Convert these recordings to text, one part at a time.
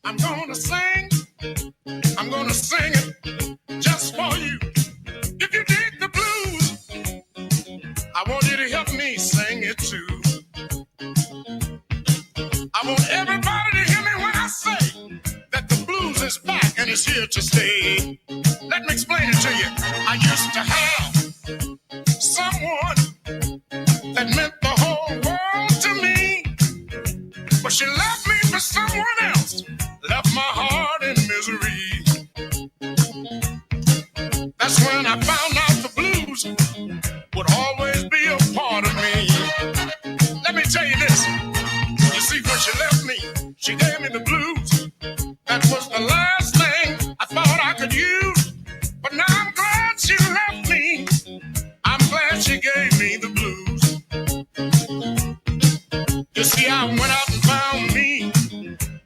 I'm gonna sing, I'm gonna sing it just for you. If you dig the blues, I want you to help me sing it too. I want everybody to hear me when I say that the blues is back and it's here to stay. Let me explain it to you. I used to have someone that meant the whole world to me, but she left me for someone else, left my heart in misery. That's when I found out the blues would always be a part of me. Let me tell you this. You see, when she left me, she gave me the blues. That was the last thing I thought I could use. But now I'm glad she left me. I'm glad she gave me the blues. You see, I went out and found me.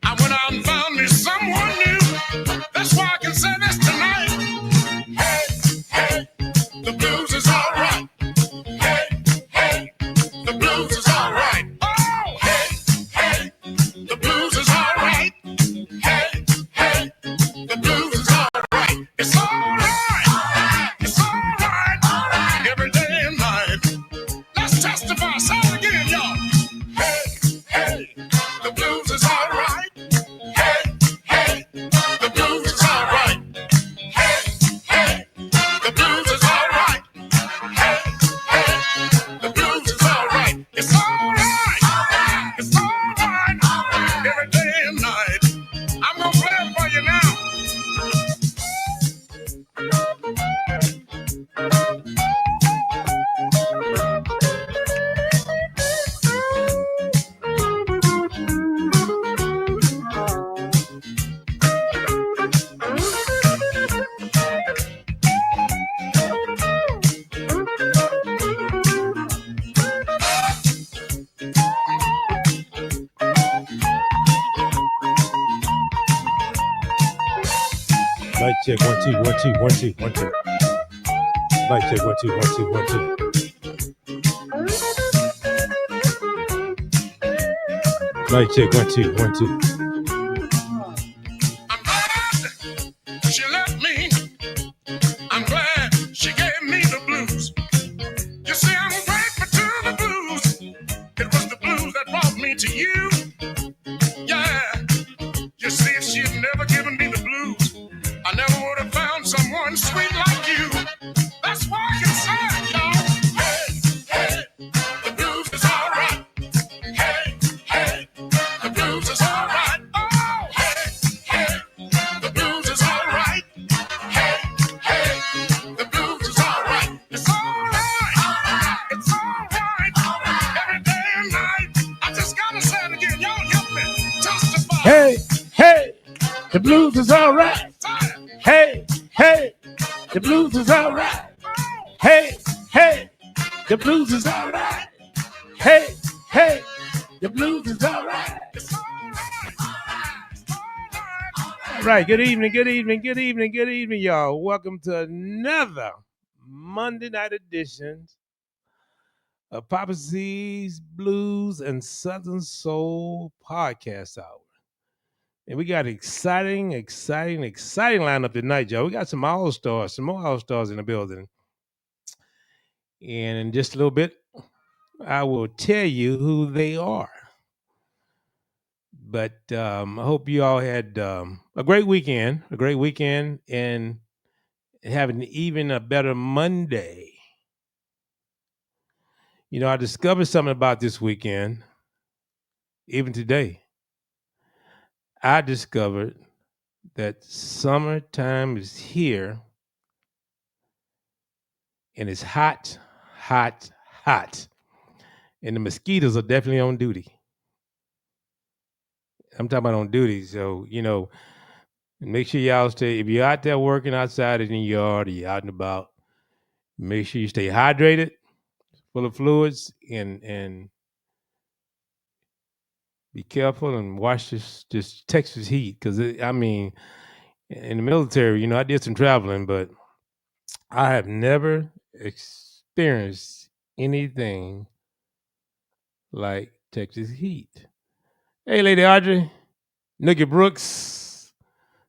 I went out and found me someone new. That's why I can say this tonight. Hey, hey, the blues is all right. Hey, hey, the blues is all right. Oh, hey, hey, the blues is all right. Hey, hey, the blues is all right. It's all right. It's all right. Every day and night. Let's testify. Say it again, y'all. Hey, hey, the blues is all right. Hey, hey, the blues is all right. Hey, hey, the blues is all right. Hey, hey, the blues is all right. It's all right. It's all right. Every day and night. I'm gonna play it for you now. Mic check, 1 2 1 2 1 2 1 2. Mic check, 1 2 1 2 1 2. Mic check, 1 2 1 2. I'm glad she left me. I'm glad she gave me the blues. You see, I'm grateful to the blues. It was the blues that brought me to you. Yeah. You see, if she had never given me the blues, I never would have found someone sweet like you. That's why I can say it, y'all. Hey, hey, the blues is all right. Hey, hey, the blues is all right. Oh, hey, hey, the blues is all right. Hey, hey, the blues is all right. It's all right. It's all right. Every day and night. I just gotta say it again. Y'all help me testify. Hey, hey, the blues is all right. Hey, hey, the blues is all right. Hey, hey, the blues is all right. Hey, hey, the blues is all right. All right, good evening, good evening, good evening, good evening, y'all. Welcome to another Monday night edition of Poppa C's Blues and Southern Soul Podcast Hour. And we got an exciting lineup tonight, Joe. We got some all-stars, some more all-stars in the building. And in just a little bit, I will tell you who they are. But I hope you all had a great weekend, and having even a better Monday. You know, I discovered something about this weekend, even today. I discovered that summertime is here, and it's hot, hot, hot. And the mosquitoes are definitely on duty. I'm talking about on duty. So, you know, make sure y'all stay, if you're out there working outside in the yard or you're out and about, make sure you stay hydrated, full of fluids, and be careful and watch this Texas heat. Because, I mean, in the military, you know, I did some traveling, but I have never experienced anything like Texas heat. Hey, Lady Audrey. Nookie Brooks,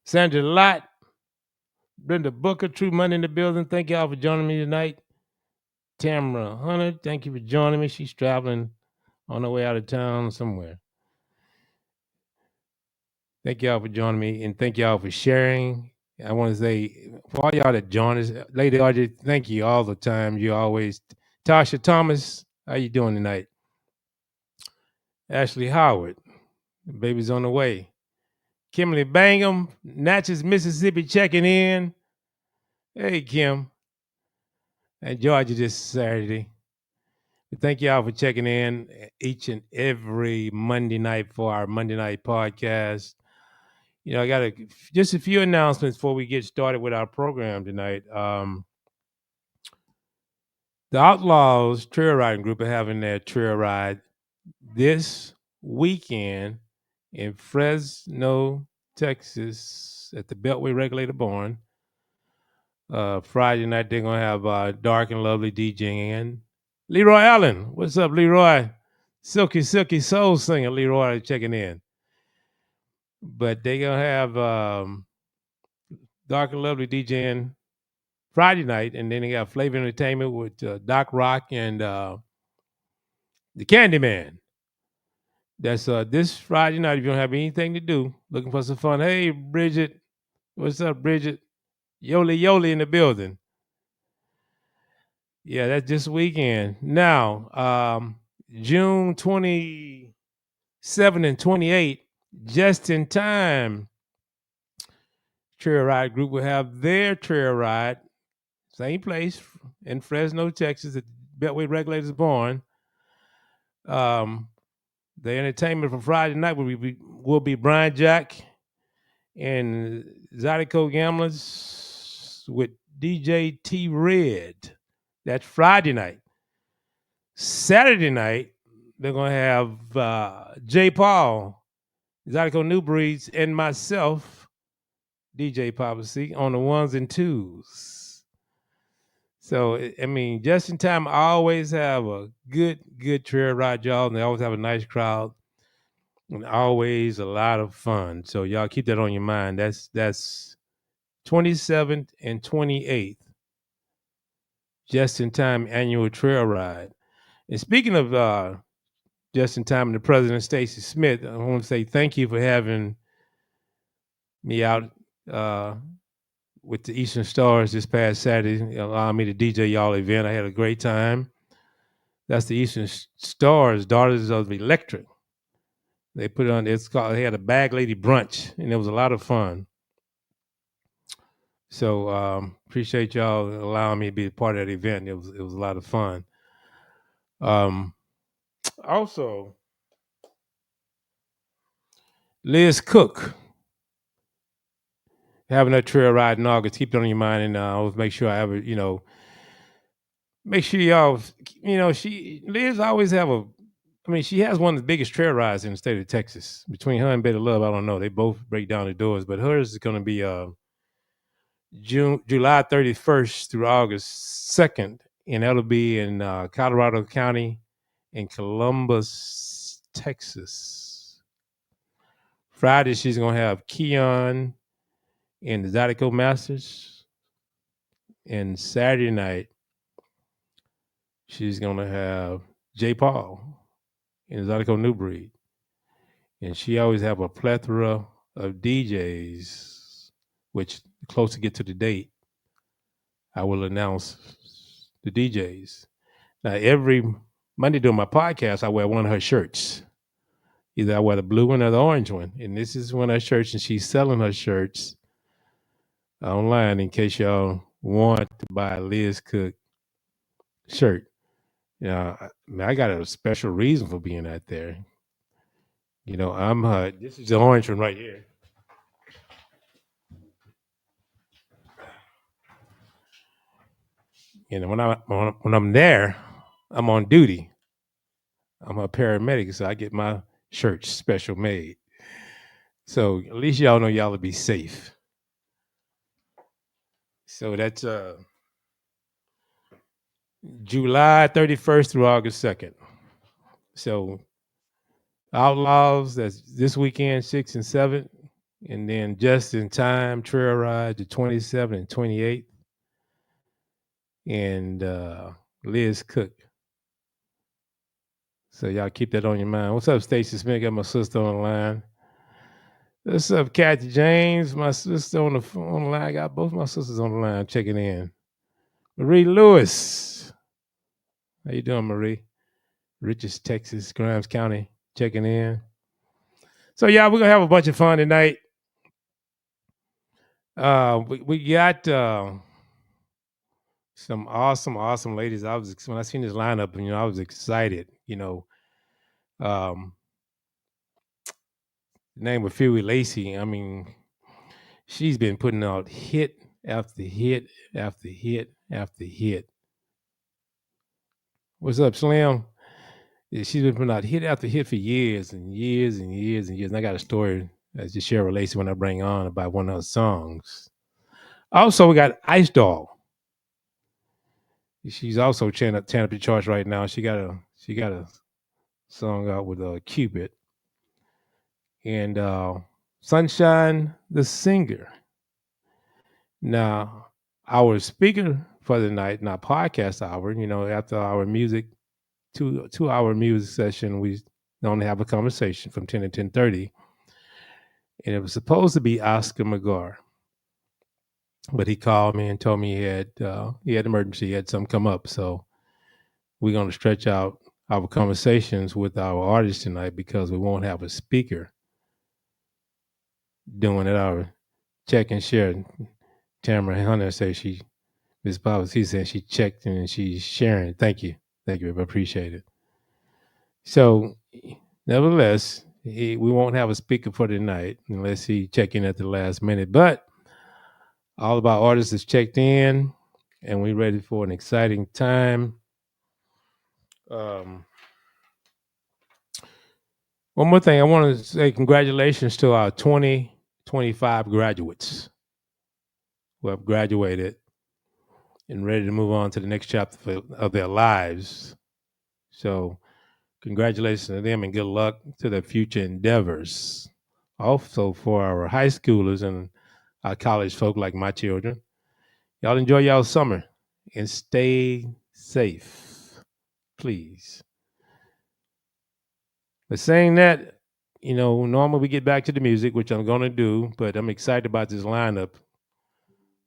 Sandra Lott, Brenda Booker, True Money in the building. Thank y'all for joining me tonight. Tamara Hunter, thank you for joining me. She's traveling on her way out of town somewhere. Thank y'all for joining me, and thank y'all for sharing. I want to say, for all y'all that join us, Lady Audrey, thank you all the time. You always, Tasha Thomas, how you doing tonight? Ashley Howard, the baby's on the way. Kimberly Bangham, Natchez, Mississippi, checking in. Hey, Kim. And Georgia this Saturday. Thank y'all for checking in each and every Monday night for our Monday night podcast. You know, I got just a few announcements before we get started with our program tonight. The Outlaws Trail Riding Group are having their trail ride this weekend in Fresno, Texas, at the Beltway Regulator Barn. Friday night, they're going to have Dark and Lovely DJing. Leroy Allen, what's up, Leroy? Silky Soul Singer, Leroy, checking in. But they're going to have Dark and Lovely DJing Friday night, and then they got Flavor Entertainment with Doc Rock and the Candyman. That's this Friday night. If you don't have anything to do, looking for some fun. Hey, Bridget, what's up, Bridget? Yoli in the building. Yeah, that's this weekend. Now, June 27 and 28, Just in Time Trail Ride Group will have their trail ride, same place in Fresno, Texas, at Beltway Regulators Barn. The entertainment for Friday night will be Brian Jack and Zydeco Gamblers with DJ T Red. That's Friday night. Saturday night, they're going to have J. Paul, Zydeco New Breeds, and myself, DJ Poppa C, on the ones and twos. So, I mean, just in time, I always have a good trail ride, y'all, and they always have a nice crowd and always a lot of fun. So, y'all keep that on your mind. That's 27th and 28th, just in time annual trail ride. And speaking of just in time and the President Stacy Smith, I want to say thank you for having me out with the Eastern Stars this past Saturday, allowing me to DJ y'all event. I had a great time. That's the Eastern Stars, Daughters of Electric. They put it on. They had a bag lady brunch, and it was a lot of fun. So appreciate y'all allowing me to be a part of that event. It was a lot of fun. Also, Liz Cook having that trail ride in August. Keep it on your mind, and I'll make sure I have it. Make sure y'all. Liz always have a. I mean, she has one of the biggest trail rides in the state of Texas. Between her and Better Love, I don't know. They both break down the doors, but hers is going to be July 31st through August 2nd, and that'll be in Colorado County in Columbus, Texas. Friday, she's going to have Keon and the Zydeco Masters. And Saturday night, she's going to have J. Paul and the Zydeco New Breed. And she always have a plethora of DJs, which the closer get to the date, I will announce the DJs. Now, every Monday during my podcast, I wear one of her shirts. Either I wear the blue one or the orange one. And this is one of her shirts, and she's selling her shirts online in case y'all want to buy a Liz Cook shirt. I got a special reason for being out there. This is the orange one right here. When I'm there, I'm on duty. I'm a paramedic, so I get my shirts special made. So at least y'all know y'all will be safe. So that's July 31st through August 2nd. So Outlaws, that's this weekend, 6th and 7th. And then Just in Time Trail Ride, the 27th and 28th. And Liz Cook. So y'all keep that on your mind. What's up, Stacey Smith? Got my sister on the line. What's up, Kathy James? My sister on the line. I got both my sisters on the line checking in. Marie Lewis. How you doing, Marie? Richards, Texas, Grimes County, checking in. So yeah, we're gonna have a bunch of fun tonight. We got some awesome ladies. When I seen this lineup, I was excited. Name of Fury Lacey. I mean, she's been putting out hit after hit after hit after hit. What's up, Slim? Yeah, she's been putting out hit after hit for years and years and years and years. And I got a story to share with Lacey when I bring on about one of her songs. Also, we got Ice Doll. She's also tearing up the charts right now. She got a song out with Cupid. And Sunshine the Singer. Now, our speaker for the night, not podcast hour, after our music, 2 hour music session, we don't have a conversation from 10 to 10:30. And it was supposed to be Oscar McGar. But he called me and told me he had emergency, he had something come up. So we're going to stretch out our conversations with our artists tonight because we won't have a speaker doing it. Our check and share. Tamara Hunter says Ms. Powers, he said she checked and she's sharing. Thank you. I appreciate it. So, nevertheless, we won't have a speaker for tonight unless he check in at the last minute. But all of our artists is checked in, and we're ready for an exciting time. One more thing, I want to say congratulations to our 2025 graduates who have graduated and ready to move on to the next chapter of their lives. So congratulations to them and good luck to their future endeavors. Also for our high schoolers and our college folk like my children, y'all enjoy y'all summer and stay safe, please. But saying that, normally we get back to the music, which I'm going to do, but I'm excited about this lineup,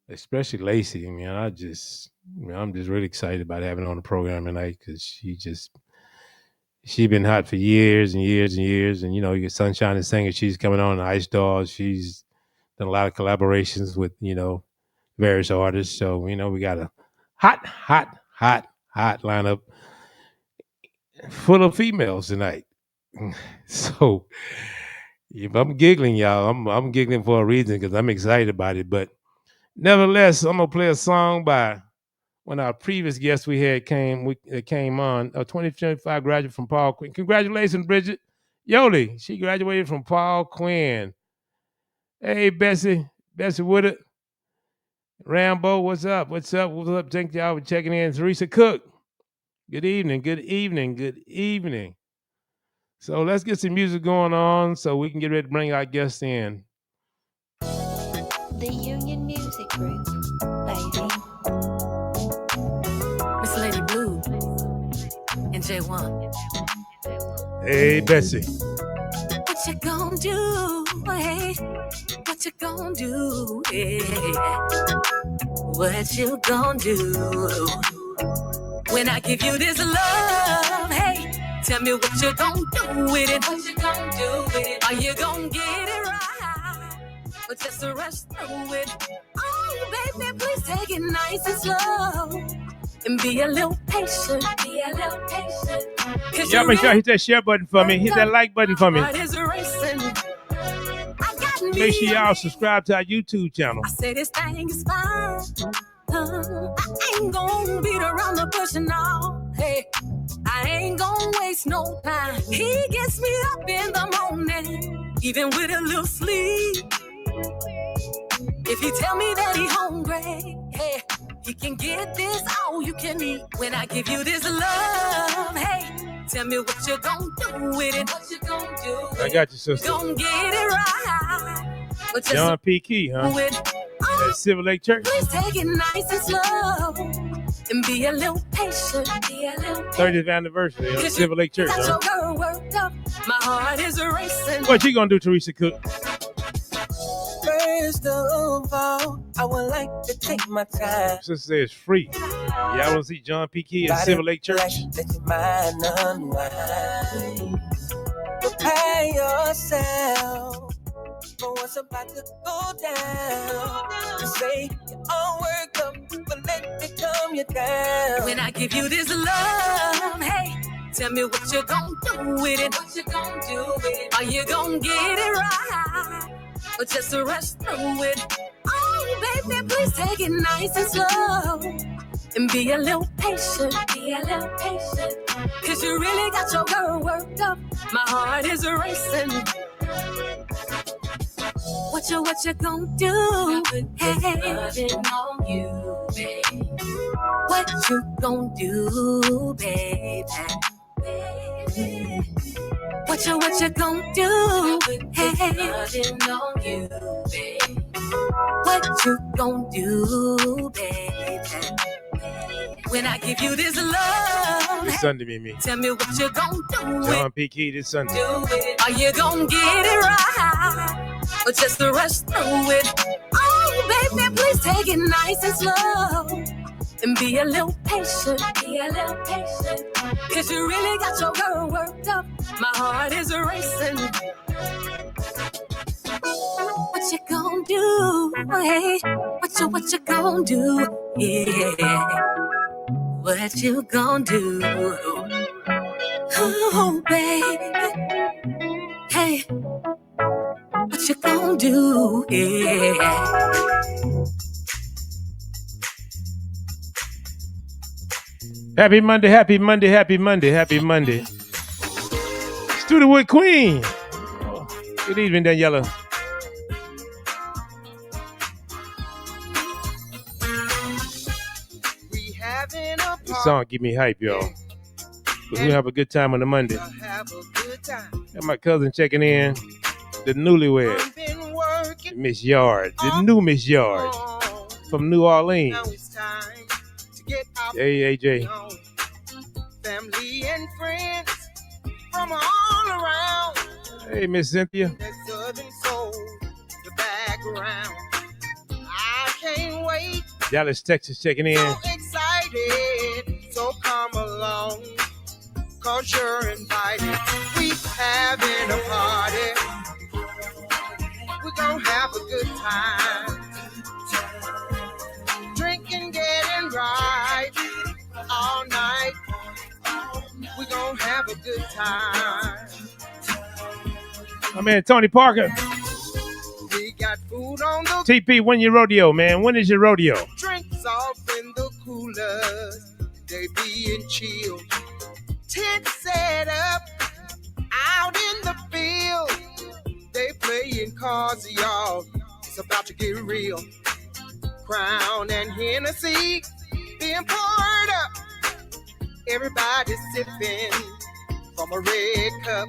especially Lacey. I'm just really excited about having her on the program tonight because she's been hot for years and years and years. And, you get Sunshine and Singer. She's coming on Ice Doll. She's done a lot of collaborations with, various artists. So, we got a hot lineup full of females tonight. So if I'm giggling, y'all, I'm giggling for a reason because I'm excited about it. But nevertheless, I'm going to play a song by one of our previous guests we had came on, a 2025 graduate from Paul Quinn. Congratulations, Bridget Yoli. She graduated from Paul Quinn. Hey, Bessie Woodard. Rambo, what's up? Thank y'all for checking in. Teresa Cook. Good evening. So let's get some music going on so we can get ready to bring our guests in. The Union Music Group, baby. Miss Lady Blue and J1. Hey, Bessie. What you gonna do? Hey, what you gonna do? Hey, what you gonna do? When I give you this love, hey, tell me what you gonna do with it. What you gonna do with it? Are you gonna get it right? Or just rush through it? Oh, baby, please take it nice and slow. And be a little patient. Y'all make sure I hit that share button for me. Hit that like button for me. Make sure y'all subscribe to our YouTube channel. I say this thing is fine. I ain't gonna beat around the bush and all. Hey, I ain't gonna waste no time. He gets me up in the morning, even with a little sleep. If he tell me that he hungry, hey, he can get this all you can eat. When I give you this love, hey, Tell me what you gonna do with it. What you gonna do with it? I got you, sister. Gonna get it right. But just John P. Key, huh? with At Silver Lake Church. please take it nice and slow and be a little patient. Be a little 30th anniversary of Silver Lake Church, got huh? your girl worked up. My heart is racing. What you gonna do, Teresa Cook? First of all, I would like to take my time. Sister says free. Y'all want to see John P. Key at Silver Lake Church? Let your mind unwind. Prepare yourself for what's about to go down. You say you're all worked up, but let it calm you down. When I give you this love, hey, tell me what you gonna do with it. What you gonna do with it? Are you gonna get it right? Or just to rush through it? Oh, baby, please take it nice and slow. And be a little patient. Be a little patient. Cause you really got your girl worked up. My heart is racing. What you gonna do? Hey, on you, baby. What you gonna do, baby? What you gonna do? Hey, on you, baby. What you gonna do, baby? When I give you this love, This Sunday, Mimi. tell me what you gonna do. John P. Key this Sunday. Are you gonna get it right? Or just to rush through it? Oh, baby, please take it nice and slow. And be a little patient. Be a little patient. Cause you really got your girl worked up. My heart is racing. What you gonna do? Hey, what you gonna do? Yeah. What you gonna do? Oh, baby. Hey, what you gonna do? Yeah. Happy Monday, happy Monday, happy Monday, happy Monday. Studiowood Queen. Good evening, Daniela. We having a This song give me hype, y'all. Cause we have a good time on a Monday. have a good time. Got my cousin checking in. The newlywed, I've been working Miss Yard, the new Miss Yard from New Orleans. Now it's time to get out. Hey, AJ. Family and friends from all around. Hey, Miss Cynthia. That southern soul, the background. I can't wait. Dallas, Texas checking in. So excited. So come along. Cause you're invited. We having a party. We're gonna have a good time. Drinking, getting right. All night. We're gonna have a good time. My man, Tony Parker. We got food on the TP, when your rodeo, man? When is your rodeo? drinks off in the coolers. They being chilled. Tent set up out in the field. They playing cards, y'all. It's about to get real. Crown and Hennessy being poured up. Everybody sipping from a red cup.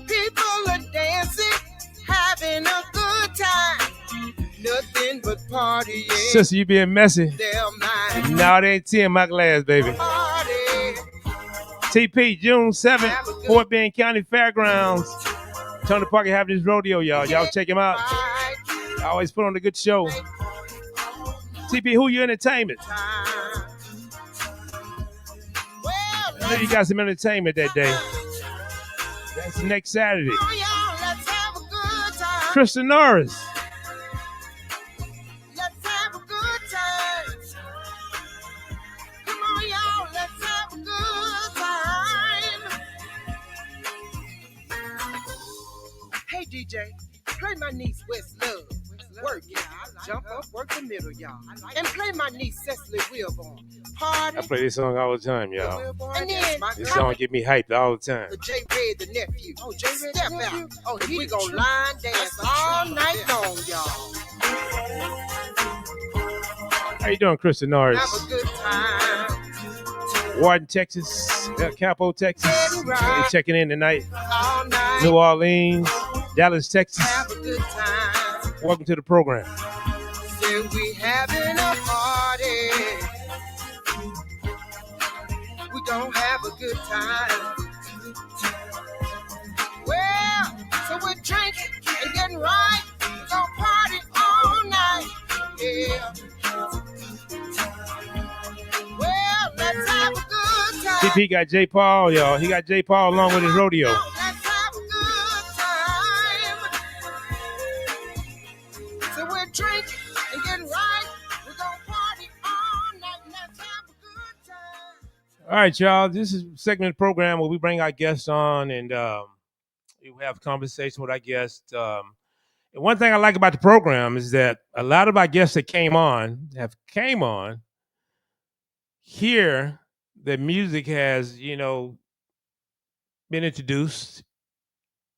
People are dancing, having a good time. Nothing but partying. Sister, you being messy. Their mind. No, it ain't tea in my glass, baby. Party. TP, June 7th, Fort Bend County Fairgrounds. Tony Parker having his rodeo, y'all. Y'all check him out. Right. I always put on a good show. TP, who you entertainment? Time. Well, I know you got some entertainment that day. That's next Saturday. come on, y'all, let's have a good time. Krista Norris. Let's have a good time. Come on, y'all, let's have a good time. Hey, DJ, play my niece West Love. Work it. Jump up, work the middle, y'all. And play my niece Cecily Wilborn. Party. I play this song all the time, y'all. And then This song get me hyped all the time. for J. Red, the nephew. Oh, J. Red, step out. Oh, we gonna line dance all night long, y'all. How you doing, Krista Norris? Have a good time. Warden, Texas. Campo, Texas. Getting They're right checking in tonight. all night. New Orleans, Dallas, Texas. Have a good time. Welcome to the program. Say we having a party. We gon' have a good time. Well, so we're drinking and getting right. We gon' party all night. Yeah. Well, let's have a good time. CP got J. Paul, y'all. He got J. Paul along with his rodeo. Let's have a good time. So we're drinking and getting right. We're gonna party all night. Let's have a good time. All right, y'all. This is a segment of the program where we bring our guests on and we have conversation with our guests. And one thing I like about the program is that a lot of our guests that came on here. The music has, been introduced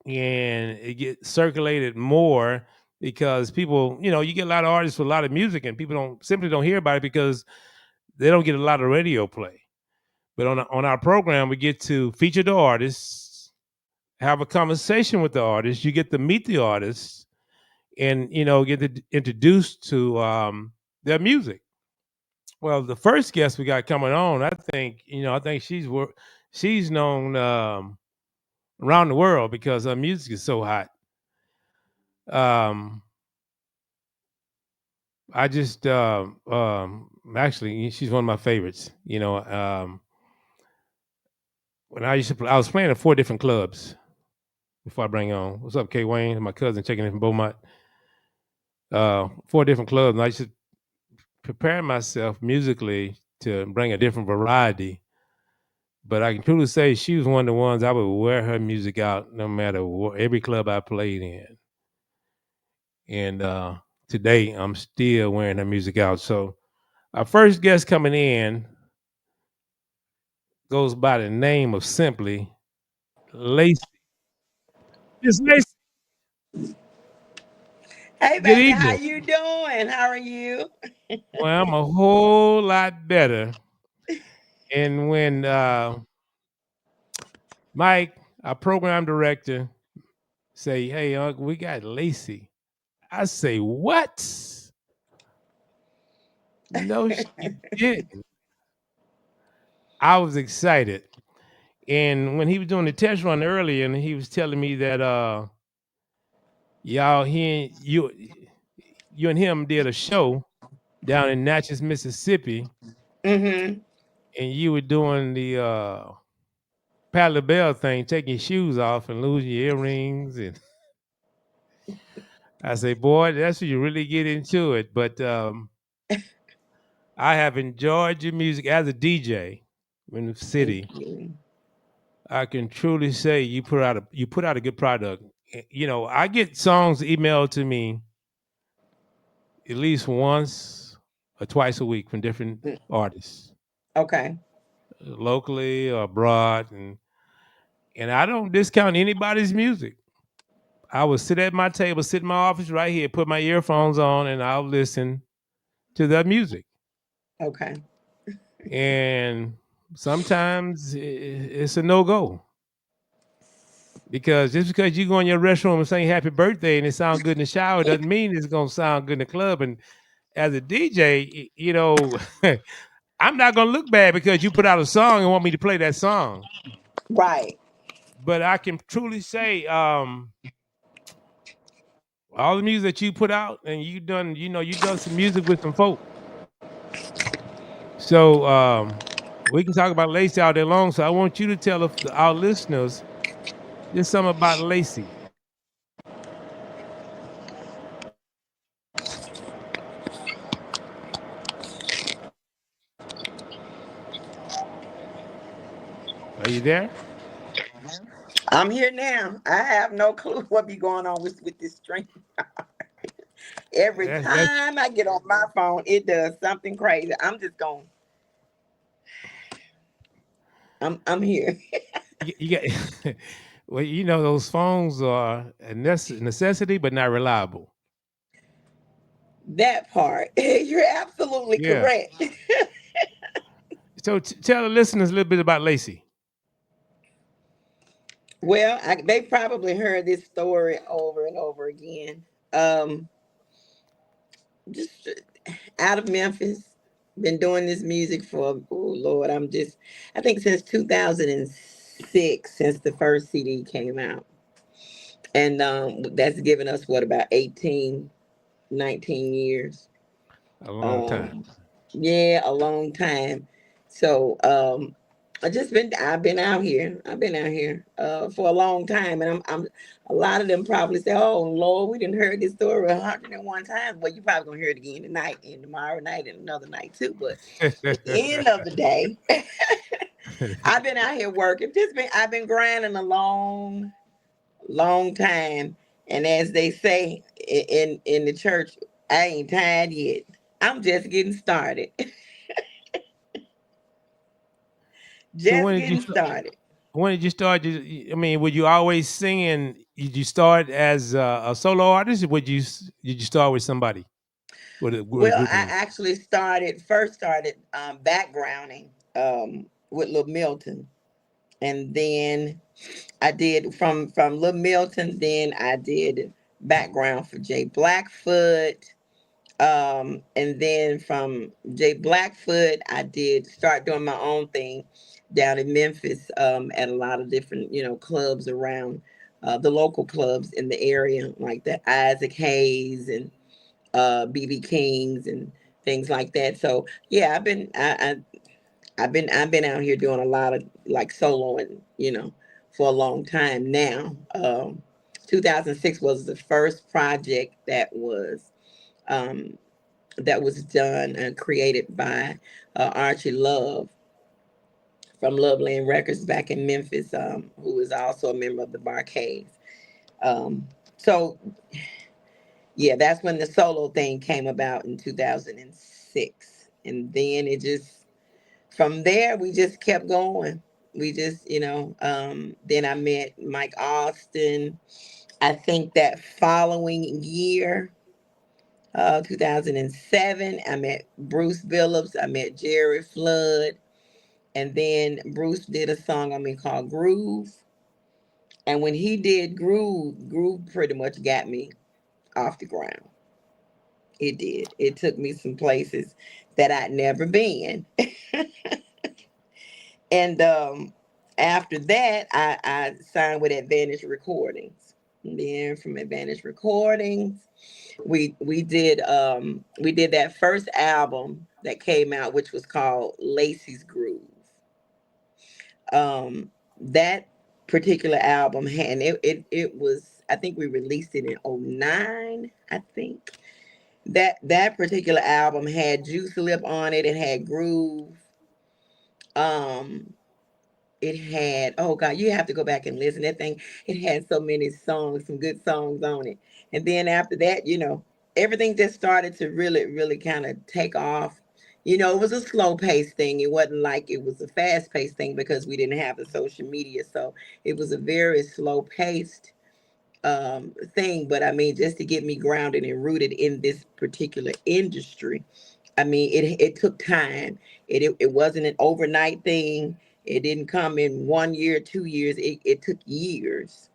and it gets circulated more because people, you get a lot of artists with a lot of music and people simply don't hear about it because they don't get a lot of radio play. But on our program, we get to feature the artists, have a conversation with the artists. You get to meet the artists and, get introduced to their music. Well, the first guest we got coming on, I think she's known around the world because her music is so hot. I just actually she's one of my favorites. When I was playing at 4 different clubs before I bring on. What's up, K Wayne? My cousin checking in from Beaumont. 4 different clubs, and I used to prepare myself musically to bring a different variety. But I can truly say she was one of the ones I would wear her music out no matter what, every club I played in. And today I'm still wearing her music out. So our first guest coming in goes by the name of simply Lacey. Miss Lacey. Hey, Good baby, how evening. you doing? How are you? Well, I'm a whole lot better. And when Mike, our program director, say, "Hey, Uncle, we got Lacey," I say, "What?" No, she didn't. I was excited. And when he was doing the test run earlier, and he was telling me that you and him did a show down in Natchez, Mississippi, Mm-hmm. and you were doing the Patti LaBelle thing, taking your shoes off and losing your earrings. And I say, boy, that's when you really get into it. But I have enjoyed your music as a DJ in the city. Thank you. I can truly say you put out a good product. I get songs emailed to me at least once or twice a week from different Mm, artists, okay. locally or abroad, and I don't discount anybody's music. I would sit at my table, sit in my office right here, put my earphones on, and I'll listen to their music. Okay. And sometimes it's a no-go. Because just because you go in your restroom and sing happy birthday and it sounds good in the shower doesn't mean it's going to sound good in the club. And as a DJ, I'm not going to look bad because you put out a song and want me to play that song. Right. But I can truly say all the music that you put out and you done some music with some folk. So we can talk about Lacey all day long. So I want you to tell our listeners just something about Lacey. Are you there? I'm here now. I have no clue what be going on with this stream. Every That's time I get on my phone, it does something crazy. I'm just going. I'm here. you got. Well, those phones are a necessity, but not reliable. That part. You're absolutely Yeah. correct. So tell the listeners a little bit about Lacey. Well, they probably heard this story over and over again. Um, just out of Memphis, been doing this music for, oh Lord, I think since 2006, since the first CD came out. And that's given us what, about 18, 19 years. A long time. Um, yeah, a long time. So I've been out here. I've been out here for a long time, and I'm a lot of them probably say, "Oh Lord, we didn't heard this story 101 times." Well, you probably gonna hear it again tonight, and tomorrow night, and another night too. But at the end of the day, I've been out here working. I've been grinding a long time, and as they say in the church, I ain't tired yet. I'm just getting started. So Just getting started. when did you start? I mean, were you always singing? Did you start as a solo artist, or did you start with somebody with a Well, group of I them? actually started backgrounding with Lil Milton, and then I did from Lil Milton. Then I did background for Jay Blackfoot, and then from Jay Blackfoot, I did start doing my own thing down in Memphis at a lot of different clubs around the local clubs in the area, like the Isaac Hayes and BB Kings and things like that. So yeah, I've been out here doing a lot of like soloing, for a long time now. 2006 was the first project um, that was done and created by Archie Love from Loveland Records back in Memphis, who is also a member of the Barcades. So yeah, that's when the solo thing came about in 2006. And then from there, we just kept going. We just, then I met Mike Austin. I think that following year, 2007, I met Bruce Phillips. I met Jerry Flood. And then Bruce did a song on me called Groove. And when he did Groove pretty much got me off the ground. It did. It took me some places that I'd never been. And after that, I signed with Advantage Recordings. And then from Advantage Recordings, we did that first album that came out, which was called Lacey's Groove. That particular album had, and it was, I think we released it in '09. I think that particular album had Juice Lip on it. It had Groove. Um, it had, oh God, you have to go back and listen. That thing, it had so many songs, some good songs on it. And then after that, everything just started to really, really kind of take off. It was a slow paced thing. It wasn't like it was a fast paced thing because we didn't have the social media. So it was a very slow paced thing. But I mean, just to get me grounded and rooted in this particular industry, I mean, it took time. It wasn't an overnight thing. It didn't come in 1 year, 2 years. It took years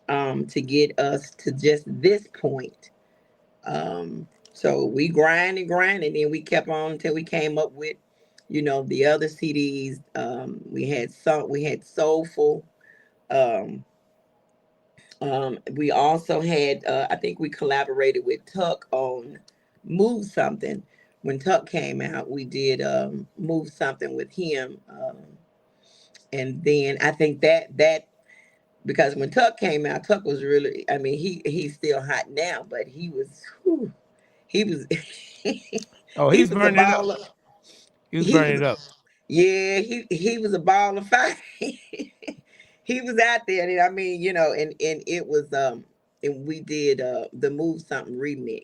to get us to just this point. So we grind, and then we kept on until we came up with, the other CDs. We had Soulful. Um, we also had, I think we collaborated with Tuck on Move Something. When Tuck came out, we did Move Something with him. And then I think that because when Tuck came out, Tuck was really, I mean, he's still hot now, but whew, he was, Oh, he he's was a burning it up. ball of, He was he burning was, it up. yeah, he was a ball of fire. He was out there, and I mean, and it was and we did the Move Something remix,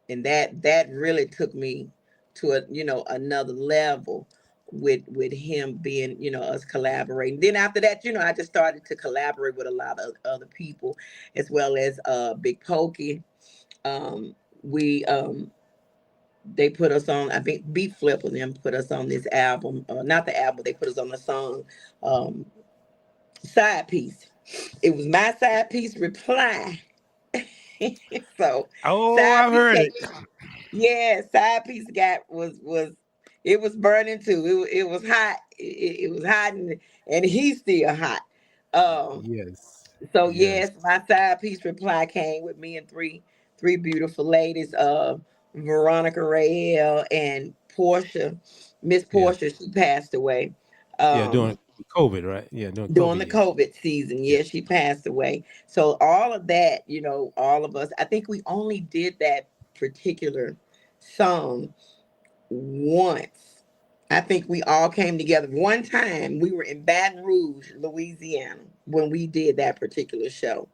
and that really took me to another level with him being, us collaborating. Then after that, I just started to collaborate with a lot of other people, as well as Big Pokey. We They put us on, I think Beat Flip and them put us on this album, not the album, they put us on the song, um side piece. It was my side piece reply. So Oh, side I've piece heard it. came. Yeah, side piece got was it was burning too. It was hot. It was hot, and he's still hot. Um, Yes. so Yes. yes, my side piece reply came with me and three beautiful ladies. Veronica Rael and Portia. Miss Yeah. Portia, she passed away. Yeah. During Um, COVID, right? Yeah. During during COVID the years. COVID season. Yeah. Yeah, she passed away. So all of that, all of us, I think we only did that particular song once. I think we all came together one time. We were in Baton Rouge, Louisiana, when we did that particular show.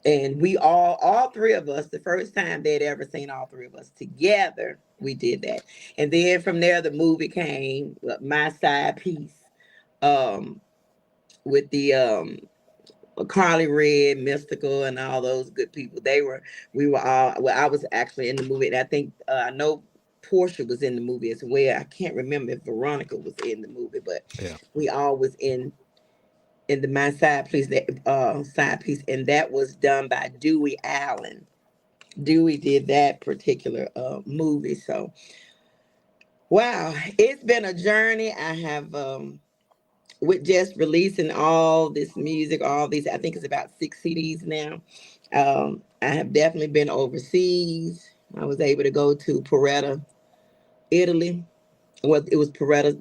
And we all three of us, the first time they'd ever seen all three of us together, we did that. And then from there, the movie came, My Side Piece, um, with the Carly Red, Mystical, and all those good people. We were all. Well, I was actually in the movie, and I think I know Portia was in the movie as well. I can't remember if Veronica was in the movie, but Yeah. we all was in the My Side Piece, that side piece, and that was done by Dewey Allen. Dewey did that particular movie. So wow, it's been a journey. I have with just releasing all this music, all these, I think it's about 6 CDs now. I have definitely been overseas. I was able to go to Poretta, Italy. Well, it was Poretta,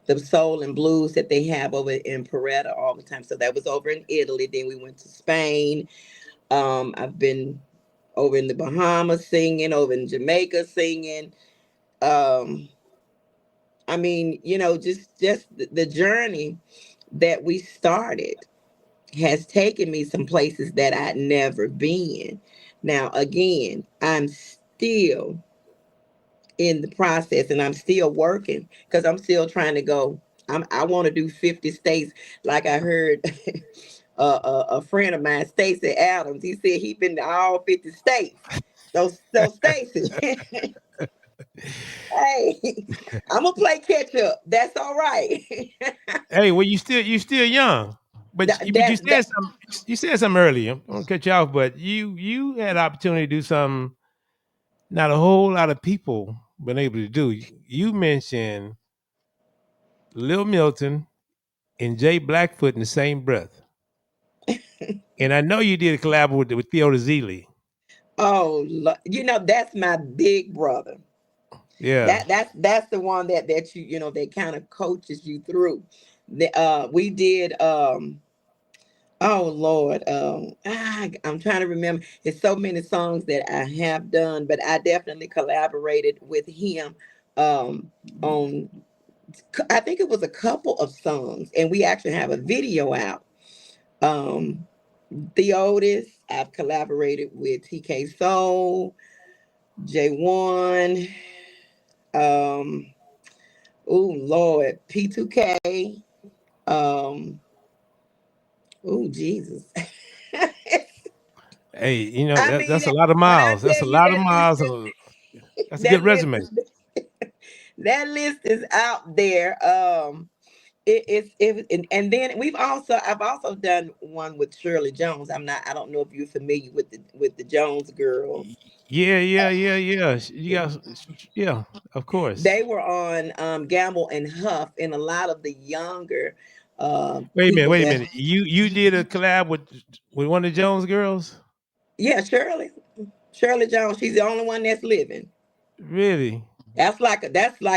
the soul and blues that they have over in Poretta all the time. So that was over in Italy. Then we went to Spain. I've been over in the Bahamas singing, over in Jamaica singing. Um, I mean, just the journey that we started has taken me some places that I'd never been. Now, again, I'm still in the process and I'm still working because I'm still trying to go. I want to do 50 states. Like I heard a friend of mine, Stacey Adams, he said he'd been to all 50 states. So Stacey, hey, I'm gonna play catch up. That's all right. Hey, well, you still young, but that, you that said something earlier. I'm gonna cut you off, but you had the opportunity to do something not a whole lot of people been able to do. You mentioned Lil Milton and Jay Blackfoot in the same breath, and I know you did a collab with Theo Zeeley. that's my big brother. Yeah. That's the one that that kind of coaches you through. We did oh Lord, I'm trying to remember. It's so many songs that I have done, but I definitely collaborated with him on I think it was a couple of songs, and we actually have a video out. Um, Theotis, I've collaborated with TK Soul, J1, um, oh Lord, P2K, um, oh Jesus. Hey, I mean, that's a lot of when I miles. That's tell a you lot of that list miles. is That's a good that list resume. is that list is out there. And then I've also done one with Shirley Jones. I don't know if you're familiar with the Jones girls. Y- Yeah, yeah, yeah, yeah. You got, yeah, of course. They were on Gamble and Huff, and a lot of the younger people Wait a that, minute. You did a collab with one of the Jones girls? yeah, Shirley Jones. She's the only one that's living. Really? That's like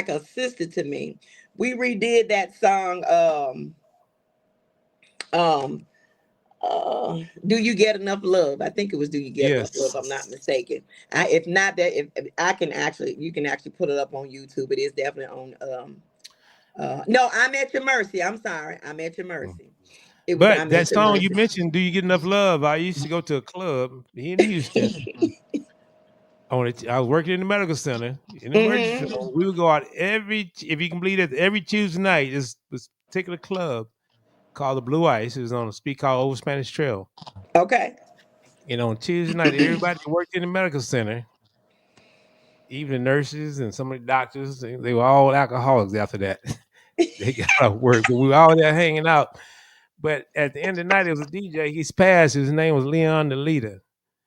a sister to me. We redid that song. Um, Do You Get Enough Love? I think it was Do You Get Enough Love. I'm not Yes. mistaken. If not that, if I can actually, you can actually put it up on YouTube. It is definitely on. No, I'm at Your Mercy. I'm sorry, I'm at Your Mm. Mercy. It was But I'm that at Your song you Mercy. mentioned, "Do You Get Enough Love?" I used to go to a club here in Houston. On it, I was working in the medical center in the emergency Hmm. room. We would go out if you can believe it, every Tuesday night. This particular club called the Blue Ice. It was on a street called Old Spanish Trail. Okay. And on Tuesday night, everybody that worked in the medical center, even the nurses and some of the doctors, they were all alcoholics after that. They got off work, but we were all there hanging out. But at the end of the night, it was a DJ. He's passed. His name was Leon the Leader.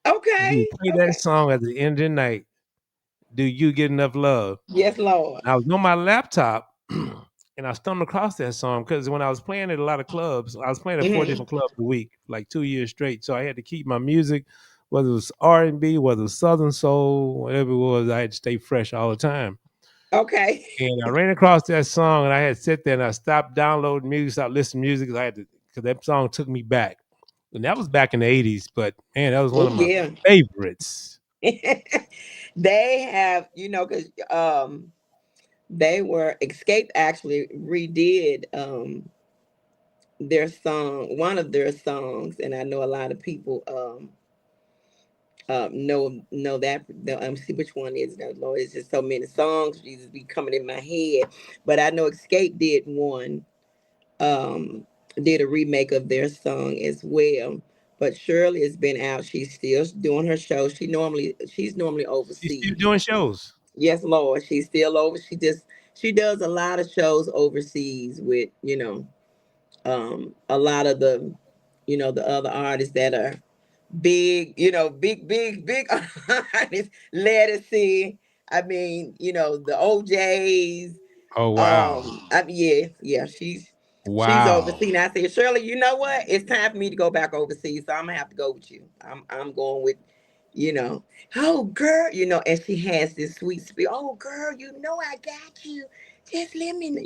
And he Okay. would play that Okay. song at the end of the night. Do you get enough love? Yes, Lord. And I was on my laptop and I stumbled across that song because when I was playing at a lot of clubs, I was playing at four Hmm. different clubs a week, like 2 years straight. So I had to keep my music, whether it was R&B, whether it was Southern Soul, whatever it was, I had to stay fresh all the time. Okay. And I ran across that song, and I had to sit there and I stopped downloading music, stopped listening to music. 'Cause I had to, because that song took me back, and that was back in the '80s. But man, that was one Oh of my yeah. favorites. They have, because they were Escape actually redid their song, one of their songs, and I know a lot of people know that. See which one is that. Lord, it's just so many songs. Jesus be coming in my head, but I know Escape did one, did a remake of their song as well. But Shirley has been out. She's still doing her show. She's normally She's still overseas. doing shows. Yes, Lord. She's still over. She does a lot of shows overseas with, a lot of the other artists that are big, big artists. Legacy. I mean, the OJs. Oh wow, Yeah, yeah, she's wow. overseas. And I said, Shirley, you know what? It's time for me to go back overseas, so I'm gonna have to go with you. I'm going with, you know, oh girl, and she has this sweet spirit. Oh girl, I got you. Just let me,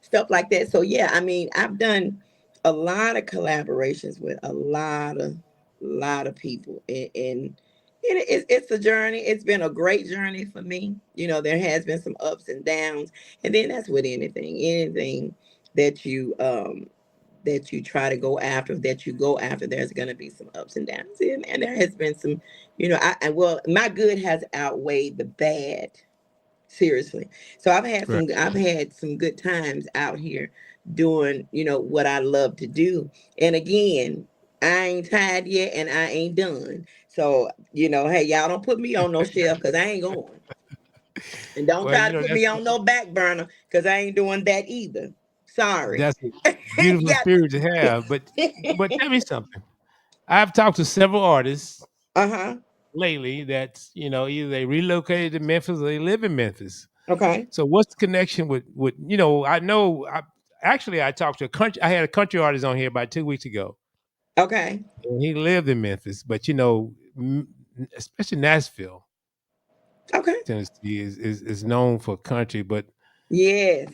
stuff like that. So yeah, I mean, I've done a lot of collaborations with a lot of people, and it's a journey. It's been a great journey for me. There has been some ups and downs, and then that's with anything that you try to go after, there's going to be some ups and downs, and there has been some, well, my good has outweighed the bad, seriously. So Right. I've had some good times out here doing, what I love to do. And again, I ain't tired yet and I ain't done. So, hey, y'all don't put me on no shelf because I ain't going. And don't Well, try to put that's me on no back burner because I ain't doing that either. Sorry. that's a beautiful Yeah. spirit to have. But tell me something. I've talked to several artists Uh-huh. lately that either they relocated to Memphis or they live in Memphis. Okay. So what's the connection with I know actually I talked to a country. I had a country artist on here about 2 weeks ago, Okay. and he lived in Memphis, but especially Nashville, Okay. Tennessee is known for country. But Yes.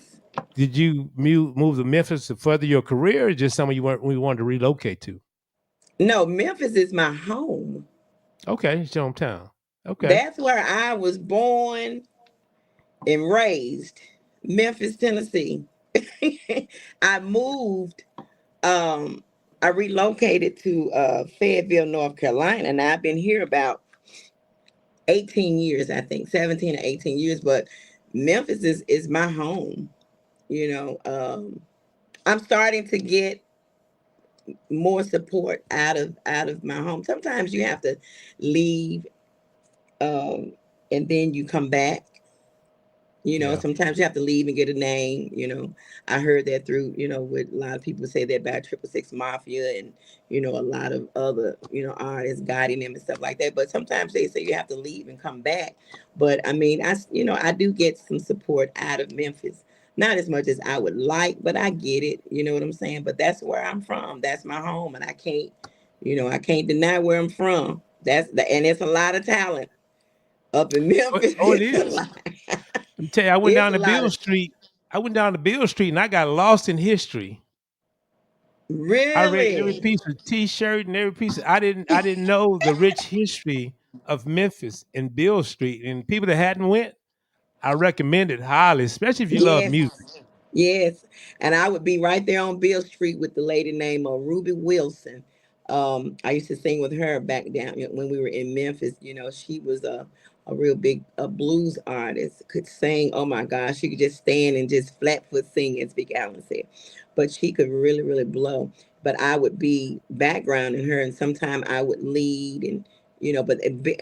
did you move to Memphis to further your career, or just somewhere we wanted to relocate to? No, Memphis is my home. Okay, it's your hometown. Okay, That's where I was born and raised. Memphis, Tennessee. I moved, um, I relocated to Fayetteville, North Carolina, and I've been here about 18 years, I think, 17 or 18 years, but Memphis is my home. You know, I'm starting to get more support out of my home. Sometimes you have to leave, um, and then you come back. yeah. Sometimes you have to leave and get a name. I heard that through, what a lot of people say that about 666 Mafia and, a lot of other, artists guiding them and stuff like that. But sometimes they say you have to leave and come back. But I mean, I do get some support out of Memphis. Not as much as I would like, but I get it. You know what I'm saying? But that's where I'm from. That's my home. And I can't deny where I'm from. And it's a lot of talent up in Memphis. Oh, it It's a is. lot. Let me tell you, I went It's down a to lot Bill of Street. I went down to Bill Street and I got lost in history. I read every Really? piece of T-shirt and every piece. I didn't know the rich history of Memphis and Bill Street. And people that hadn't went, I recommend it highly, especially if you love Yes. music. Yes. And I would be right there on Bill Street with the lady named Ruby Wilson. I used to sing with her back down when we were in Memphis. She was a real big blues artist, could sing. Oh my gosh, she could just stand and just flat foot sing, as Big Allen said. But she could really, really blow. But I would be background in her, and sometime I would lead, and But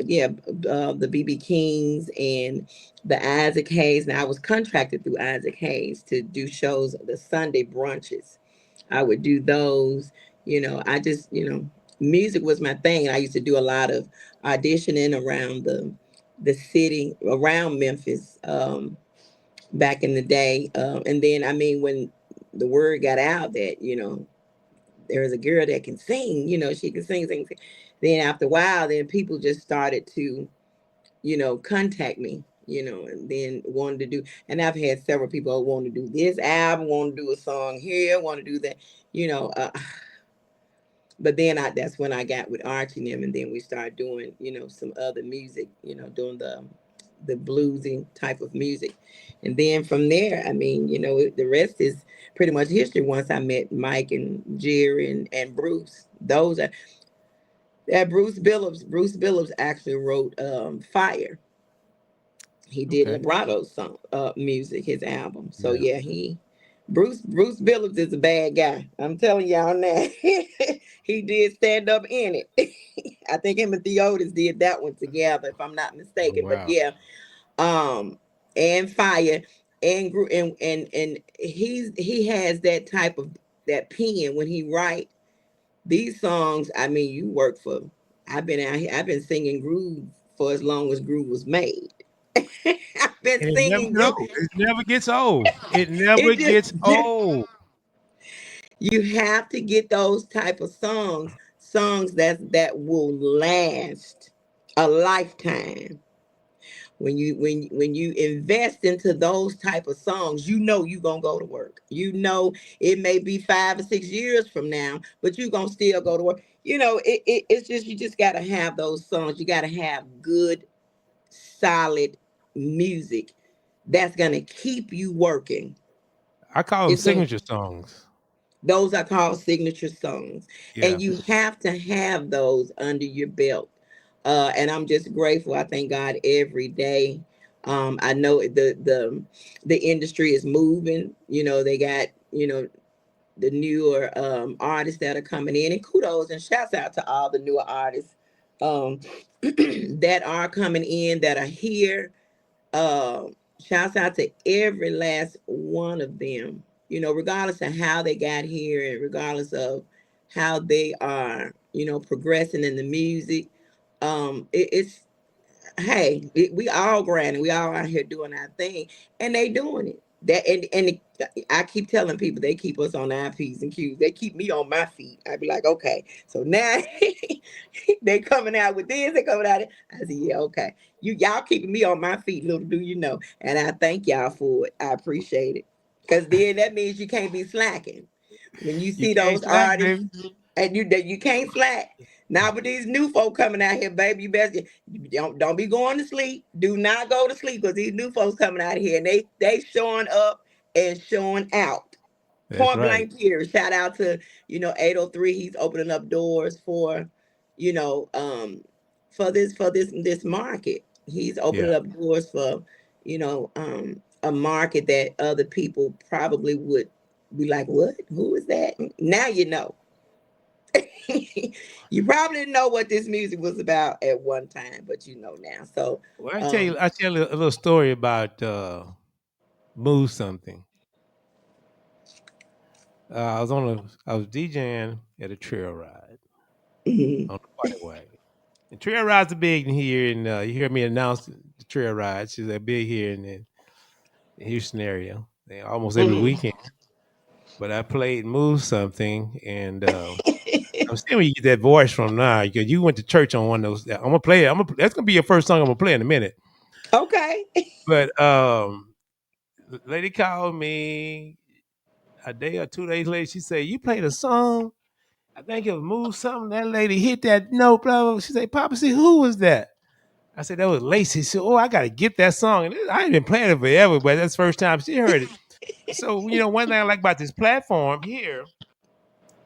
yeah, the BB Kings and the Isaac Hayes. Now I was contracted through Isaac Hayes to do shows, the Sunday brunches. I would do those. I just, music was my thing. I used to do a lot of auditioning around the city, around Memphis, back in the day. And then, I mean, when the word got out that, there's a girl that can sing, she can sing. Then after a while, then people just started to, contact me, and then wanted to do, and I've had several people who want to do this album, want to do a song here, want to do that, you know. But then that's when I got with Archie and them, and then we started doing, some other music, doing the bluesy type of music. And then from there, I mean, the rest is pretty much history. Once I met Mike and Jerry and Bruce, those are that Bruce Billups actually wrote Fire. He did Okay. Vibrato song music, his album. So Yeah. yeah, Bruce Billups is a bad guy. I'm telling y'all now. He did stand up in it. I think him and Theotis did that one together, if I'm not Oh, mistaken. But wow. yeah, um, and Fire and he has that type of that pen when he write these songs. I mean, you work for. I've been out here. I've been singing groove for as long as groove was made. I've been And it never singing get groove. old. It never gets old. It It never gets just old. you have to get those type of songs that will last a lifetime. When you invest into those type of songs, you're gonna go to work. It may be 5 or 6 years from now, but you're gonna still go to work. It's just, you just gotta have those songs. You gotta have good, solid music that's gonna keep you working. I call them It's gonna signature songs. Those are called signature songs, Yeah. and you have to have those under your belt. And I'm just grateful. I thank God every day. I know the industry is moving. They got, the newer artists that are coming in, and kudos and shouts out to all the newer artists um, that are coming in, that are here. Shouts out to every last one of them, regardless of how they got here and regardless of how they are, progressing in the music. It's Hey, we all grinding, we all out here doing our thing, and they doing it. I keep telling people they keep us on our P's and Q's. They keep me on my feet. I be like, okay, so now they coming out with this, they coming out. I said, yeah, okay. Y'all keeping me on my feet, little do you know. And I thank y'all for it. I appreciate it. Cause then that means you can't be slacking. When you You see can't those slack, artists baby. and you can't slack. Now with these new folk coming out here, baby, you don't be going to sleep. Do not go to sleep, because these new folks coming out here and they showing up and showing out. That's Point right. blank period. Shout out to 803. He's opening up doors for you know this market. He's Yeah. opening up doors for a market that other people probably would be like, what? Who is that? Now you know. You probably didn't know what this music was about at one time, but you know now. So, Well, um, I tell you a little story about Move Something. I was DJing at a trail ride mhm. on the party wagon. And trail rides are big in here, and you hear me announce the trail rides. They're big here in the Houston area. They almost every Mhm. weekend. But I played Move Something, and I'm seeing where you get that voice from now, because you went to church on one of those. I'm gonna play it. That's gonna be your first song I'm gonna play in a minute. Okay. But lady called me a day or 2 days later. She said, "You played a song. I think it was Move Something. That lady hit that note. Blah blah." She said, "Papa, see, who was that?" I said, "That was Lacey." She said, "Oh, I gotta get that song." And I ain't been playing it forever, but that's the first time she heard it. So one thing I like about this platform here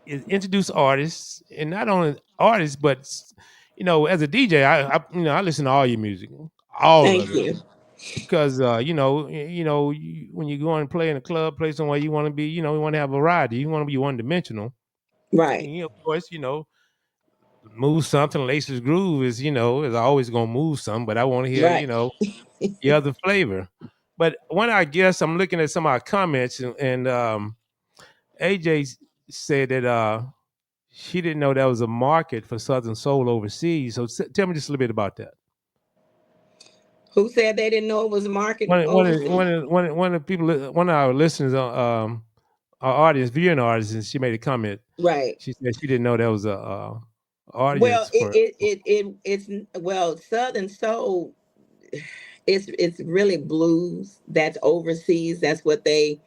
is introduce artists, and not only artists, but as a DJ, I listen to all your music, all Thank of it, you. because when you go and play in a club, play somewhere, you want to be, you want to have variety, you want to be one dimensional, Right. and of course, move something. Lace's Groove is, is always gonna move something, but I want to hear, Right. the other flavor. But when I guess I'm looking at some of our comments, and AJ said that she didn't know there was a market for Southern Soul overseas. So tell me just a little bit about that. Who said they didn't know it was a market overseas? One of the people, one of our listeners, our audience, viewing audience, and she made a comment. Right. She said she didn't know there was a Well, audience it for. it it, it it's well, Southern Soul. It's really blues that's overseas. That's what they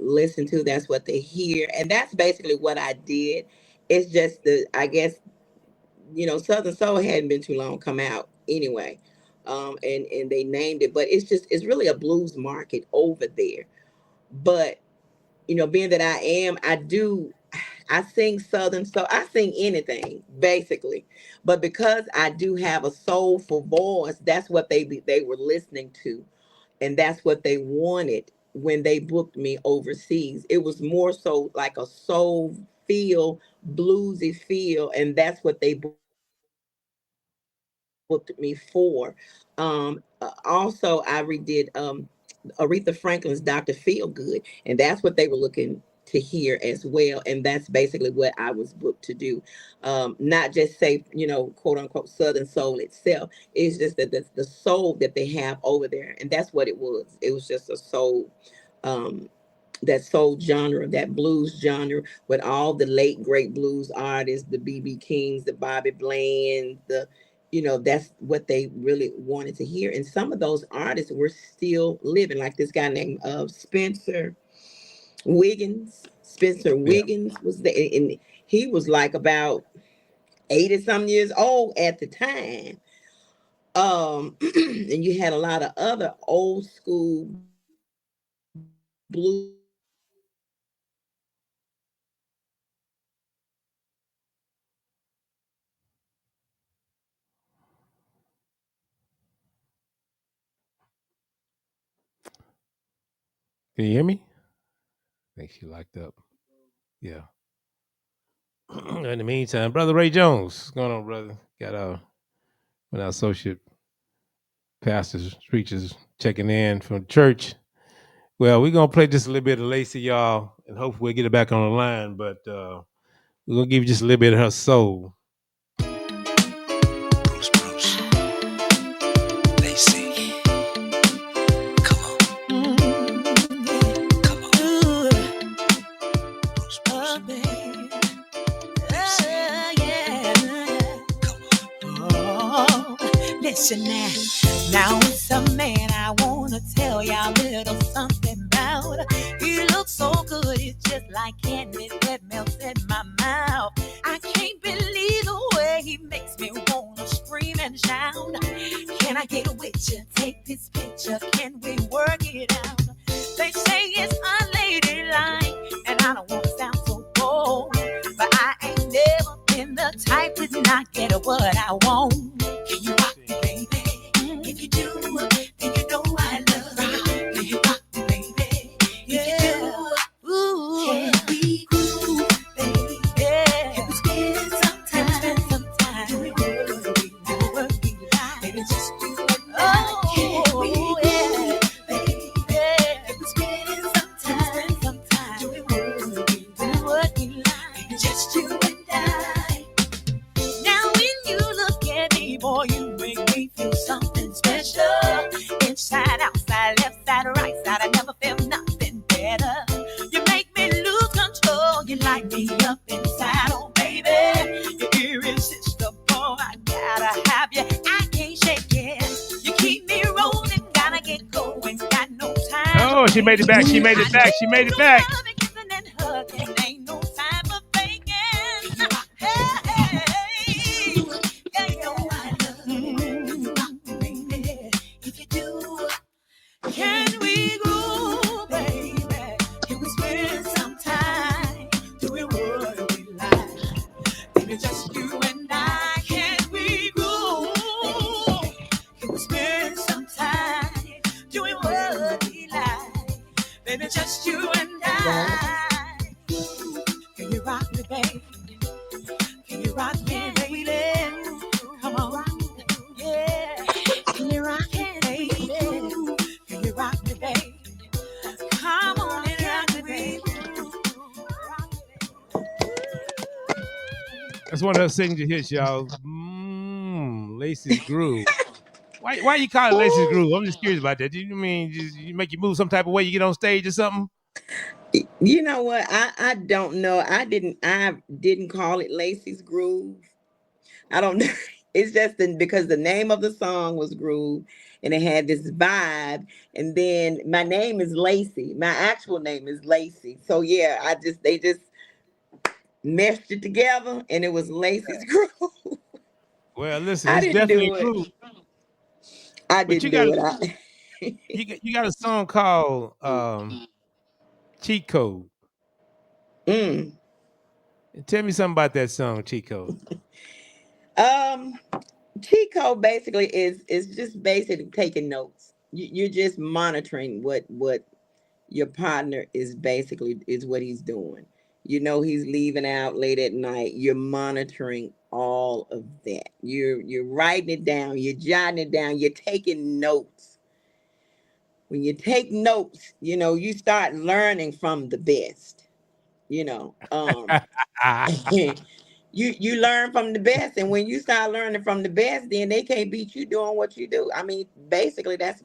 listen to. That's what they hear, and that's basically what I did. It's just the I guess Southern Soul hadn't been too long come out anyway, and they named it, but it's really a blues market over there. But being that I sing Southern, so I sing anything basically. But because I do have a soulful voice, that's what they were listening to, and that's what they wanted when they booked me overseas. It was more so like a soul feel, bluesy feel, and that's what they booked me for. Also, I redid Aretha Franklin's Dr. Feelgood, and that's what they were looking to hear as well. And that's basically what I was booked to do. Not just say, quote unquote, Southern Soul itself. It's just that the soul that they have over there. And that's what it was. It was just a soul. Um, that soul genre, that blues genre, with all the late great blues artists, the BB Kings, the Bobby Bland, that's what they really wanted to hear. And some of those artists were still living, like this guy named Spencer Wiggins. Spencer Yeah. Wiggins was there, and he was like about 80 some years old at the time. And you had a lot of other old school blues Can you hear me? I think she locked up. Yeah. In the meantime, brother Ray Jones, what's going on, brother? Got one of our associate pastors, preachers checking in from church. Well, we're gonna play just a little bit of Lacey, y'all, and hopefully we'll get it back on the line. But we're gonna give you just a little bit of her soul. Bruce, Lacey, come on, come on, Bruce, baby, Lacey, yeah, come on. Oh, listen now it's a man I wanna tell y'all a little something about. He looks so good, it's just like candy that melts in my mouth. I can't believe the way he makes me wanna scream and shout. Can I get with you? Take this picture, can we work it out? They say it's unladylike, and I don't wanna sound so bold, but I ain't never been the type to not get what I want. Can you rock me, baby? If you do, then you know I love you. Can you rock me, baby? If you do, ooh, can we groove, baby? Can we spend some time? Do we work we like? Baby, just do it now. Can we groove, baby? Can we spend some time? Do we work we like? Baby, just you and I. Now when you look at me, boy, you make me feel something special. Inside, outside, left side, right side, I never felt nothing better. You make me lose control, you light me up inside, oh baby. You're irresistible, I gotta have you, I can't shake it. You keep me rolling, gotta get going, got no time. Oh, she made it back. She made it back. She made it back. Ain't no time for faking. Hey, you know I love you, baby. If you do, can we go, baby? Can we spend some time doing what we like? Baby, just you and I. Can we go? Can we spend some time doing what we like? Baby, just you and I. That's one of her signature hits, y'all. Lacey's Groove. Why you call it Lacey's Ooh. Groove? I'm just curious about that. Do you mean you make you move some type of way you get on stage or something? You know what? I don't know. I didn't call it Lacey's Groove. I don't know. It's just because the name of the song was Groove and it had this vibe. And then my name is Lacey. My actual name is Lacey. So yeah, they just meshed it together and it was Lacey's Groove. Well, listen, I it's didn't definitely do a it. groove. I But you didn't got do a it. you got a song called Cheat Code. Mm. Tell me something about that song, Cheat Code. Um, Chico basically is just basically taking notes. You're just monitoring what your partner is basically is what he's doing. You know he's leaving out late at night. You're monitoring all of that. You're writing it down. You're jotting it down. You're taking notes. When you take notes, you start learning from the best. You know, you learn from the best, and when you start learning from the best, then they can't beat you doing what you do. I mean, basically that's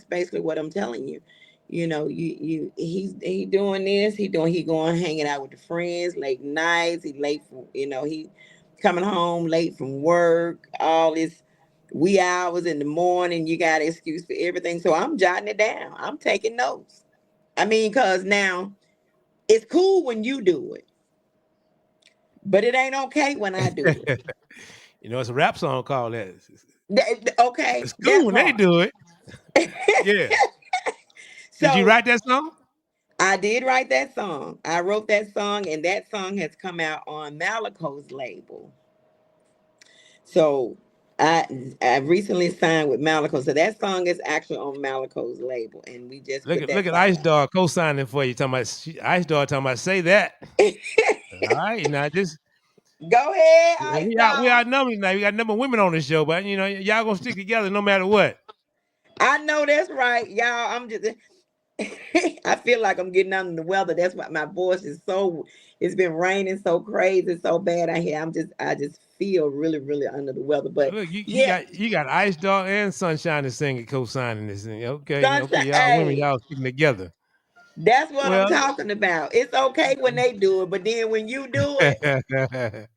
basically what I'm telling you. He doing this, he going hanging out with the friends late nights. He late from he coming home late from work, all this wee hours in the morning. You got an excuse for everything, so I'm jotting it down. I'm taking notes. I mean, because now it's cool when you do it, but it ain't okay when I do it. It's a rap song called that. Okay, It's cool that when they part. do it. Yeah. Did you So write that song? I did write that song. I wrote that song, and that song has come out on Malaco's label. So I recently signed with Malaco. So that song is actually on Malaco's label, and we just Look put at that look at song Ice Dog co-signing for you. Talking about Ice Dog talking about say that. out. All right, now just Go ahead, Ice we Dog. outnumbered now. We got a number of women on the show, but y'all gonna stick together no matter what. I know that's right, y'all. I'm just I feel like I'm getting under the weather. That's why my voice is so. It's been raining so crazy, so bad out here. I just feel really, really under the weather. But Look, you yeah, got you got Ice Dog and Sunshine is singing co-signing this thing. Okay, sunshine. okay, y'all women, Hey, y'all sticking together. that's what I'm Well, talking about. It's okay when they do it, but then when you do it,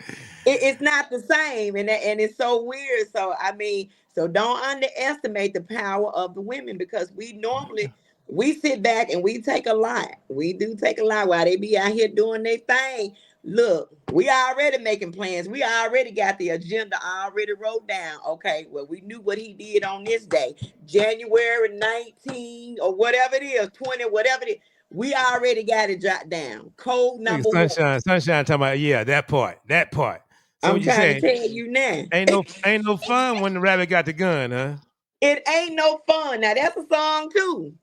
it's not the same, and it's so weird. So I mean, so don't underestimate the power of the women because we sit back and we take a lot. We do take a lot while they be out here doing their thing. Look, we already making plans. We already got the agenda already wrote down. Okay, well, we knew what he did on this day, January 19 or whatever it is, 20, whatever it is. We already got it jot down. Code look at number one. Sunshine talking about that part. So I'm what you trying to saying? tell you now. Ain't no fun when the rabbit got the gun, huh? It ain't no fun. Now that's a song too.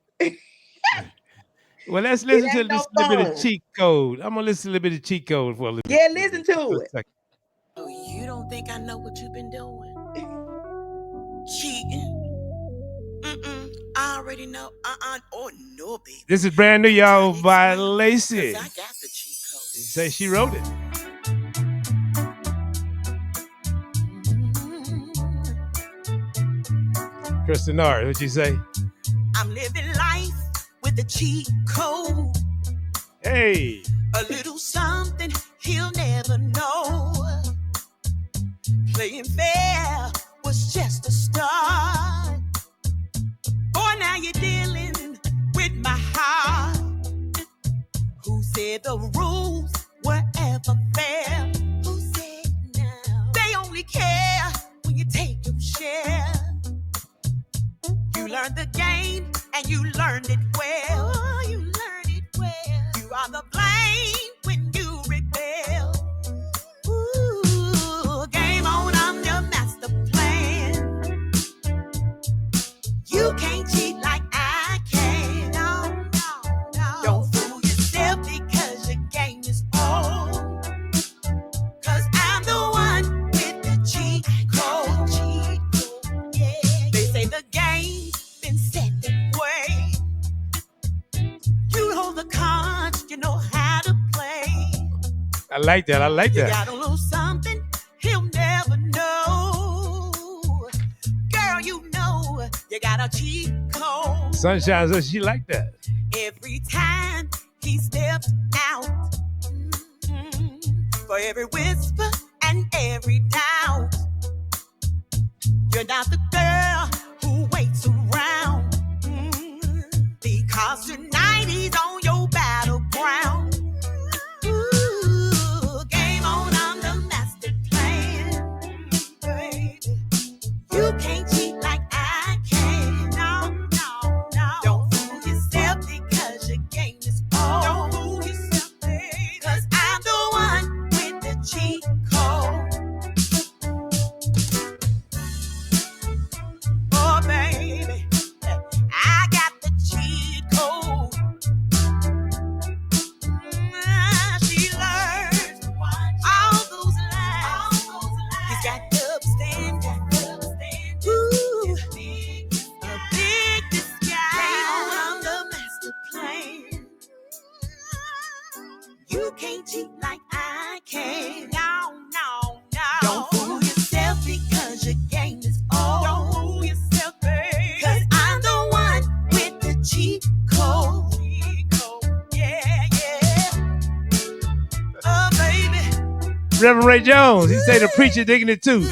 Well, let's It listen to ain't no this little bit of fun. cheat code. I'm gonna listen to a little bit of cheat code for a Yeah, little listen bit. For to a it. second. Oh, you don't think I know what you've been doing? Cheating. I already know. Oh, no, baby. This is brand new, y'all, Trying to by explain. Lacey. Cause I got the cheat code. She say she wrote it. Kristen R, what you say? I'm living life with a cheat code. Hey. A little something he'll never know. Playing fair was just a start. Boy, now you're dealing with my heart. Who said the rules were ever fair? Who said no? They only care when you take your share. You learned the game and you learned it well. Oh, you learned it well. You are the blame when you rebel. Ooh, game on, I'm your master plan. You can't cheat like I can. No, no, no. Don't fool yourself because your game is old. Cause I'm the one with the cheat code. Yeah. They say the game's been set that way. You hold the cards, you know how to play. I like that. You got a little something You got a cheat code. Sunshine says she like that. Every time he steps out, for every whisper and every doubt, you're not the girl who waits around. Because tonight he's on your battleground. Ooh, game on, I'm the master plan. Baby, you can't cheat like I can. No, no, no. Don't fool yourself because your game is on. Don't fool yourself, baby. Cause I'm the one with the cheat code. Oh, baby, I got the cheat code. She learned all those lines. He's got upstanding. Ooh, a big disguise. I'm the master plan. You can't cheat like I can. No, no, no. Don't fool yourself because your game is on. Don't fool yourself, baby. Cause I'm the one with the cheat code. Yeah, yeah. Oh, baby. Reverend Ray Jones, he say the preacher digging it too.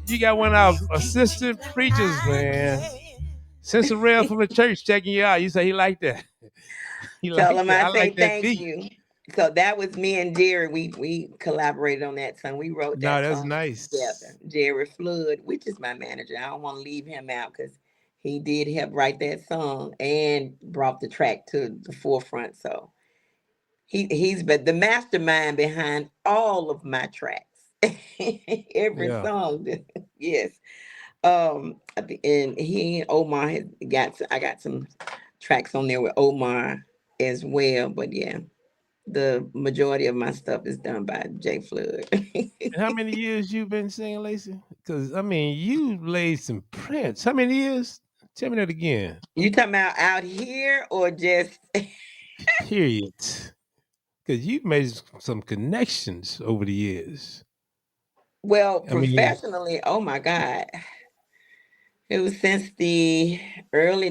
You got one of our assistant preachers, man. Sister Rail from the church checking you out. You say he like that. He Tell like him that. I I say like that thank beat. you. So that was me and Jerry. We collaborated on that song. We wrote No, that that's song nice. together. Jerry Flood, which is my manager. I don't want to leave him out because he did help write that song and brought the track to the forefront. So he's been the mastermind behind all of my tracks. Every Yeah. song. Yes. And he and Omar has I got some tracks on there with Omar as well. But yeah, the majority of my stuff is done by Jay Flood. And how many years you been singing, Lacey? Because I mean, you laid some prints. How many years? Tell me that again. You talking about out here or just Period. Because you've made some connections over the years. well, I mean, professionally? Oh my God. It was since the early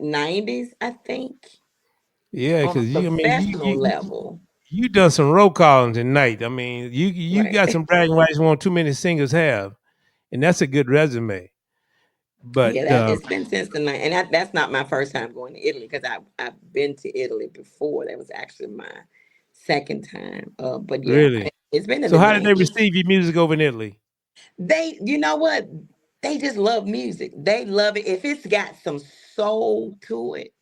90s, I think, yeah, on a because you, I mean, professional level. you done some roll calling tonight. I mean, you Right. got some bragging rights won't too many singers have, and that's a good resume. But Yeah, that it's been since the night, and that's not my first time going to Italy because I've been to Italy before. That was actually my second time. But yeah, really, it's been in so the how did they '90s. receive your music over in Italy? You know what? They just love music. They love it if it's got some soul to it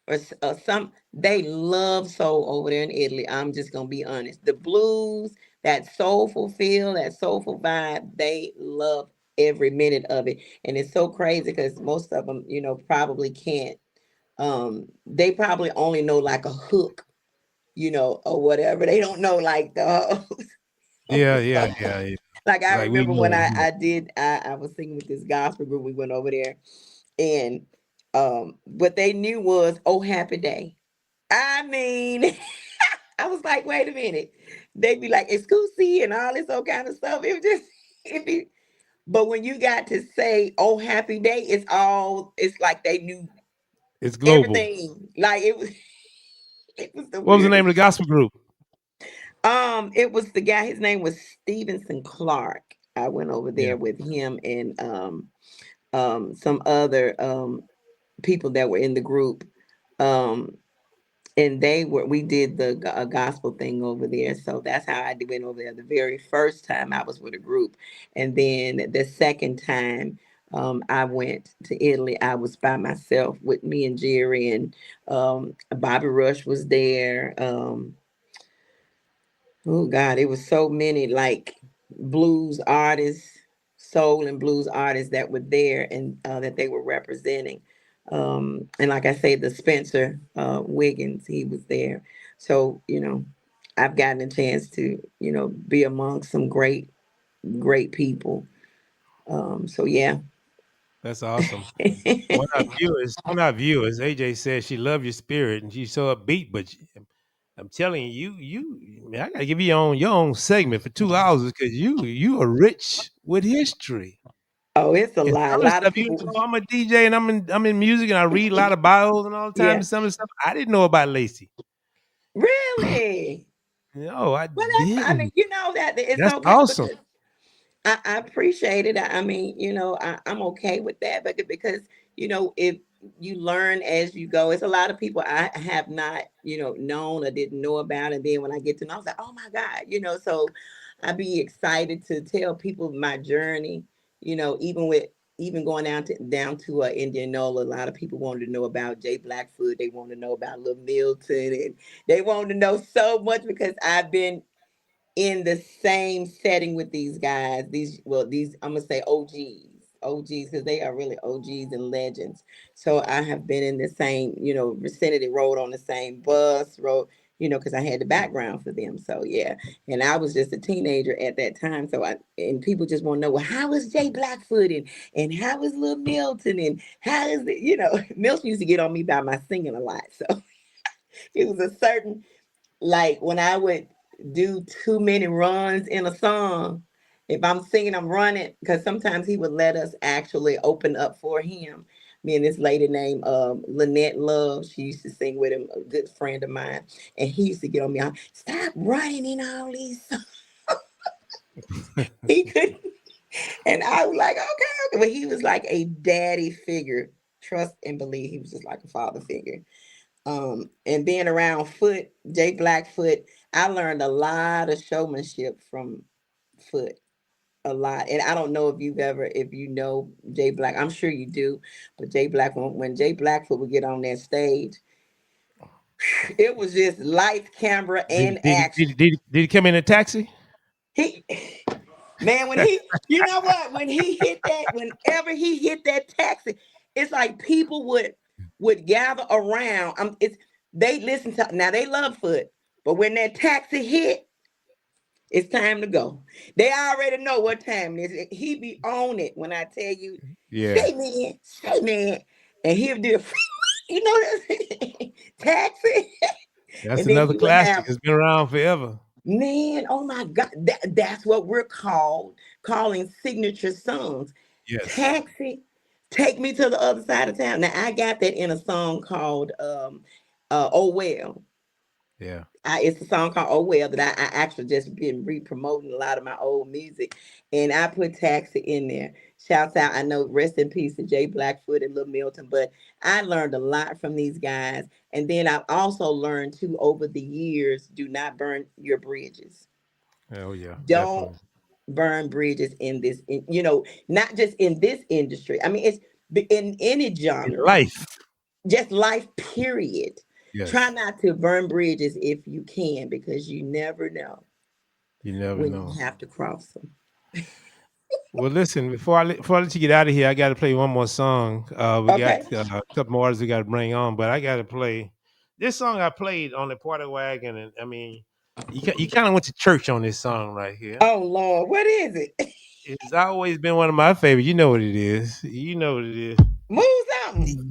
or some. They love soul over there in Italy. I'm just gonna be honest. The blues, that soulful feel, that soulful vibe, they love every minute of it. And it's so crazy because most of them, probably can't. They probably only know like a hook, or whatever. They don't know like the Yeah, whole yeah, song. yeah, yeah. Like I Like we remember when know. I was singing with this gospel group. We went over there, and what they knew was "Oh Happy Day." I mean, I was like, wait a minute. They'd be like, "Excuse" and all this old kind of stuff. It was just it be. But when you got to say "Oh Happy Day," it's like they knew It's global. everything. Like it was. It was the What was the name weirdest. of the gospel group? It was the guy. His name was Stevenson Clark. I went over Yeah. there with him and some other people that were in the group. Um, and we did the gospel thing over there. So that's how went over there the very first time I was with a group. And then the second time I went to Italy, I was by myself with me and Jerry, and Bobby Rush was there. Oh God, it was so many like blues artists, soul and blues artists that were there and that they were representing. And like I say, the Spencer Wiggins, he was there. So, I've gotten a chance to, be among some great, great people. So yeah. That's awesome. One of our viewers, AJ said she loved your spirit and she's so upbeat. But I'm telling you, man, I gotta give you your own segment for 2 hours because you are rich with history. Oh, it's a And lot. A some of the lot of stuff, you people. know, I'm a DJ and I'm in music and I read a lot of bios and all the time. Yeah. And some of the stuff I didn't know about Lacey. Really? No, I Well, that's. I mean, didn't. that it's That's okay awesome. because I appreciate it. I mean, I'm okay with that, but because if you learn as you go, it's a lot of people I have not, known or didn't know about, and then when I get to know, I was like, oh my God, So I be excited to tell people my journey. Even going down to Indianola, a lot of people wanted to know about Jay Blackfoot. They want to know about Little Milton, and they want to know so much because I've been in the same setting with these guys. These I'm gonna say OGs, because they are really OGs and legends. So I have been in the same, vicinity, rode on the same bus, rode, because I had the background for them. So yeah, and I was just a teenager at that time. So and people just want to know, well, how is Jay Blackfoot and how is Lil Milton and how is it, Milton used to get on me by my singing a lot. So it was a certain, like when I would do too many runs in a song, if I'm singing, I'm running, because sometimes he would let us actually open up for him. Me and this lady named Lynette Love, she used to sing with him, a good friend of mine, and he used to get on me, stop running in all these songs. He couldn't, and I was like, okay, but he was like a daddy figure. Trust and believe, he was just like a father figure. And being around Foot, Jay Blackfoot, I learned a lot of showmanship from Foot. A lot. And I don't know if you know Jay Black, I'm sure you do, but Jay Black, when Jay Blackfoot would get on that stage, it was just lights, camera, Did and did he- action. did he come in a taxi? He Man, you know what? When he hit that, whenever he hit that taxi, it's like people would gather around. They listen to, now they love Foot, but when that taxi hit, it's time to go. They already know what time it is. He be on it when I tell you, Yeah, say man, and he'll do, that taxi, that's and then another he would classic. have. It's been around forever. Man, oh my God. That's what we're calling signature songs. Yes. Taxi, take me to the other side of town. Now I got that in a song called Oh Well. Yeah. It's a song called Oh Well that I actually just been re-promoting a lot of my old music. And I put Taxi in there. Shouts out, I know, rest in peace to Jay Blackfoot and Lil Milton, but I learned a lot from these guys. And then I've also learned too over the years, do not burn your bridges. Oh yeah, Don't definitely. burn bridges not just in this industry. I mean, it's in any In genre, life. just life, period. Try Yes. not to burn bridges if you can, because you never know You never when you know. have to cross them. Well, listen, before I let you get out of here, I got to play one more song. We got Okay. a couple more artists we got to bring on, but I got to play this song I played on the party wagon, and I mean, you kind of went to church on this song right here. Oh Lord, what is it? It's always been one of my favorites. You know what it is. You know what it is. Move something.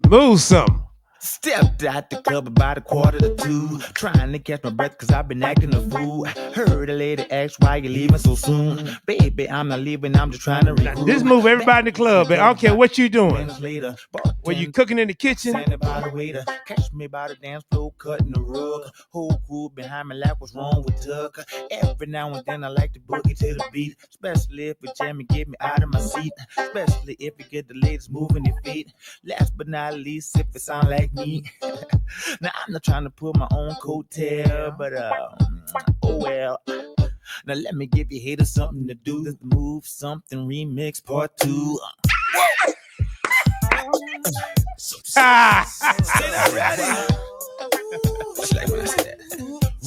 Move some. Stepped out the club about 1:45, trying to catch my breath cause I've been acting a fool. Heard a lady ask why you leaving so soon. Baby, I'm not leaving, I'm just trying to Now, regroup. this move everybody in the club, but I don't care what you doing. Minutes later, Were you cooking in the kitchen? standing by the waiter, catch me by the dance floor, cutting the rug. Whole crew behind me like what's wrong with Tuck. Every now and then I like to boogie to the beat, especially if it jam and get me out of my seat, especially if you get the ladies moving their feet. Last but not least, if it sound like me. Now I'm not trying to put my own coattail, but oh well. Now let me give you haters something to do. This Move Something Remix Part 2. Say that ready. What's like when I say that?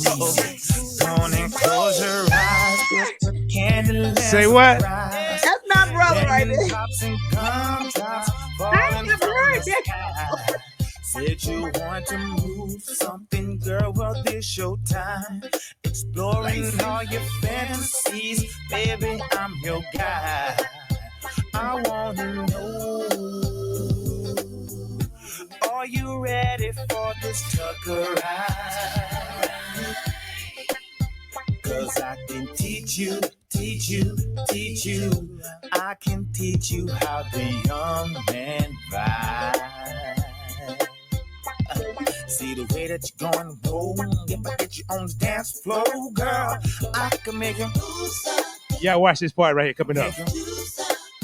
Go on and close your eyes. Put the candle Say what? That's my brother right there. Drops and gumdrops I falling never from heard the that. sky. Said you want to move something, girl. Well, this your time. Exploring all your fantasies, baby. I'm your guy. I wanna know, are you ready for this tucker ride? 'Cause I can teach you. I can teach you how the young man vibe. See the way that you're going to roll. If I get you on the dance floor, girl, I can make you. Yeah, watch this part right here coming up.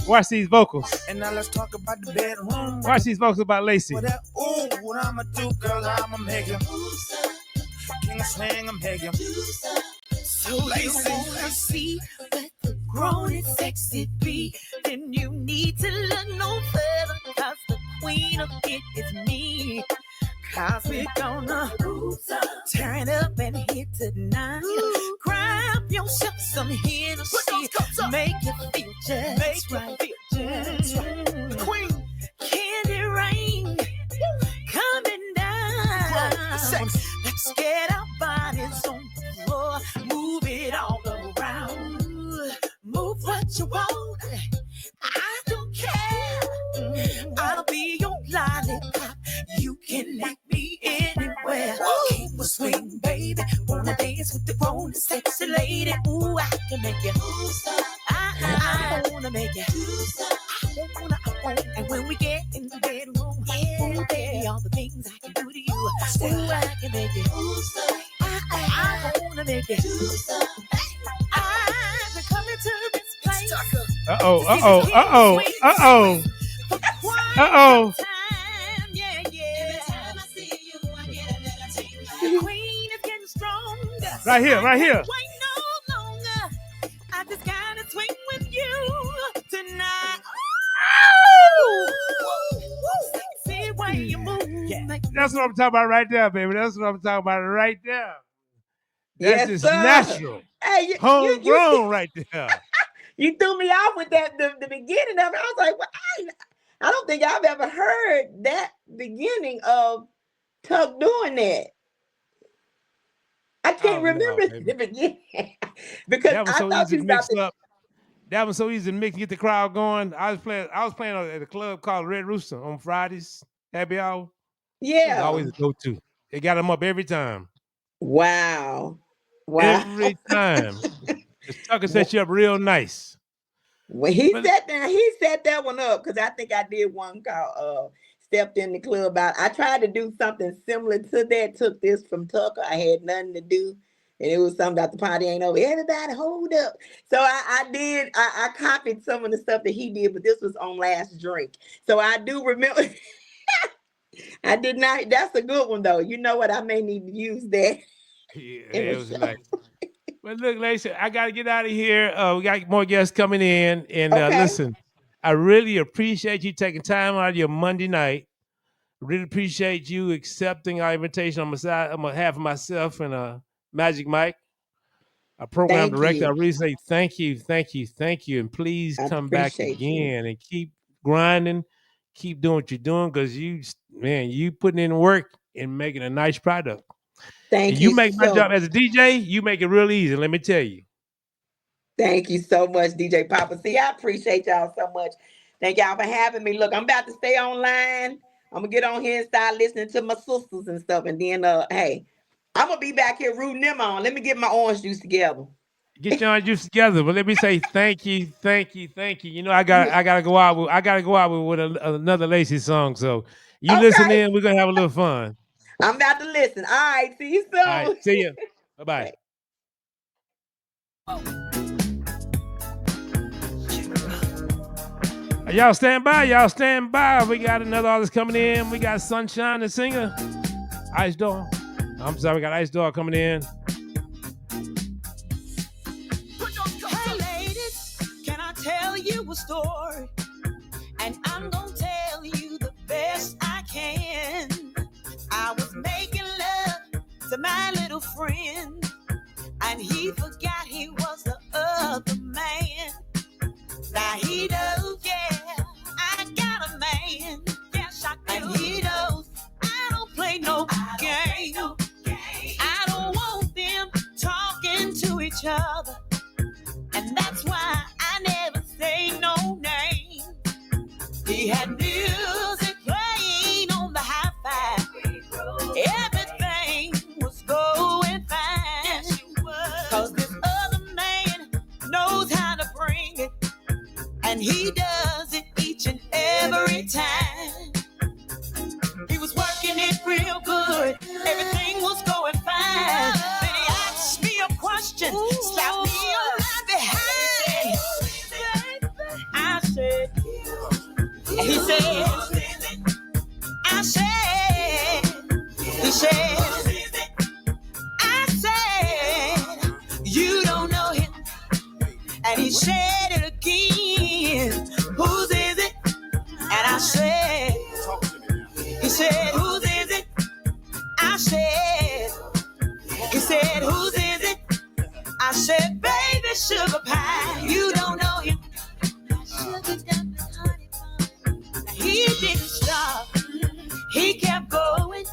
Watch these vocals. And now let's talk about the bedroom. Watch these vocals about Lacey. What I'ma do, girl, I'ma make you. King of swing, I'm make you. So you wanna see what the grown and sexy be, then you need to look no further, 'cause the queen of it is me. 'Cause we're gonna turn up and hit tonight. Grab yourself some Hennessy, make it feel just right. Queen, candy rain coming down. Let's get our bodies on the floor, move it all around. Move what you want, I don't care. I'll be your lollipop, you can make me anywhere. Keep a swing, baby, wanna dance with the grown and sexy lady. Ooh, I can make you. I wanna make you. I wanna. And when we get in the bedroom, ooh, baby, all the things I can do to you. Ooh, I can make you. I wanna make you. I've been coming to this place. Uh-oh. Queen is getting stronger. Right here. Wait no longer. I just gotta swing with you tonight. See where you move. Yeah. That's what I'm talking about right there, baby. That's what I'm talking about right there. That's Yes, just sir. natural. Hey, Homegrown right there. you threw me off with that the beginning of it. I was like, well, I don't think I've ever heard that beginning of Tuck doing that. I can't remember the beginning because That was I so thought easy you to about mix to. up. That was so easy to mix, get the crowd going. I was playing at a club called Red Rooster on Fridays, happy hour. It was Yeah. always a go-to. It got them up every time. Wow. Every time. Tucker set you up real nice. Well, he set that one up because I think I did one called Stepped in the Club Out. I tried to do something similar to that, took this from Tucker. I had nothing to do. And it was something about the party ain't over. Everybody hold up. So I copied some of the stuff that he did, but this was on Last Drink. So I do remember. I did not. That's a good one though. You know what? I may need to use that. Yeah, it was nice. But look, Lacey, I got to get out of here. We got more guests coming in. And Okay. listen, I really appreciate you taking time out of your Monday night. Really appreciate you accepting our invitation on behalf of myself and Magic Mike, our program Thank director. you. I really say thank you. And please I come back appreciate you. again and keep grinding, keep doing what you're doing because you putting in work and making a nice product. Thank And you you make my so job as a DJ, you make it real easy, let me tell you. Thank you so much, DJ Poppa. See, I appreciate y'all so much. Thank y'all for having me. Look, I'm about to stay online. I'm gonna get on here and start listening to my sisters and stuff. And then hey, I'm gonna be back here rooting them on. Let me get my orange juice together. Get your orange juice together. But let me say thank you. You know, I gotta go out with another Lacey song. So you listen in, we're gonna have a little fun. I'm about to listen. All right, see you soon. All right, see you. Bye-bye. Y'all stand by. We got another artist coming in. We got Sunshine the singer. Ice Dog. I'm sorry, we got Ice Dog coming in. Hey ladies, can I tell you a story? And I'm gonna tell you the best I can. I was making love to my little friend, and he forgot he was the other man. Now he knows, yeah, I got a man. Yes, I do. And he knows I don't play no game. I don't want them talking to each other. And that's why I never say no name. He had music playing on the hi-fi. Everything was going fine. 'Cause this and he does it each and every time. He was working it real good, everything was going fine. Then he asked me a question, slapped me on my behind. I said, and he said, I said, he said, I said, you don't know him. And he said it again, whose is it? And I said, he said, whose is it? I said, he said, whose is it? I said, baby sugar pie, you don't know him. He didn't stop, he kept going.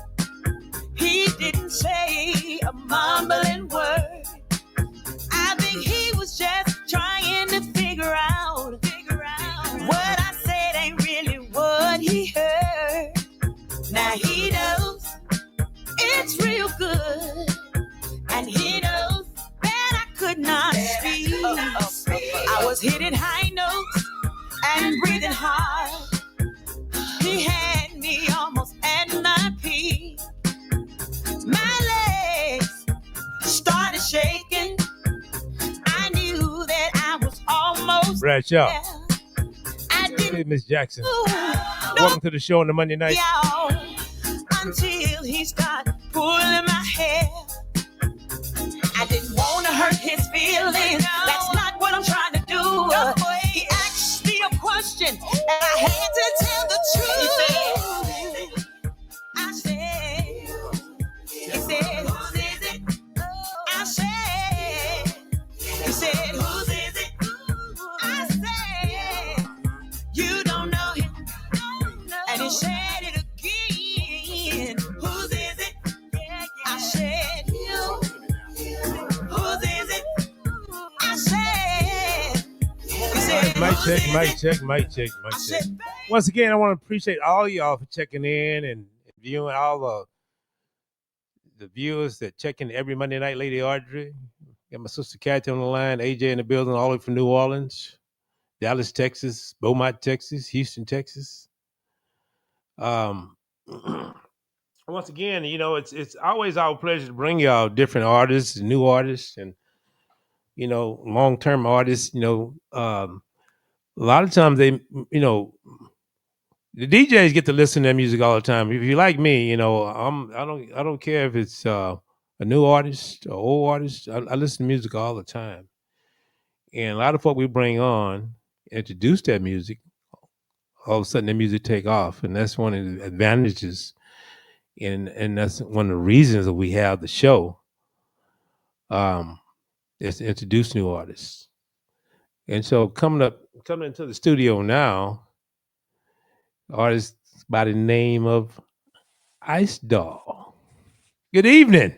He didn't say a mumbling word. I think he was just trying to figure out what I said ain't really what he heard. Now he knows it's real good, and he knows that I could not speak. I was hitting high notes and breathing hard. He had me almost at my peak. My legs started shaking. I knew that I was almost Right, y'all. there. I didn't Hey, Miss Jackson. know Welcome to the show on the Monday night. y'all until he started pulling my hair. I didn't want to hurt his feelings. That's not what I'm trying to do. He asked me a question, and I had to tell the truth. I said, he said, whose is it? I said, he said, whose is it? I said, you don't know him. And he said it again, whose is it? I said, whose is it? I said, he said, Mic whose check, is mic it? check, mic check, mic I check. said, Once again, I want to appreciate all y'all for checking in and viewing all the viewers that check in every Monday night. Lady Audrey, got my sister Kathy on the line, AJ in the building, all the way from New Orleans, Dallas, Texas, Beaumont, Texas, Houston, Texas. Once again, you know, it's always our pleasure to bring y'all different artists, new artists, and long term artists. A lot of times they, the DJs get to listen to their music all the time. If you like me, I don't care if it's a new artist or old artist. I listen to music all the time, and a lot of what we bring on introduce that music. All of a sudden, the music take off, and that's one of the advantages, and that's one of the reasons that we have the show. Um, is to introduce new artists, and so coming into the studio now, artist by the name of Ice Doll. Good evening.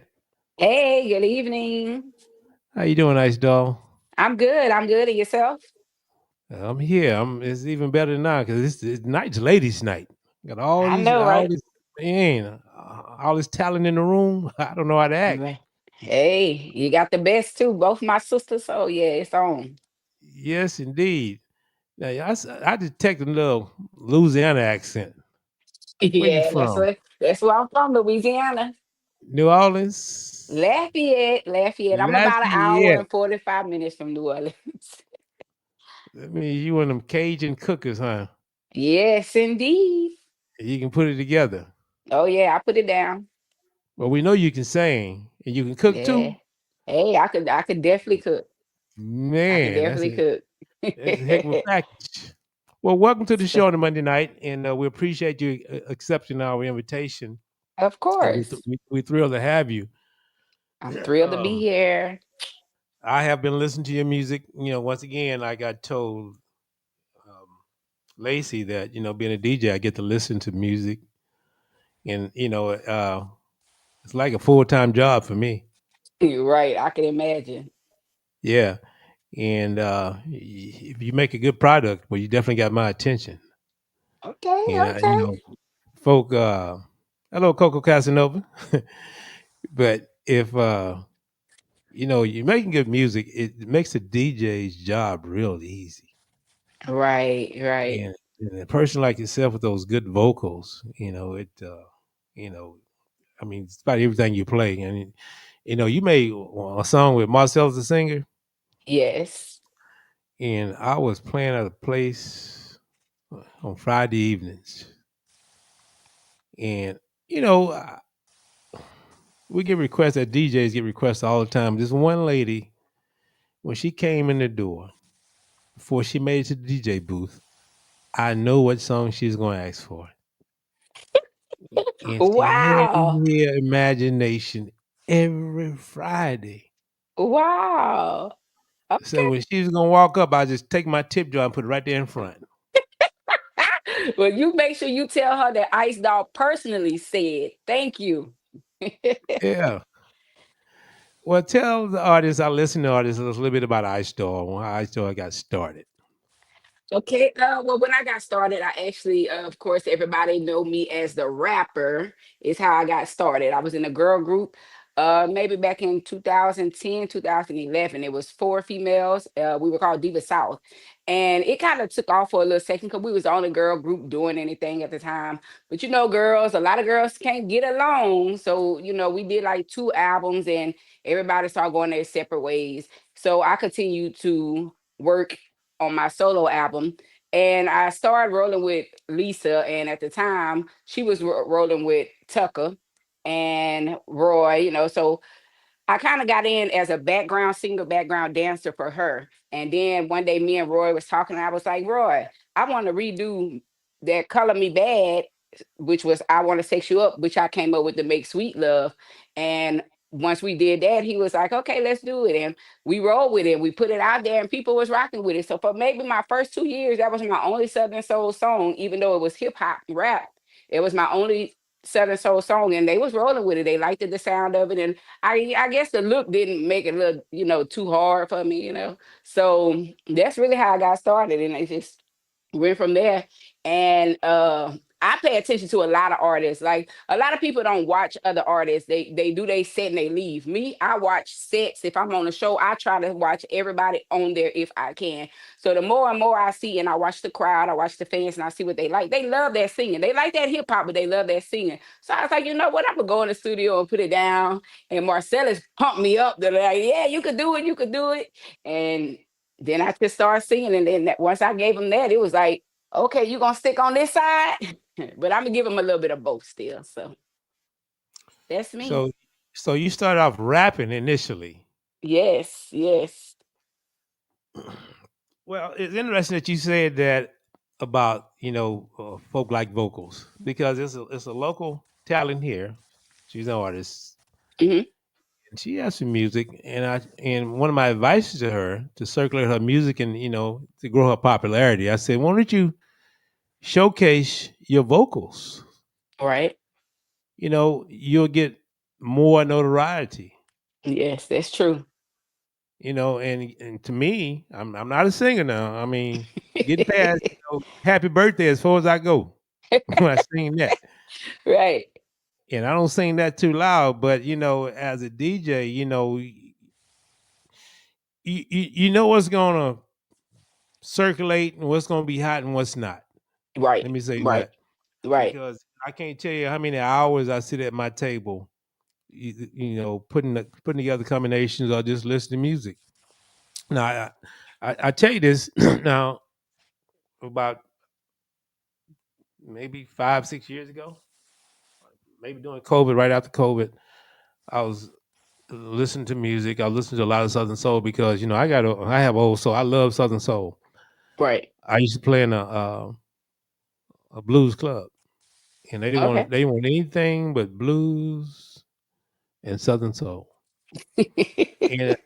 Hey, good evening. How you doing, Ice Doll? I'm good. I'm good. And yourself? I'm here. It's even better now because it's night's ladies' night. Got I know, all right? this man, all this talent in the room. I don't know how to act. Right. Hey, you got the best too. Both my sisters. So yeah, it's on. Yes, indeed. Now, I detect a little Louisiana accent. Where you Yeah, from? that's where I'm from, Louisiana. New Orleans, Lafayette, Lafayette. I'm about an hour Lafayette. and 45 minutes from New Orleans. I mean, you one of them Cajun cookers, huh? Yes, indeed. You can put it together. Oh yeah, I put it down. Well, we know you can sing and you can cook Yeah. too. Hey, I could definitely cook. I could Man, definitely cook. that's a heck of a package. Well, welcome to the So, show on the Monday night, and we appreciate you accepting our invitation, of and course. we're thrilled to have you. I'm thrilled to be um, here. I have been listening to your music. Once again, like I told um, Lacey that being a DJ, I get to listen to music, and it's like a full time job for me. You're right. I can imagine. Yeah, and if you make a good product, well, you definitely got my attention. Okay, And okay. folk, hello, Coco Casanova. But if you're making good music, it makes the DJ's job real easy. Right, right. And a person like yourself with those good vocals, you know, I mean, it's about everything you play. And you made a song with Marcel the singer, Yes. and I was playing at a place on Friday evenings, and you know, I- we get requests that DJs get requests all the time. This one lady, when she came in the door, before she made it to the DJ booth, I know what song she's going to ask for, and she had Wow. me here imagination every Friday. Wow. So Okay. when she was gonna walk up, I just take my tip jar and put it right there in front. Well, you make sure you tell her that Ice Dog personally said thank you. Yeah. Well, tell the artists, I listen to artists, a little bit about iStar, how iStar got started. Okay. Well, when I got started, I actually, of course, everybody know me as the rapper. Is how I got started. I was in a girl group, maybe back in 2010, 2011. It was four females. We were called Diva South, and it kind of took off for a little second because we was the only girl group doing anything at the time. But girls, a lot of girls can't get along, so we did like two albums, and everybody started going their separate ways. So I continued to work on my solo album. And I started rolling with Lisa, and at the time she was rolling with Tucker and Roy. So I kind of got in as a background singer, background dancer for her. And then one day, me and Roy was talking, and I was like, Roy, I want to redo that "Color Me Bad," which was "I Want to Sex You Up," which I came up with to make "Sweet Love." And once we did that, he was like, "Okay, let's do it." And we rolled with it. We put it out there, and people was rocking with it. So for maybe my first 2 years, that was my only Southern Soul song, even though it was hip hop rap. It was my only Southern Soul song, and they was rolling with it. They liked the sound of it, and I guess the look didn't make it look, too hard for me. So that's really how I got started, and it just went from there. And I pay attention to a lot of artists. Like a lot of people don't watch other artists. They do they set and they leave. Me, I watch sets. If I'm on a show, I try to watch everybody on there if I can. So the more and more I see, and I watch the crowd, I watch the fans, and I see what they like. They love that singing. They like that hip hop, but they love that singing. So I was like, you know what? I'm gonna go in the studio and put it down. And Marcellus pumped me up. They're like, yeah, you could do it, you could do it. And then I just started singing. And then once I gave him that, it was like, okay, you gonna stick on this side? But I'm gonna give him a little bit of both still. So that's me. So so you started off rapping initially. Yes, yes. Well, it's interesting that you said that about folk like vocals because it's a local talent here. She's an artist Hmm. and she has some music, and one of my advices to her to circulate her music and to grow her popularity, I said, why don't you showcase your vocals? Right. You'll get more notoriety. Yes, that's true. And to me, I'm not a singer now. I mean, getting past happy birthday as far as I go when I sing that. Right, And I don't sing that too loud, but as a DJ, you know what's gonna circulate and what's gonna be hot and what's not. right, Let me say right, that right, because I can't tell you how many hours I sit at my table, putting together combinations or just listening to music. Now, I tell you this now about maybe 5 6 years ago, maybe during COVID, right after COVID, I was listening to music. I listened to a lot of Southern Soul because I have old soul. I love Southern Soul. right. I used to play in a blues club, and Okay. they want anything but blues and Southern Soul. And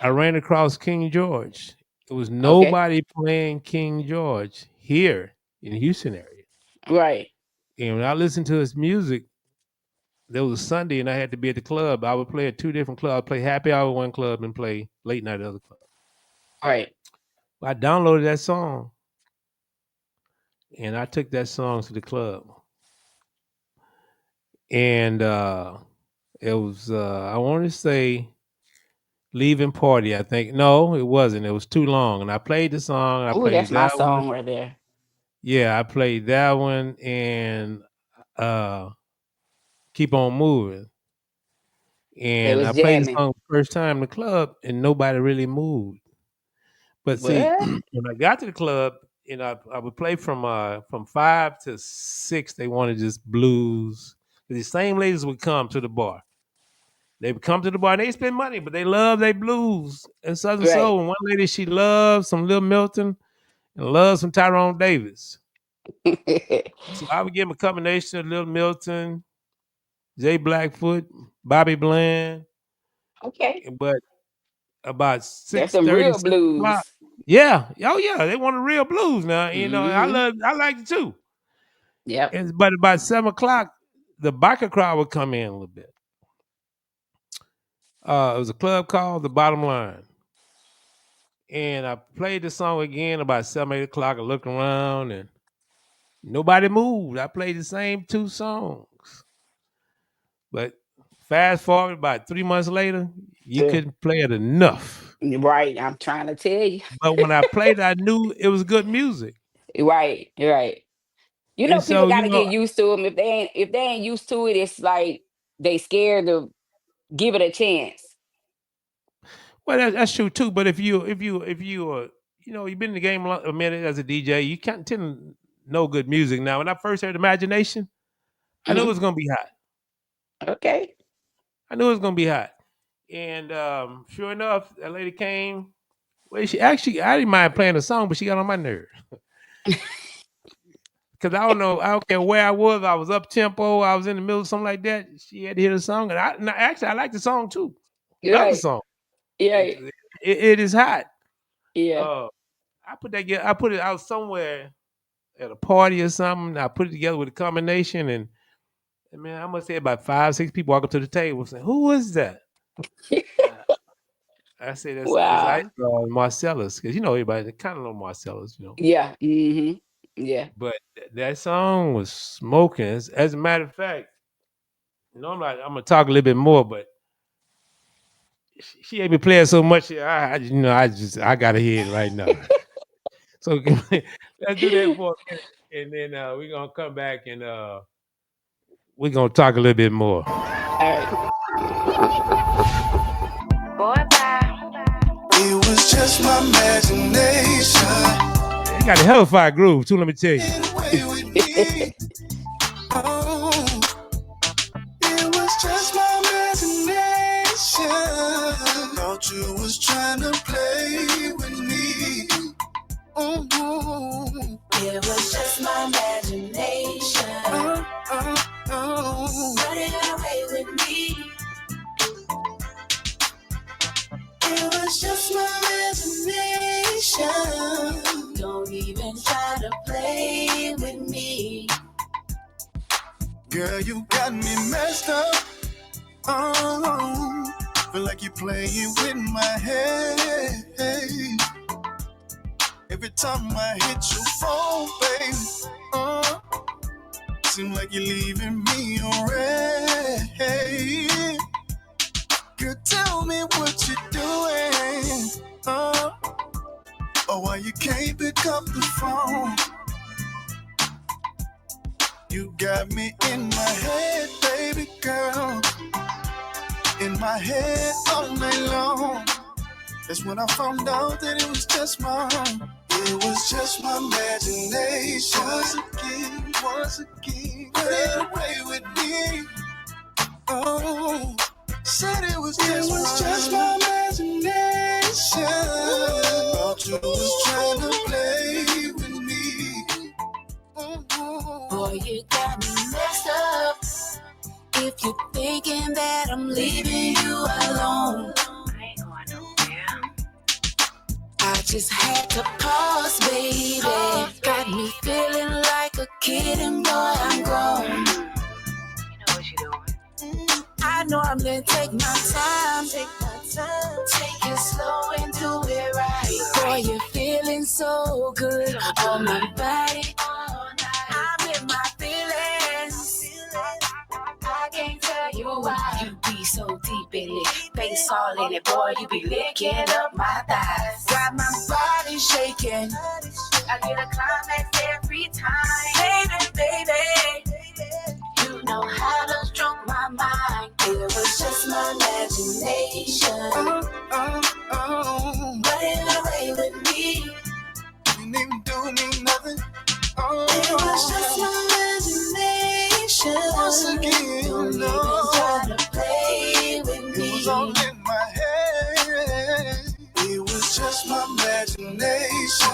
I ran across King George. It was Okay. nobody playing King George here in Houston area. Right, And when I listened to his music, there was a Sunday and I had to be at the club. I would play at two different clubs. I'd play happy hour one club and play late night at the other club. right. I downloaded that song and I took that song to the club. And it was I want to say Leaving Party, I think. No, it wasn't. It was too long. And I played the song. I Oh, that's played my that one. song right there. Yeah, I played that one and uh Keep On Moving. They And I was played the jamming. song first time in the club and nobody really moved. But see, What? when I got to the club, I would play from 5 to 6. They wanted just blues. The same ladies would come to the bar. They would come to the bar. And they spend money, but they love their blues and Southern Right. Soul. And one lady, she loves some Lil Milton and loves some Tyrone Davis. So I would give them a combination of Lil Milton, Jay Blackfoot, Bobby Bland. Okay. But about That's six some thirty, real 7 o'clock. blues. Yeah. Oh yeah. They want the real blues now. Hmm. I like it too. Yep. But about 7 o'clock, the biker crowd would come in a little bit. It was a club called The Bottom Line. And I played the song again about 7, 8 o'clock. I looked around and nobody moved. I played the same 2 songs. But fast forward about 3 months later, you Yeah. couldn't play it enough. Right. I'm trying to tell you. But when I played, I knew it was good music. Right. Right. You know, And people so, got to get used to them. If they ain't used to it, it's like they scared to give it a chance. well, that's true too. But if you you've been in the game a minute as a DJ, you can't tend to know good music. Now, when I first heard Imagination, I knew it Hmm. was gonna be hot. Okay. I knew it was gonna be hot. And sure enough, that lady came. Well, she actually, I didn't mind playing the song, but she got on my nerve. Because I don't know, I don't care where I was. I was up tempo, I was in the middle of something like that. She had to hear the song. Actually, I like the song too. Love the Right. song. Yeah. It is hot. Yeah. Uh, I put it out somewhere at a party or something. I put it together with a combination, and man, I must say about 5, 6 people walk up to the table saying, "Who is that?" Uh, I say that's Wow. Marcellus, because everybody kind of know Marcellus. Yeah. Hmm. Yeah. But that song was smoking. As a matter of fact, I'm gonna talk a little bit more, but she ain't been playing so much. I gotta hear it right now. So let's do that for a minute, and then we're gonna come back and we're gonna talk a little bit more. All right. It was just my imagination. They got a hellfire groove too. Let me tell you. Away with me. Oh, it was just my imagination. Thought you was trying to play with me. Oh, It was just my imagination. Running away with me. It was just my imagination. Don't even try to play with me. girl, you got me messed up. Oh, feel like you're playing with my head. Every time I hit your phone, baby, seem like you're leaving me on red. Girl, tell me what you're doing. Or why you can't pick up the phone. You got me in my head, baby girl. In my head all night long. That's when I found out that it was just mine. It was just my imagination. Once again, put it away with me. Oh, said it was just my imagination. Thought you was trying to play with me. Boy, you got me messed up. If you're thinking that I'm leaving you alone, I just had to pause, baby. Got me feeling like a kid and boy, I'm grown. I know I'm gonna take my time. Take it slow and do it right. Boy, you're feeling so good on my body. I'm in my feelings. I can't tell you why you be so deep in it. It's all in it, boy. You be licking up my thighs. Got my body shaking. I get a climax every time. Baby, you know how to stroke my mind. It was just my imagination. Running away with me. You didn't even do me nothing. It was just my imagination. Once again, don't even try to play with me. It was all in my head. It was just my imagination.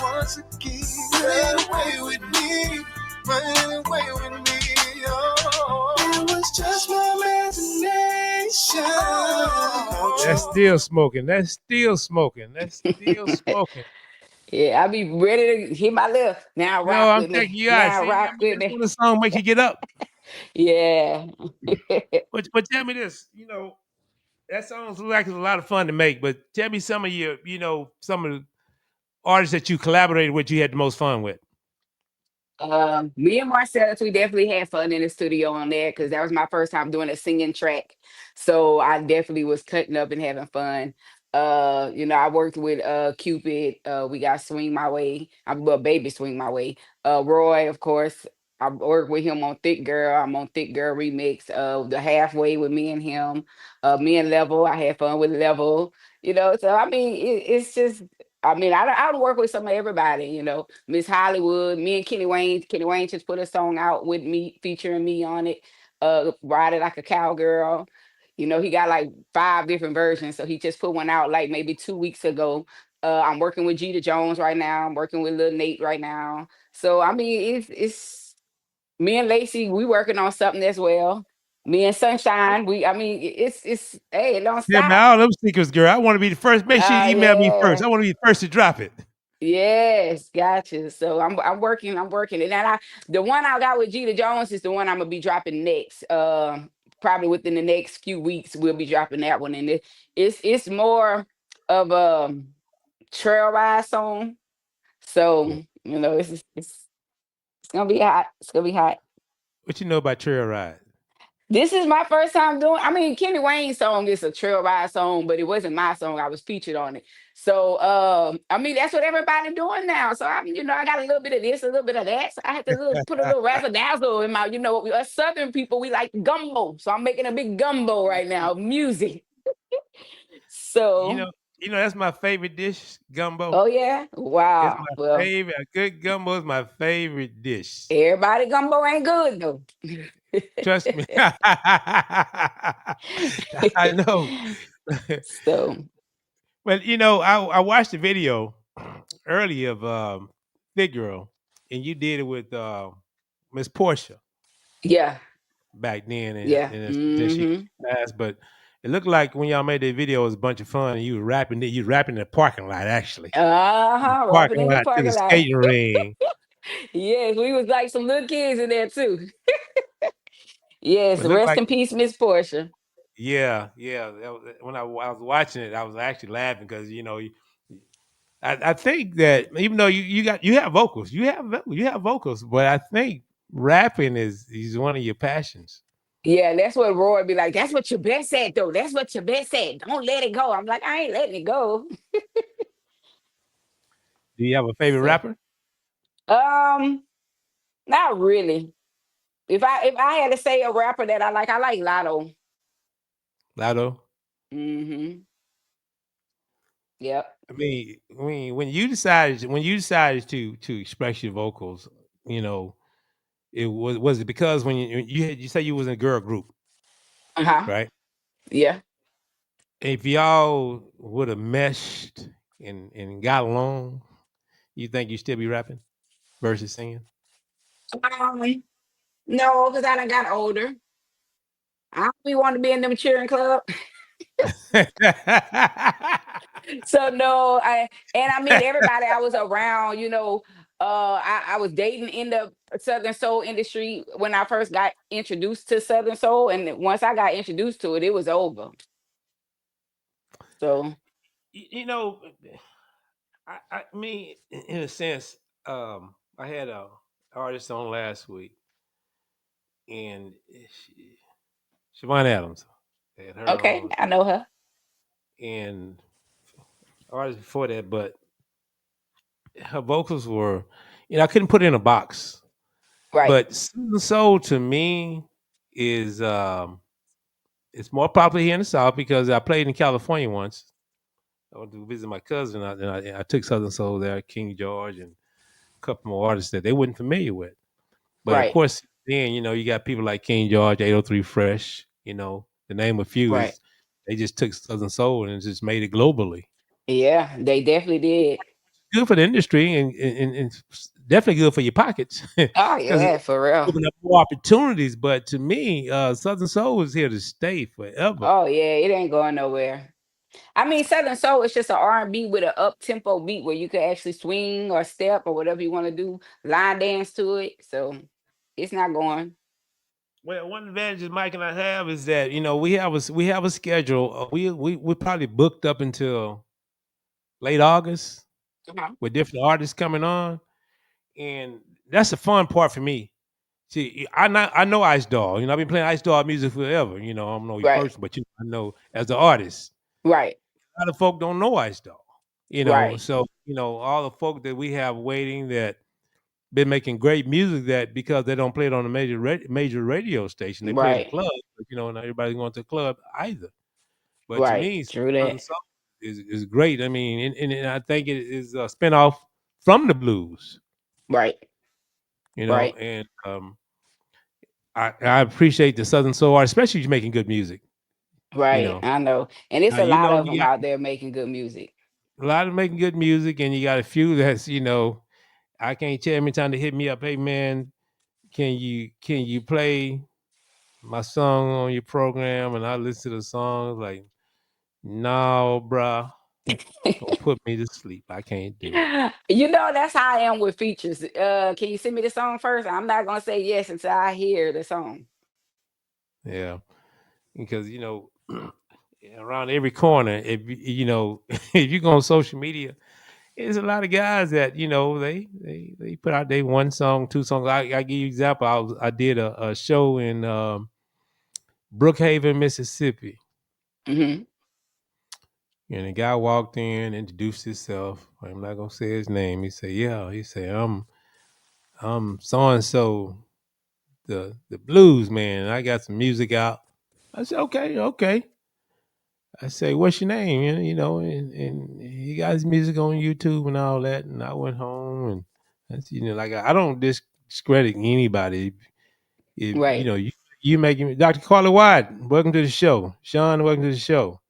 Once again, running away with me. Running away with me. Oh, it was just my imagination. That's still smoking. That's still smoking. That's still smoking. Yeah, I be ready to hit my left. Now No, rock I'm with checking me. you out. Now See, I rock mean, with that's me. when the song makes you get up. Yeah. But tell me this, that song looks like it's a lot of fun to make. But tell me some of your, some of the artists that you collaborated with, you had the most fun with. Me and Marcellus, we definitely had fun in the studio on that because that was my first time doing a singing track. So I definitely was cutting up and having fun. I worked with Cupid. We got Swing My Way. I'm well, baby Swing My Way. Roy, of course. I worked with him on Thick Girl. I'm on Thick Girl remix. The halfway with me and him. Me and Level. I had fun with Level. So I mean, it's just I would work with some of everybody, Miss Hollywood, me and Kenny Wayne. Kenny Wayne just put a song out with me, featuring me on it. Ride It Like a Cowgirl. He got like 5 different versions. So he just put one out like maybe 2 weeks ago. I'm working with Jeter Jones right now. I'm working with Lil Nate right now. So I mean, it's me and Lacey, we working on something as well. Me and Sunshine, it's hey, it don't Yeah, man, stop. all them secrets, girl. I want to be the first. Make sure you email me first. Yeah. I want to be the first to drop it. Yes, gotcha. So I'm working, and then the one I got with Gita Jones is the one I'm gonna be dropping next. Probably within the next few weeks we'll be dropping that one, and it's more of a trail ride song. So Yeah. it's gonna be hot. It's gonna be hot. What you know about Trail Ride? This is my first time doing. I mean, Kenny Wayne's song is a trail ride song, but it wasn't my song. I was featured on it. So, that's what everybody doing now. So, I got a little bit of this, a little bit of that. So I had to put a little razzle dazzle in my. Us Southern people, we like gumbo. So I'm making a big gumbo right now, of music. You So, know, that's my favorite dish, gumbo. oh yeah, It's wow. my Well, favorite. A good gumbo is my favorite dish. everybody gumbo ain't good though. Trust me. I know. So But I watched the video earlier of Big Girl, and you did it with Miss Portia yeah, back then, yeah. and then she Hmm. passed. But it looked like when y'all made the video, it was a bunch of fun, and you were rapping. You was rapping in the parking lot, actually, in the Rapping parking in the lot to the parking lot. skating ring. Yes, we was like some little kids in there too. Yes, But it looked rest like, in peace, Miss Portia. yeah, yeah. When I was watching it, I was actually laughing because I think that even though you have vocals, you have vocals, but I think rapping is one of your passions. Yeah, that's what Roy would be like. That's what you're best at, though. That's what you're best at. Don't let it go. I'm like, I ain't letting it go. Do you have a favorite So, rapper? um, not really. If I had to say a rapper that I like Lotto. Lotto. Mm-hmm. Yep. When you decided to express your vocals, you know, was it because when you say you was in a girl group, Uh-huh. right? Yeah. If y'all would have meshed and got along, you think you still be rapping versus singing? Um, no, because I done got older. I don't be want to be in them cheering club. So no, I meet everybody I was around, I was dating in the Southern Soul industry when I first got introduced to Southern Soul, and then once I got introduced to it, it was over. So you know, I mean, in a sense, I had a artist on last week, and Siobhan Adams. They had her Okay, on, I know her. and artists before that, but her vocals were, I couldn't put it in a box. Right, But Southern Soul to me is it's more popular here in the South because I played in California once. I went to visit my cousin, and I took Southern Soul there, King George, and a couple more artists that they weren't familiar with. But of right, course, then you got people like King George, 803 Fresh. The name of few right. is they just took Southern Soul and just made it globally. Yeah, they definitely did. Good for the industry and definitely good for your pockets Oh because it yeah, for real. opened up more opportunities. But to me, Southern Soul is here to stay forever. Oh yeah, it ain't going nowhere. I mean, Southern Soul is just an R&B with an up tempo beat where you can actually swing or step or whatever you want to do, line dance to it. So it's not going. Well, one advantage that Mike and I have is that we have a schedule. We probably booked up until late August Uh-huh. with different artists coming on, and that's the fun part for me. See, I know Ice Dog. I've been playing Ice Dog music forever. I don't know you Right, person, but I know as an artist. right, A lot of folk don't know Ice Dog. right, So all the folk that we have waiting that been making great music that because they don't play it on a major radio station, they play in the right, club. But not everybody's going to the club either. But to right. me, True Southern that. Soul is great. I mean, and I think it is a spinoff from the blues. Right, right, And I appreciate the Southern Soul art, especially if you're making good music. You right. know, I know. And it's now a lot of you them got out there making good music. a lot of making good music, and you got a few that's I can't tell every time they hit me up, hey man, can you play my song on your program? And I listen to the songs like, no, bruh, don't put me to sleep. I can't do it. That's how I am with features. Can you send me the song first? I'm not gonna say yes until I hear the song. Yeah, because around every corner, if if you go on social media, there's a lot of guys that they put out they one song, two songs. I give you example. I did a show in Brookhaven, Mississippi, Hmm. and a guy walked in, introduced himself. I'm not gonna say his name. He said, "Yeah." He said, "I'm so and so, the blues man. I got some music out." I said, "Okay, okay." I say, "What's your name?" And he got his music on YouTube and all that. And I went home and that's like I don't discredit anybody. If Right. you making Dr. Carla White, welcome to the show. Sean, welcome to the show.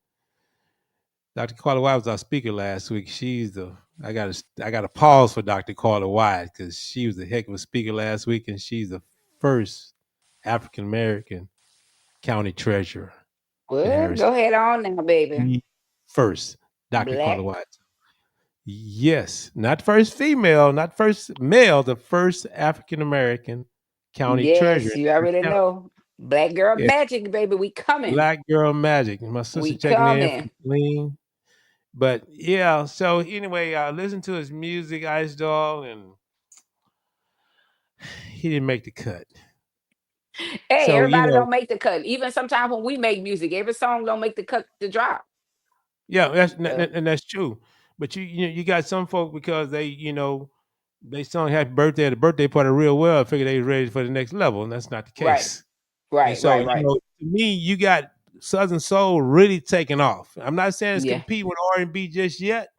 Dr. Carla White was our speaker last week. She's the I got to pause for Dr. Carla White because she was a heck of a speaker last week, and she's the first African American county treasurer in Well, Harrison. go ahead on now, baby. The first Dr. Carla Black. White. Yes, not first female, not first male, the first African American county treasurer Yes, in you Harrison already County. know. Black girl Yeah, magic, baby. We coming. Black Girl Magic. My sister We checking in coming. from Lean. But yeah, so anyway, I listened to his music, Ice Dog, and he didn't make the cut. Hey, So everybody don't make the cut. Even sometimes when we make music, every song don't make the cut to drop. yeah, So and that's true. But you got some folk because they sung Happy Birthday at the birthday party real well. I figured they was ready for the next level, and that's not the right, case. And right, so right, right. to me, you got Southern Soul really taking off. I'm not saying it's Yeah. competing with R&B just yet,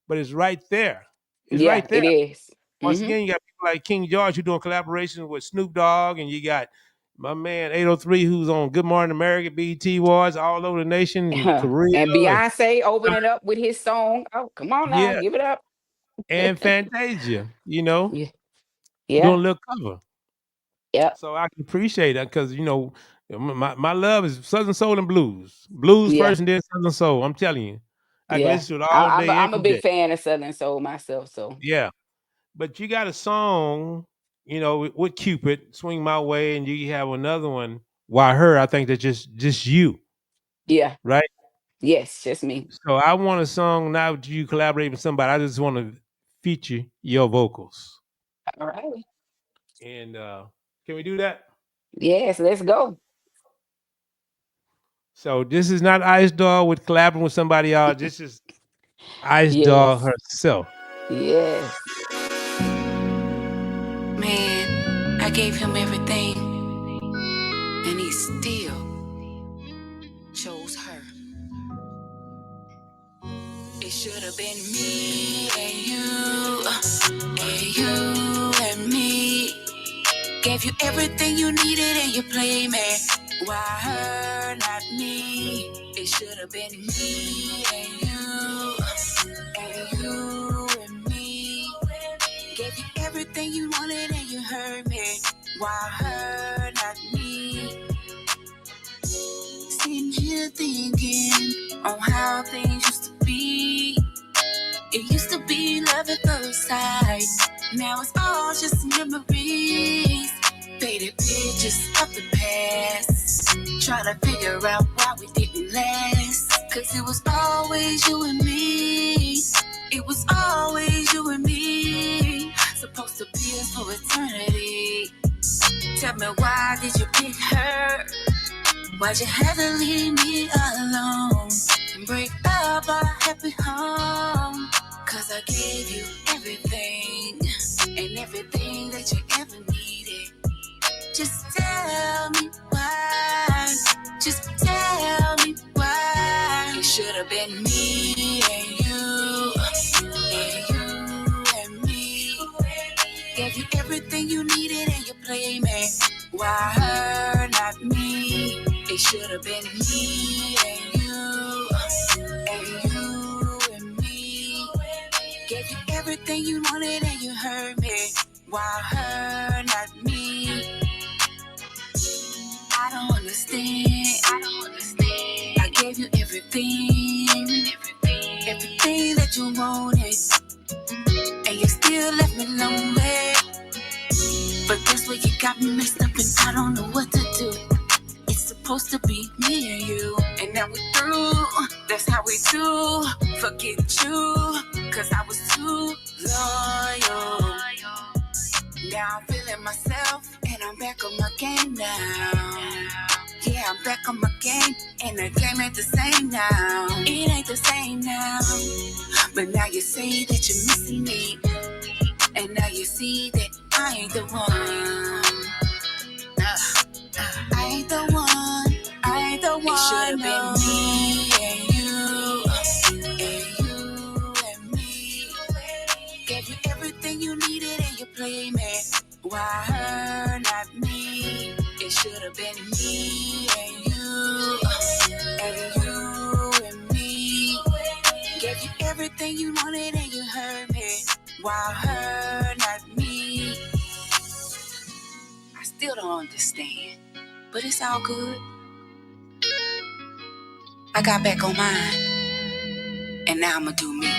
but it's right there. It's Yeah, right there. it is. Once Mm-hmm. again, you got people like King George who doing collaborations with Snoop Dogg, and you got my man 803 who's on Good Morning America, BET Awards all over the nation, and Korea, And and Beyonce opening up with his song. Oh, come on now, yeah, give it up. and Fantasia, Yeah. doing Yeah. a little cover. Yep. So I can appreciate that because my love is Southern Soul and blues, blues Yeah. first, and then Southern Soul. I'm telling you, I can Yeah. listen to it all I, I'm a, day, I'm a every day. big fan of Southern Soul myself. So Yeah, but you got a song, with Cupid, "Swing My Way," and you have another one, "Why Her." I think that's just you, yeah. right? Yes, just me. So I want a song now. Do you collaborate with somebody? I just want to feature your vocals, All right. and can we do that? Yes, let's go. So this is not Ice Doll with collabing with somebody else. This is Ice Doll Yes. herself. Yes. Man, I gave him everything, and he still chose her. It should have been me and you and me. Gave you everything you needed and you played me. Why her, not me? It should have been me and you and me. Gave you everything you wanted and you heard me. Why her, not me? Sitting here thinking on how things used to be. It used to be love at first sight. Now it's all just memories. Faded pictures of the past. Trying to figure out why we didn't last. Cause it was always you and me. It was always you and me. Supposed to be us for eternity. Tell me, why did you pick her? Why'd you have to leave me alone and break up our happy home? Cause I gave you everything and everything that you ever needed. Just tell me why. Just tell me why. It should have been me and you and me. Gave you everything you needed and you played me. Why her, not me? It should have been me and you and me. Gave you everything you wanted and you heard me. Why her, not me? I don't understand. I gave you everything that you wanted, and you still left me lonely. But that's where you got me messed up, and I don't know what to do. It's supposed to be me and you, and now we're through. That's how we do. Forget you, cause I was too loyal. Now I'm feeling myself, and I'm back on my game now. Yeah, I'm back on my game, and the game ain't the same now. It ain't the same now. But now you say that you're missing me, and now you see that I ain't the one. I ain't the one. I ain't the one. It should have been me and you and me. Gave you everything you needed and you played me. Why her, not me? It should have been me and you and me. Gave you everything you wanted and you heard me. Why her, not me? I still don't understand, but it's all good. I got back on mine, and now I'ma do me.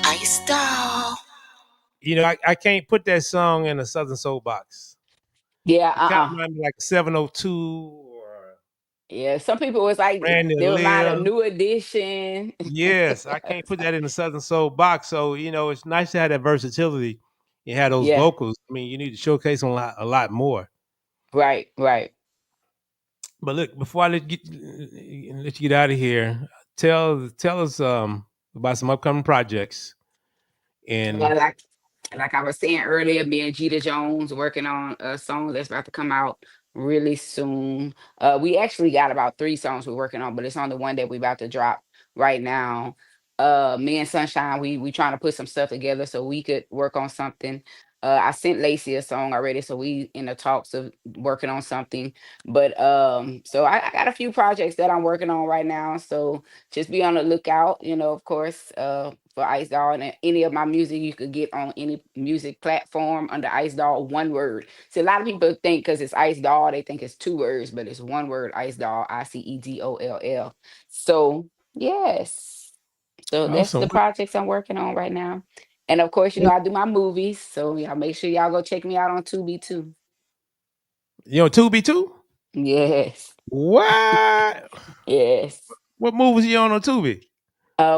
Ice doll. You know, I can't put that song in a Southern Soul box. Yeah, It kind of reminds me like 702 or Yeah, some people was like Randy they remind a Lear. new edition. Yes, I can't put that in the Southern Soul box. So, you know, it's nice to have that versatility. You have those Yeah, vocals. I mean, you need to showcase a lot more. right, right. But look, before I let you get out of here, tell us about some upcoming projects. And Well, like I was saying earlier, me and Jeter Jones working on a song that's about to come out really soon. We actually got about 3 songs we're working on, but it's on the one that we about to drop right now. Me and Sunshine, we trying to put some stuff together so we could work on something. I sent Lacey a song already, so we in the talks of working on something. But so I got a few projects that I'm working on right now. So just be on the lookout, of course, for Ice Doll. And any of my music you could get on any music platform under Ice Doll, one word. So a lot of people think because it's Ice Doll, they think it's 2 words, but it's one word, Ice Doll, ICEDOLL. So yes. So that's awesome. the projects I'm working on right now. And of course, I do my movies. So y'all make sure y'all go check me out on Tubi too. You know, Tubi too? Yes. What? Yes. What movies you on Tubi?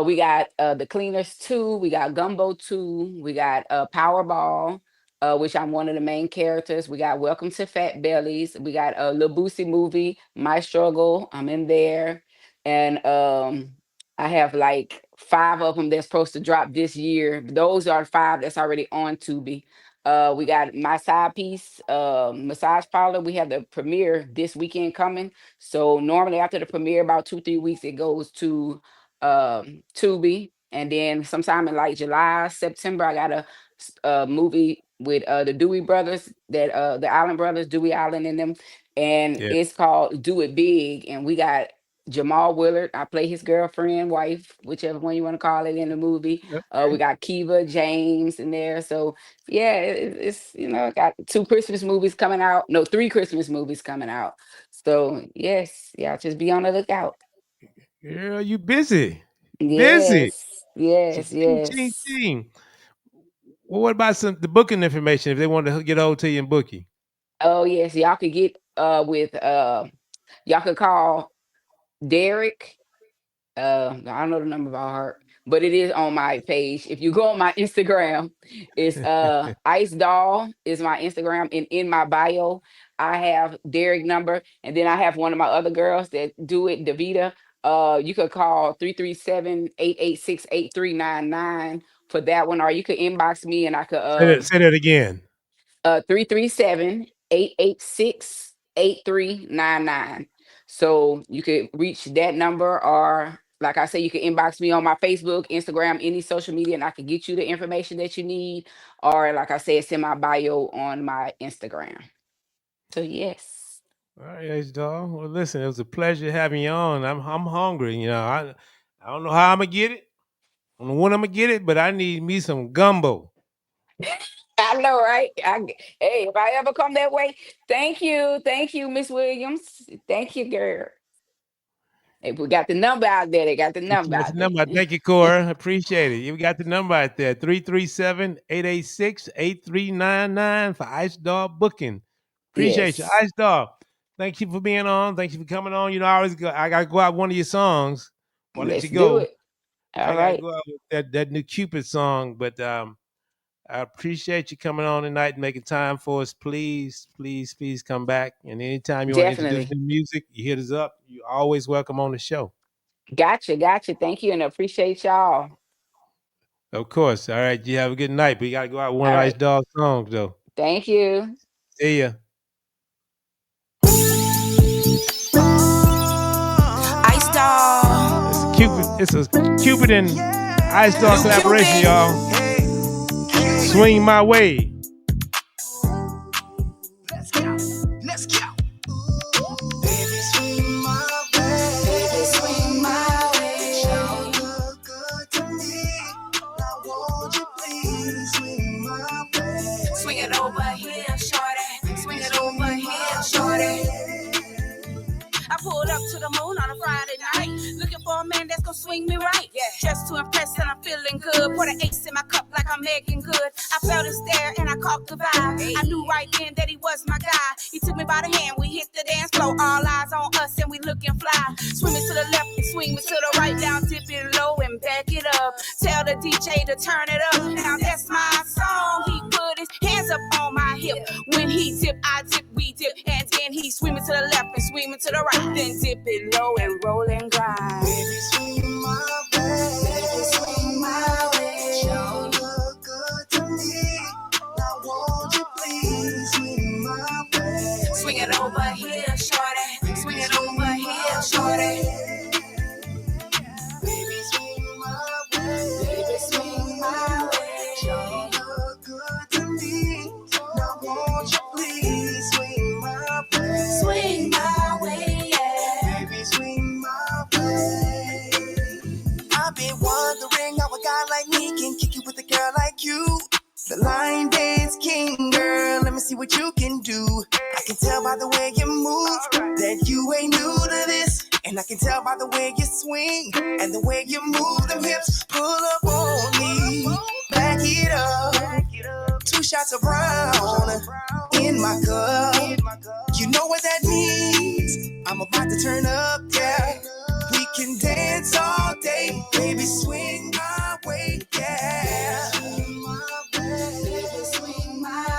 We got The Cleaners 2, we got Gumbo 2, we got Powerball. which I'm one of the main characters. We got Welcome to Fat Bellies. We got a Lil Boosie movie, My Struggle. I'm in there, and I have like 5 of them that's supposed to drop this year. Those are 5 that's already on Tubi. We got My Side Piece, Massage Parlor. We have the premiere this weekend coming. So normally after the premiere, about 2-3 weeks, it goes to Tubi, and then sometime in like July, September, I got a movie with the Dewey brothers, that the Island brothers, Dewey Island in them, and Yeah. it's called Do It Big, and we got Jamal Willard. I play his girlfriend, wife, whichever one you want to call it in the movie. We Okay. got Kiva James in there. So yeah, it's I got 2 Christmas movies coming out. No, 3 Christmas movies coming out. So yes, yeah, just be on the lookout. Girl, you busy. Busy. Yes, yes, Ching, ching, yes. ching. Well, what about the booking information if they want to get hold to you and book you? Oh yes, y'all could get with y'all could call Derek. I don't know the number by heart, but it is on my page. If you go on my Instagram, it's Ice Doll is my Instagram, and in my bio, I have Derek number, and then I have one of my other girls that do it, Davita. You could call 337-886-8399 for that one, or you could inbox me and I could Say that again. 337-886-8399. So you could reach that number, or like I say, you can inbox me on my Facebook, Instagram, any social media, and I can get you the information that you need. Or like I said, it's in my bio on my Instagram. So yes. All right, H dog. Well, listen, it was a pleasure having you on. I'm hungry. I don't know how I'm gonna get it. I don't know when I'm gonna get it, but I need me some gumbo. I know, right? Hey, if I ever come that way, thank you, Miss Williams. Thank you, girl. Hey, we got the number out there. They got the number That's the out there. number. Thank you, Cora. Appreciate it. You got the number out there. 337-886-8399 for Ice Dog Booking. Appreciate you. Yes. Ice Dog. Thank you for being on. Thank you for coming on. I gotta go out one of your songs. Well, I'll let Let's you do go. it. I All gotta right. go out with that new Cupid song. But I appreciate you coming on tonight and making time for us. Please, please, please come back. And anytime you want to introduce Definitely. new music, you hit us up. You're always welcome on the show. Gotcha, gotcha. Thank you and appreciate y'all. Of course. All right. You have a good night. But you gotta go out with one of All Ice right. Dog songs though. Thank you. See ya. Ice Dog. It's a Cupid and Ice Dog New collaboration, Cupid. y'all. Swing my way. Let's go. Let's go. Baby, swing my way. Baby, swing my way. You look good to me. Now won't you please swing my way? Swing it over here, shorty. Swing it over here, shorty. I pulled up to the moon on a Friday night, looking for a man that's gonna swing me right. Yeah. Just to impress and I'm feeling good. Pour the ace in my cup like I'm making good. I felt his stare and I caught the vibe. Hey. I knew right then that he was my guy. He took me by the hand, we hit the dance floor. All eyes on us and we looking fly. Swimming to the left and swing me to the right. Down, dip it low and back it up. Tell the DJ to turn it up. Now that's my song. He put his hands up on my hip. When he dip, I dip, we dip. And then he swimming to the left and swimming to the right. Then dip it low and roll and grind. Baby, swing my way. Baby, swing my way. You look good to me. Now won't you please swing my way? Swing it over here, shorty. Swing it over here, shorty. Baby, swing my way. Baby, swing my way. You look good to me. Now won't you please swing my way? Swing my way, yeah. Baby, swing my way. I've been wondering how a guy like me can kick it with a girl like you. The line dance king, girl, let me see what you can do. I can tell by the way you move that you ain't new to this. And I can tell by the way you swing and the way you move them hips. Pull up on me, back it up. 2 shots of brown in my cup. You know what that means. I'm about to turn up, yeah. We can dance all day, baby, swing my way, yeah. Baby, swing my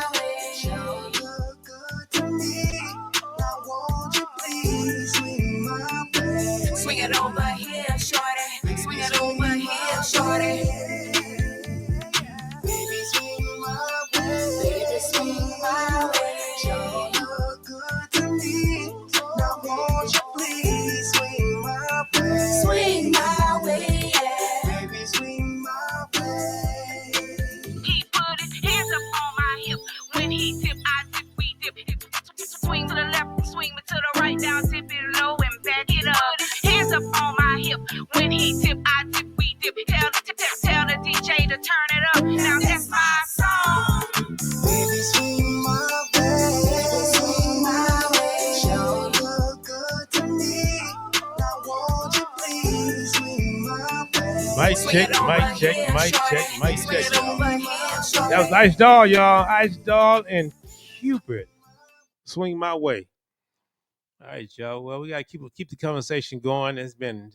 check, mic check, mic check, mic check, y'all. That was Ice Doll, y'all. Ice Doll and Cupid. Swing my way. All right, y'all. Well, we gotta keep the conversation going. It's been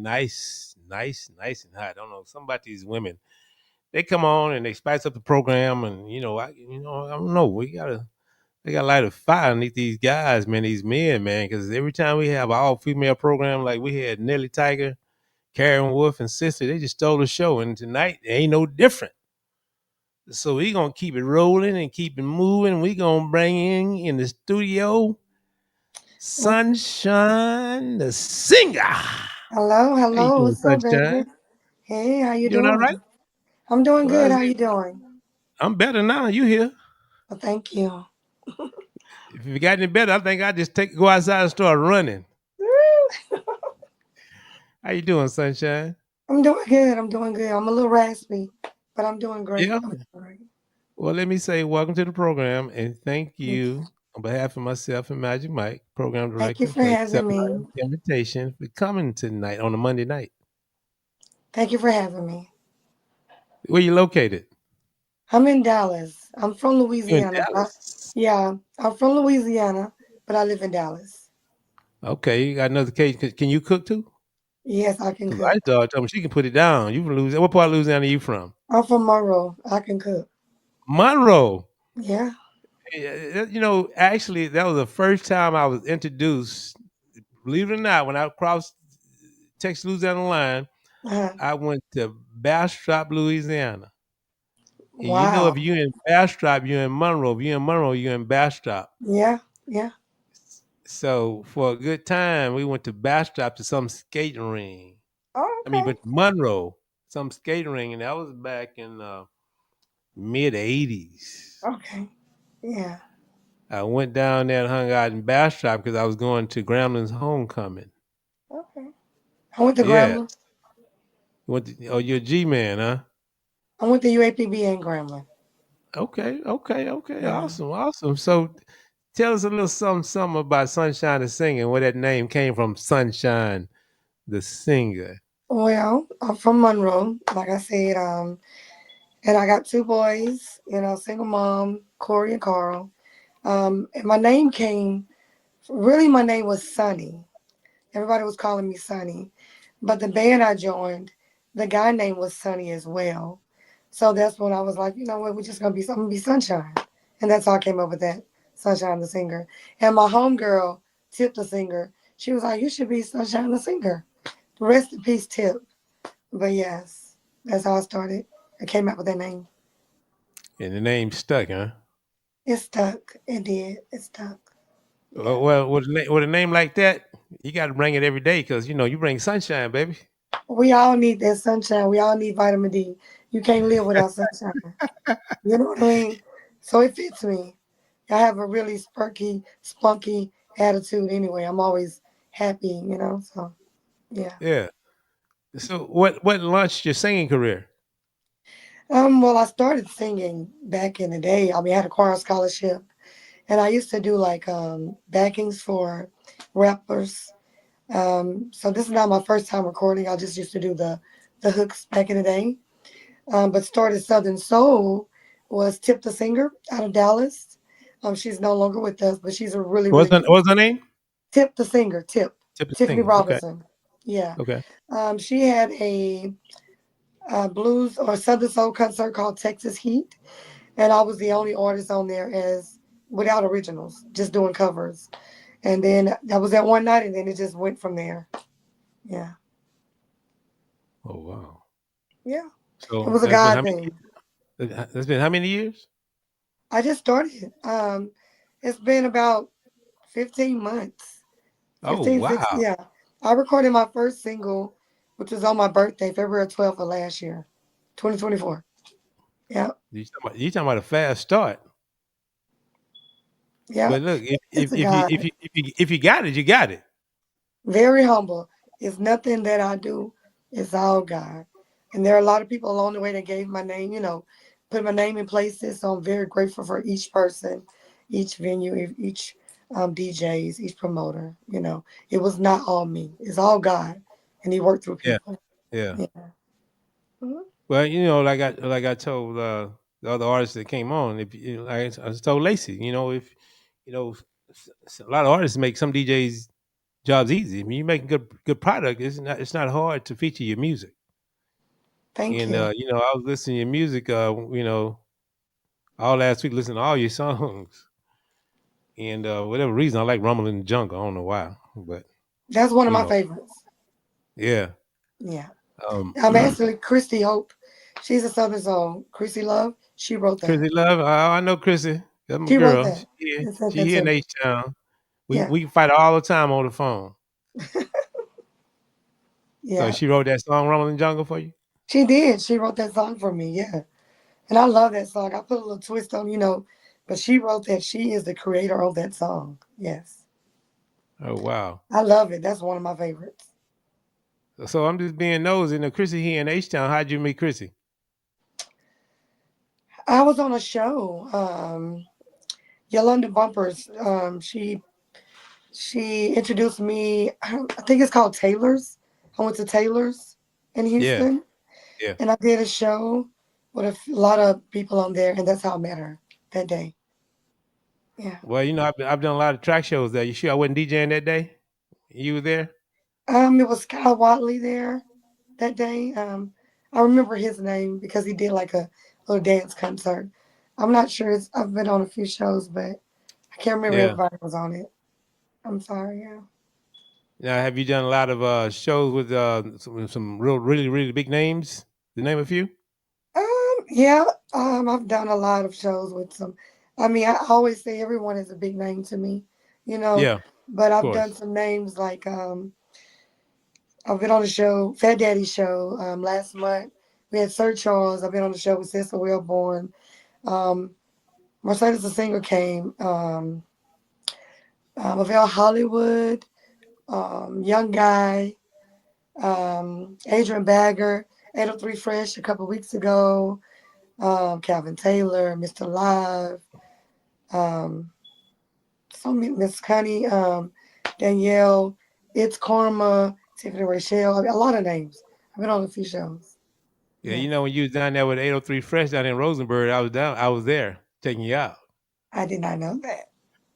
nice and hot. I don't know something about these women. They come on and they spice up the program, and I don't know. They got to light a fire underneath these guys, man. These men, man. Because every time we have an all female program, like we had Nelly Tiger, Karen Wolf, and Sister, they just stole the show. And tonight it ain't no different. So we gonna keep it rolling and keep it moving. We gonna bring in the studio Sunshine the singer. How Hello, you hello. doing, What's up, Sunshine? baby? Hey, how you You doing all right? doing? I'm doing Well, good. How you doing? I'm better now. You here? Well, thank you. If you got any better, I think I just go outside and start running. How you doing, Sunshine? I'm doing good. I'm doing good. I'm a little raspy, but I'm doing great. Yeah. I'm doing great. Well, let me say welcome to the program and thank Thank you. you on behalf of myself and Magic Mike, program Thank you director, for for having accepting me. my invitation for coming tonight on a Monday night. Thank you for having me. Where you located? I'm in Dallas. I'm from You in Louisiana. Dallas. Yeah, I'm from Louisiana, but I live in Dallas. Okay, you got another case. Can you cook too? Yes, I can Because I cook. thought told me she can put it down. You from Louisiana? What part of Louisiana are you from? I'm from Monroe. I can cook. Monroe. Yeah. Actually, that was the first time I was introduced. Believe it or not, when I crossed Texas Louisiana line, Uh, I went to Bastrop, Louisiana. And if wow. you're in Bastrop, you're in Monroe. If you're in Monroe, you're in Bastrop. Yeah. Yeah. So for a good time, we went to Bastrop to some skating ring. Oh, I mean, okay. but Monroe, some skating ring, and that was back in mid '80s. Okay. Yeah. I went down there and hung out in Bastrop because I was going to Gramblin's homecoming. Okay. I went to Yeah, Grambling. you're a G man, huh? I went to UAPB in Grambling. Okay. Yeah. Awesome. So tell us a little something about Sunshine the Singer, where that name came from, Sunshine the Singer. Well, I'm from Monroe, like I said, and I got two boys, single mom, Corey and Carl. And my name really my name was Sunny. Everybody was calling me Sunny. But the band I joined, the guy name was Sunny as well. So that's when I was like, you know what, I'm gonna be Sunshine. And that's how I came up with that, Sunshine the Singer. And my homegirl, Tip the Singer, she was like, you should be Sunshine the Singer. Rest in peace, Tip. But yes, that's how I started. I came up with that name. And the name stuck, huh? It stuck. It did. It stuck. Yeah. Well, with a name like that, you got to bring it every day because you bring sunshine, baby. We all need that sunshine. We all need vitamin D. You can't live without sunshine. You know what I mean? So it fits me. I have a really spunky attitude anyway. I'm always happy. So yeah. Yeah. So what launched your singing career? Well, I started singing back in the day. I mean, I had a choir scholarship, and I used to do like backings for rappers. So this is not my first time recording. I just used to do the hooks back in the day. But started Southern Soul was Tip the Singer out of Dallas. She's no longer with us, but she's a really, really good What's the name? Tip the Singer, Tip. Tip the Tiffany singer. Okay. Robinson. Yeah. Okay. She had a blues or Southern Soul concert called Texas Heat. And I was the only artist on there as without originals, just doing covers. And then that was that one night, and then it just went from there. Yeah. Oh wow. Yeah. It So was a God thing. that's been how many years? I just started. It's been about 15 months. Oh 15, 16. wow. Yeah. I recorded my first single, which was on my birthday, February 12th of last year, 2024. Yeah. You talking about a fast start. Yeah. But look, if It's if, a if you God. if you got it, you got it. Very humble. It's nothing that I do. It's all God. And there are a lot of people along the way that gave my name, put my name in places. So I'm very grateful for each person, each venue, each DJs, each promoter. It was not all me. It's all God. And he worked through Yeah. people. Yeah. Yeah. Mhm. Well, like I told the other artists that came on, if like I told Lacey, if you know a lot of artists make some DJs jobs easy. I mean, you make a good product. It's not hard to feature your music. Thank And you. I was listening to your music. All last week, listening to all your songs. And whatever reason, I like Rumble in the Jungle. I don't know why, but That's one of you my know, favorites. yeah. Yeah. Um, I'm actually Christy Hope. She's a Southern song. Chrissy Love. She wrote that. Chrissy Love, I know Chrissy. That's my She wrote girl. that. She here. And said She that here in too. H Town. We Yeah. we can fight all the time on the phone. So Yeah. she wrote that song "Rumble in the Jungle" for you. She did. She wrote that song for me. Yeah. And I love that song. I put a little twist on, but she wrote that. She is the creator of that song. Yes. Oh wow. I love it. That's one of my favorites. So I'm just being nosy. Now Chrissy here in H Town. How'd you meet Chrissy? I was on a show. Yolanda Bumpers. She introduced me. I think it's called Taylor's. I went to Taylor's in Yeah, Houston, yeah. and I did a show with a lot of people on there, and that's how I met her that day. Yeah. Well, I've done a lot of track shows there. You sure I wasn't DJing that day? You were there? It was Kyle Watley there that day. I remember his name because he did like a little dance concert. I'm not sure. I've been on a few shows, but I can't remember Yeah. everybody was on it. I'm sorry. Yeah. Now, have you done a lot of shows with some real, really, really big names? To name a few? Yeah. I've done a lot of shows with some. I mean, I always say everyone is a big name to me, you know. Yeah, of But I've done course. some names like I've been on the show, Fat Daddy show, last month. We had Sir Charles. I've been on the show with Cecil Wellborn. Um, Mercedes the singer came. Lavelle Hollywood, Young Guy, Adrian Bagger, 803 Fresh a couple weeks ago, Calvin Taylor, Mr. Live, um, Miss Connie, Danielle, It's Karma, Tiffany Rachelle. I mean, a lot of names. I've been on a few shows. Yeah, Yeah, when you was down there with 803 Fresh down in Rosenberg, I was there checking you out. I did not know that.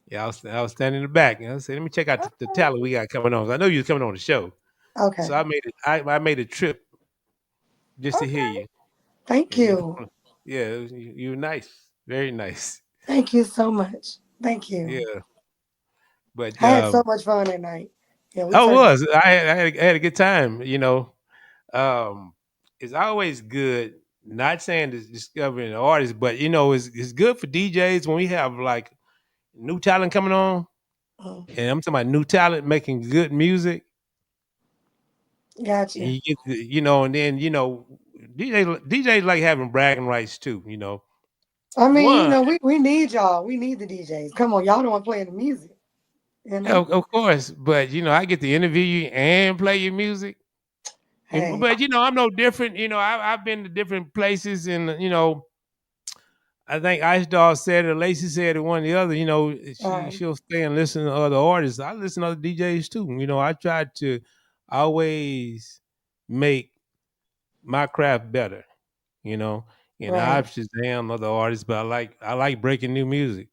Yeah, I was standing in the back. And I said, let me check out the talent we got coming on. I know you was coming on the show. So Okay. I made a trip just to hear Okay. you. Thank And you. yeah, you were nice. Very nice. Thank you so much. Thank you. Yeah. But I had so much fun that night. Yeah, we oh, it turned up. was. I had a good time. Um, it's always good. Not saying to discovering an artist, but it's good for DJs when we have like new talent coming on, Mm, and I'm talking about new talent making good music. And gotcha. you get and then DJs like having bragging rights too. I mean, One, we need y'all. We need the DJs. Come on, y'all don't want playing the music, you know? of course, but I get to interview you and play your music. Hey, But I'm no different. I've been to different places, and I think Ice Dog said it, or Lacey said it, one or the other. um, She'll stay and listen to other artists. I listen to other DJs too. I try to always make my craft better. You know, and right. I've Shazam other artists, but I like breaking new music.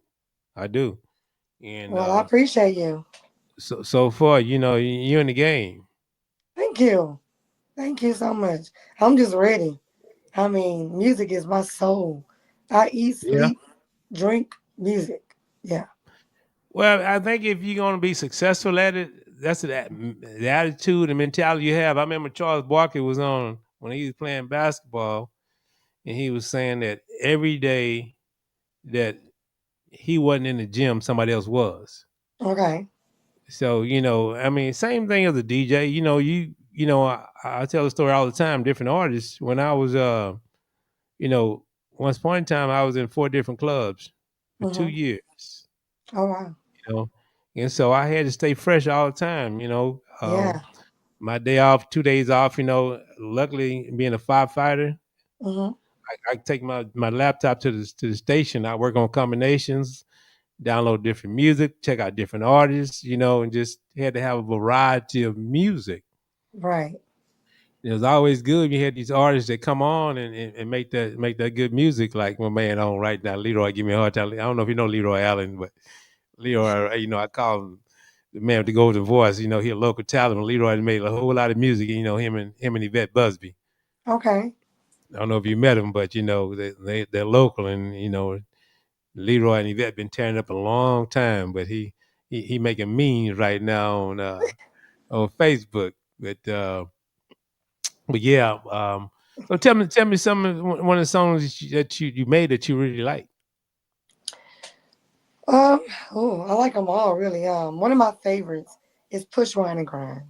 I do, and Well, I appreciate you. so far, you're in the game. Thank you. Thank you so much. I'm just ready. I mean, music is my soul. I eat, Yeah. sleep, drink music. Yeah. Well, I think if you're going to be successful at it, that's the attitude and mentality you have. I remember Charles Barkley was on when he was playing basketball, and he was saying that every day that he wasn't in the gym, somebody else was. Okay. So I mean, same thing as a DJ. I tell the story all the time. Different artists. When I was, you know, once upon a time, I was in 4 different clubs for two Mm-hmm. years. Oh, wow. You know, and so I had to stay fresh all the time. Yeah. My day off, 2 days off. Luckily being a firefighter, Mm-hmm. I take my laptop to the station. I work on combinations, download different music, check out different artists. And just had to have a variety of music. Right. It was always good. You had these artists that come on and make that good music, like my man on right now, Leroy. Give me a hard time. I don't know if you know Leroy Allen, but Leroy, I call him the man with the golden voice. He a local talent. Leroy made a whole lot of music. Him and Yvette Busby. Okay. I don't know if you met them, but they're local, and Leroy and Yvette been tearing up a long time. But he making memes right now on Facebook. But yeah. So tell me one of the songs that you made that you really like. Um, oh, I like them all really. One of my favorites is Push Wine and Grind.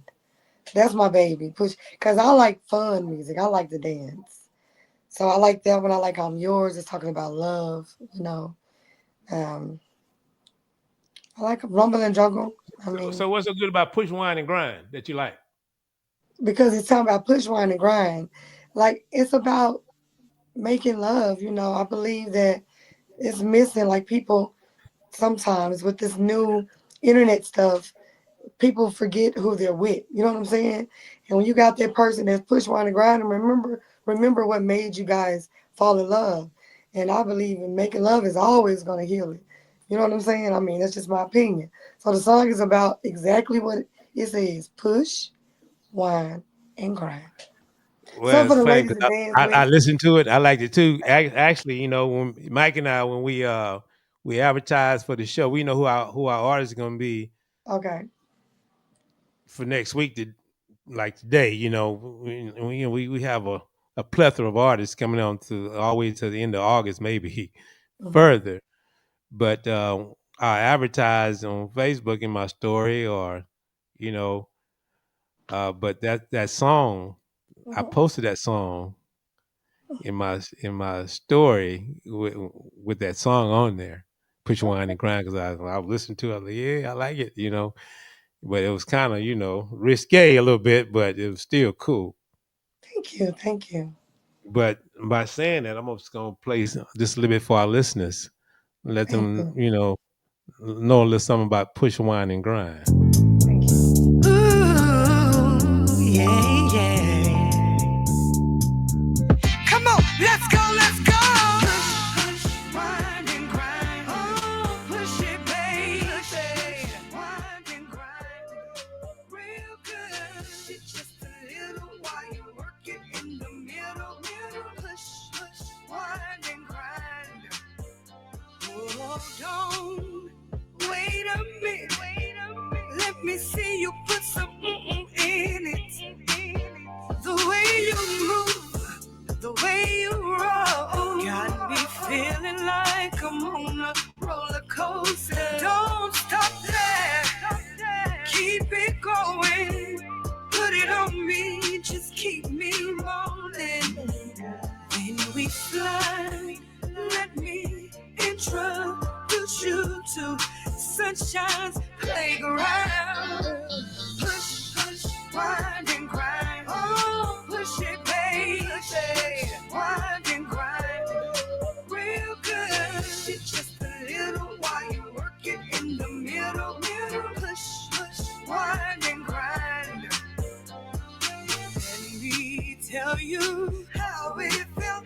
That's my baby. Push, cause I like fun music. I like to dance. So I like that one. I like I'm Yours. It's talking about love. Um, I like Rumble and Jungle. I mean, So what's so good about Push Wine and Grind that you like? because it's talking about push, wine, and grind. Like it's about making love. I believe that it's missing. Like people sometimes with this new internet stuff, people forget who they're with. You know what I'm saying? And when you got that person that's push, wine, and grind, and remember what made you guys fall in love. And I believe in making love is always gonna heal it. You know what I'm saying? I mean, that's just my opinion. So the song is about exactly what it says: push, wine, and grind. Well, Something it's for the funny ladies because to dance I with. listened to it. I liked it too. Actually, when Mike and I when we advertised for the show, we know who our artists are gonna be Okay. for next week. Like today, we have a plethora of artists coming on to all the way to the end of August, maybe Hmm. further. But I advertised on Facebook in my story, or you know, but that song, I Hmm. posted that song in my story with that song on there. Put your wine and grind because I was listening to it. I was like, yeah, I like it. But it was kind of risque a little bit, but it was still cool. Thank you. Thank you. But by saying that, I'm just gonna play just a little bit for our listeners, let Thank them you. know a little something about push, wine, and grind. Thank you. Ooh, yeah, yeah. Come on, let's go, let's go. Push, push, wind and grind. Oh, push it, babe. Push it, wind and grind. Real good. It's just a little while you work it in the middle. Push, push, wind and grind. Hold on. Wait a minute. Let me see you put some in it. The way you move, the way you roll, got me feeling like I'm on a roller coaster. Don't stop there, keep it going. Put it on me, just keep me rolling. When we fly, let me introduce you to Sunshine's playground. Push, push, wind and grind. Oh, push it, baby. Wind and grind. Real good. It's just a little while you work it in the middle. Push, push, wind and grind. Let me tell you how it felt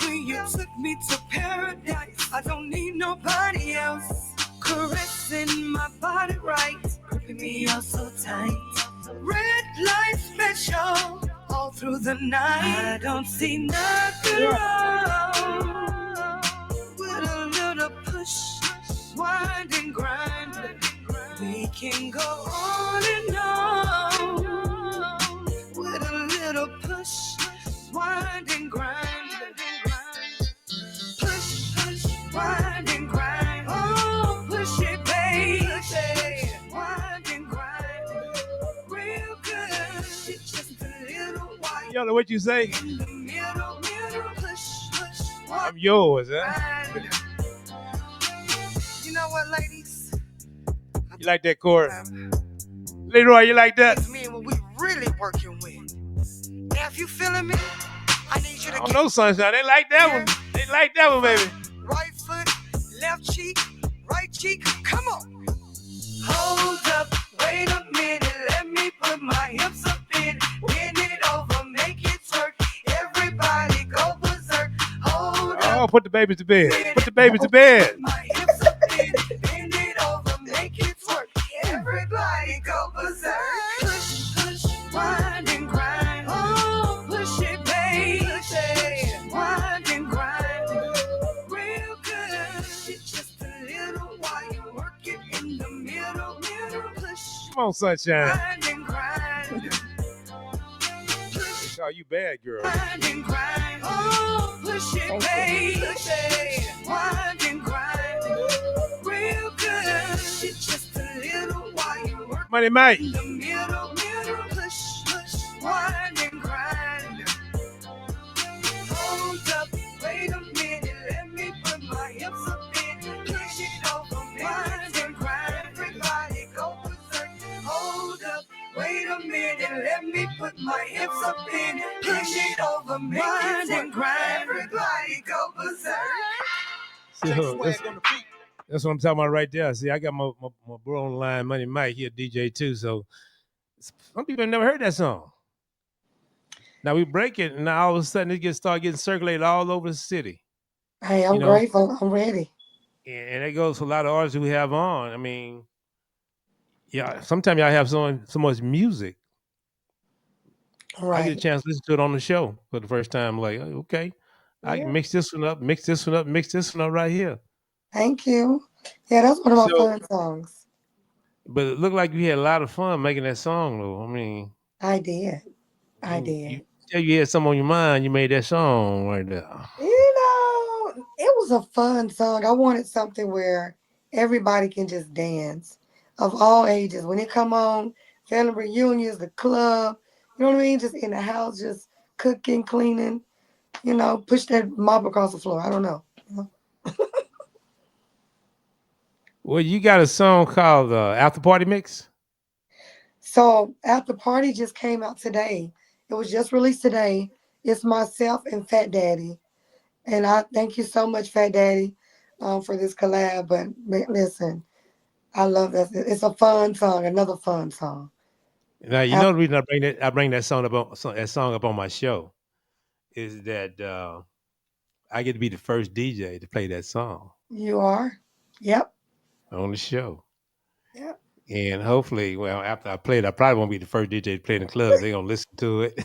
when you took me to paradise. I don't need nobody else caressing my body right, gripping me out so tight. Red light special all through the night. I don't see nothing wrong with a little push, wind and grind. We can go on and on with a little push, wind and grind. Push, push, wind and grind. Oh, push it, baby. Wind and grind. Real good. It's just a little while. Y'all know what you say? In the middle, push, push. I'm yours, huh? You know what, ladies? You like that chord? Leroy, you like that? It's me what we really working with. Now, if you feeling me, I need you to I don't know, Sunshine. They like that one. They like that one, baby. Right foot, left cheek, right cheek. Come on. Hold up, wait a minute. Let me put my hips up in. Bend it over, make on, put the babies to bed. Put the babies to bed. Bend it over, make it twerk. Everybody go berserk. Push, push, wind and grind. Oh, push it, baby. Push it, wind and grind. Real good. It just a little while you work it in the middle. Push. Come on, sunshine. Wind and grind. Oh, you bad, girl. Wind and grind. Oh, push it, baby. Push it, wind and grind. Real good. It just a little while you work Money Mike. in the middle. Push, push, wind and grind. Hold up, wait a minute, let me put my hips up in. Push it over, wind and grind. Everybody go berserk. Hold up, wait a minute, let me put my hips up in. Push it over, wind and grind. Everybody go berserk. See, that's what I'm talking about right there. See, I got my bro on the line, Money Mike, he a DJ too. So some people have never heard that song. Now we break it, and now all of a sudden it start getting circulated all over the city. Hey, I'm grateful. I'm ready. And it goes for a lot of artists we have on. I mean, yeah, sometimes y'all have so much music. Right. I get a chance to listen to it on the show for the first time. Like, okay, I can mix this one up, mix this one up, mix this one up right here. Thank you. Yeah, that's one of my fun songs. But it looked like you had a lot of fun making that song, though. I mean, I did. You had something on your mind. You made that song right there. You know, it was a fun song. I wanted something where everybody can just dance of all ages. When it come on, family reunions, the club, you know what I mean? Just in the house, just cooking, cleaning, you know, push that mop across the floor. I don't know. You know? Well, you got a song called After Party Mix? So After Party just came out today. It was just released today. It's myself and Fat Daddy. And I thank you so much, Fat Daddy, for this collab. But listen, I love that. It's a fun song, another fun song. Now you know the reason I bring that song up on my show is that I get to be the first DJ to play that song. You are? Yep. On the show. Yep. And hopefully, well, after I play it, I probably won't be the first DJ to play in the club. They're gonna listen to it.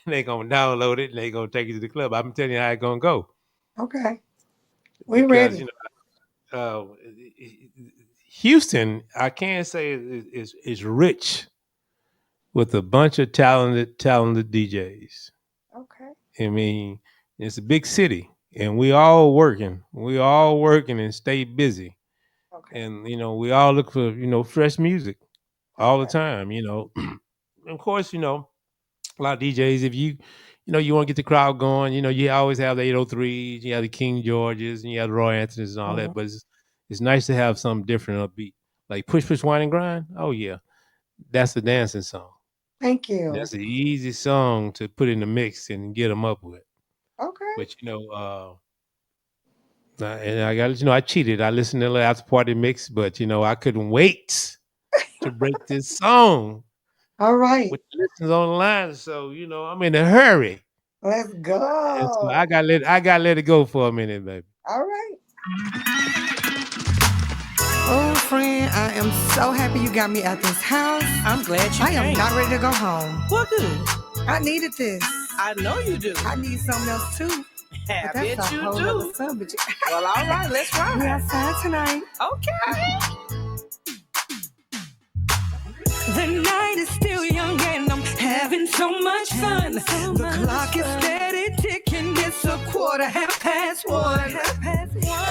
They're gonna download it and they're gonna take it to the club. I'm telling you how it's gonna go. Okay. We ready. You know, Houston, I can't say is rich with a bunch of talented DJs. Okay. I mean, it's a big city, and we all working and stay busy. Okay. And you know, we all look for fresh music all the time. You know, of course, you know, a lot of DJs. If you want to get the crowd going, you know, you always have the 803s, you have the King Georges, and you have the Roy Anthony's and all that. But it's nice to have something different upbeat, like Push Push Wine and Grind. Oh yeah, that's a dancing song. Thank you. That's an easy song to put in the mix and get them up with. Okay. But you know, and I got I cheated. I listened to the After Party Mix, but you know, I couldn't wait to break this song. All right. With the listeners on the line, so you know, I'm in a hurry. Let's go. And so I got let it go for a minute, baby. All right. Oh, friend, I am so happy you got me out this house. I'm glad you came. I am not ready to go home. Well, good. I needed this. I know you do. I need something else too. I But bet you whole do. other subject. Well, all right, let's ride. We outside tonight. Okay. The night is still young and I'm having so much fun. The clock is steady ticking. It's 1:15.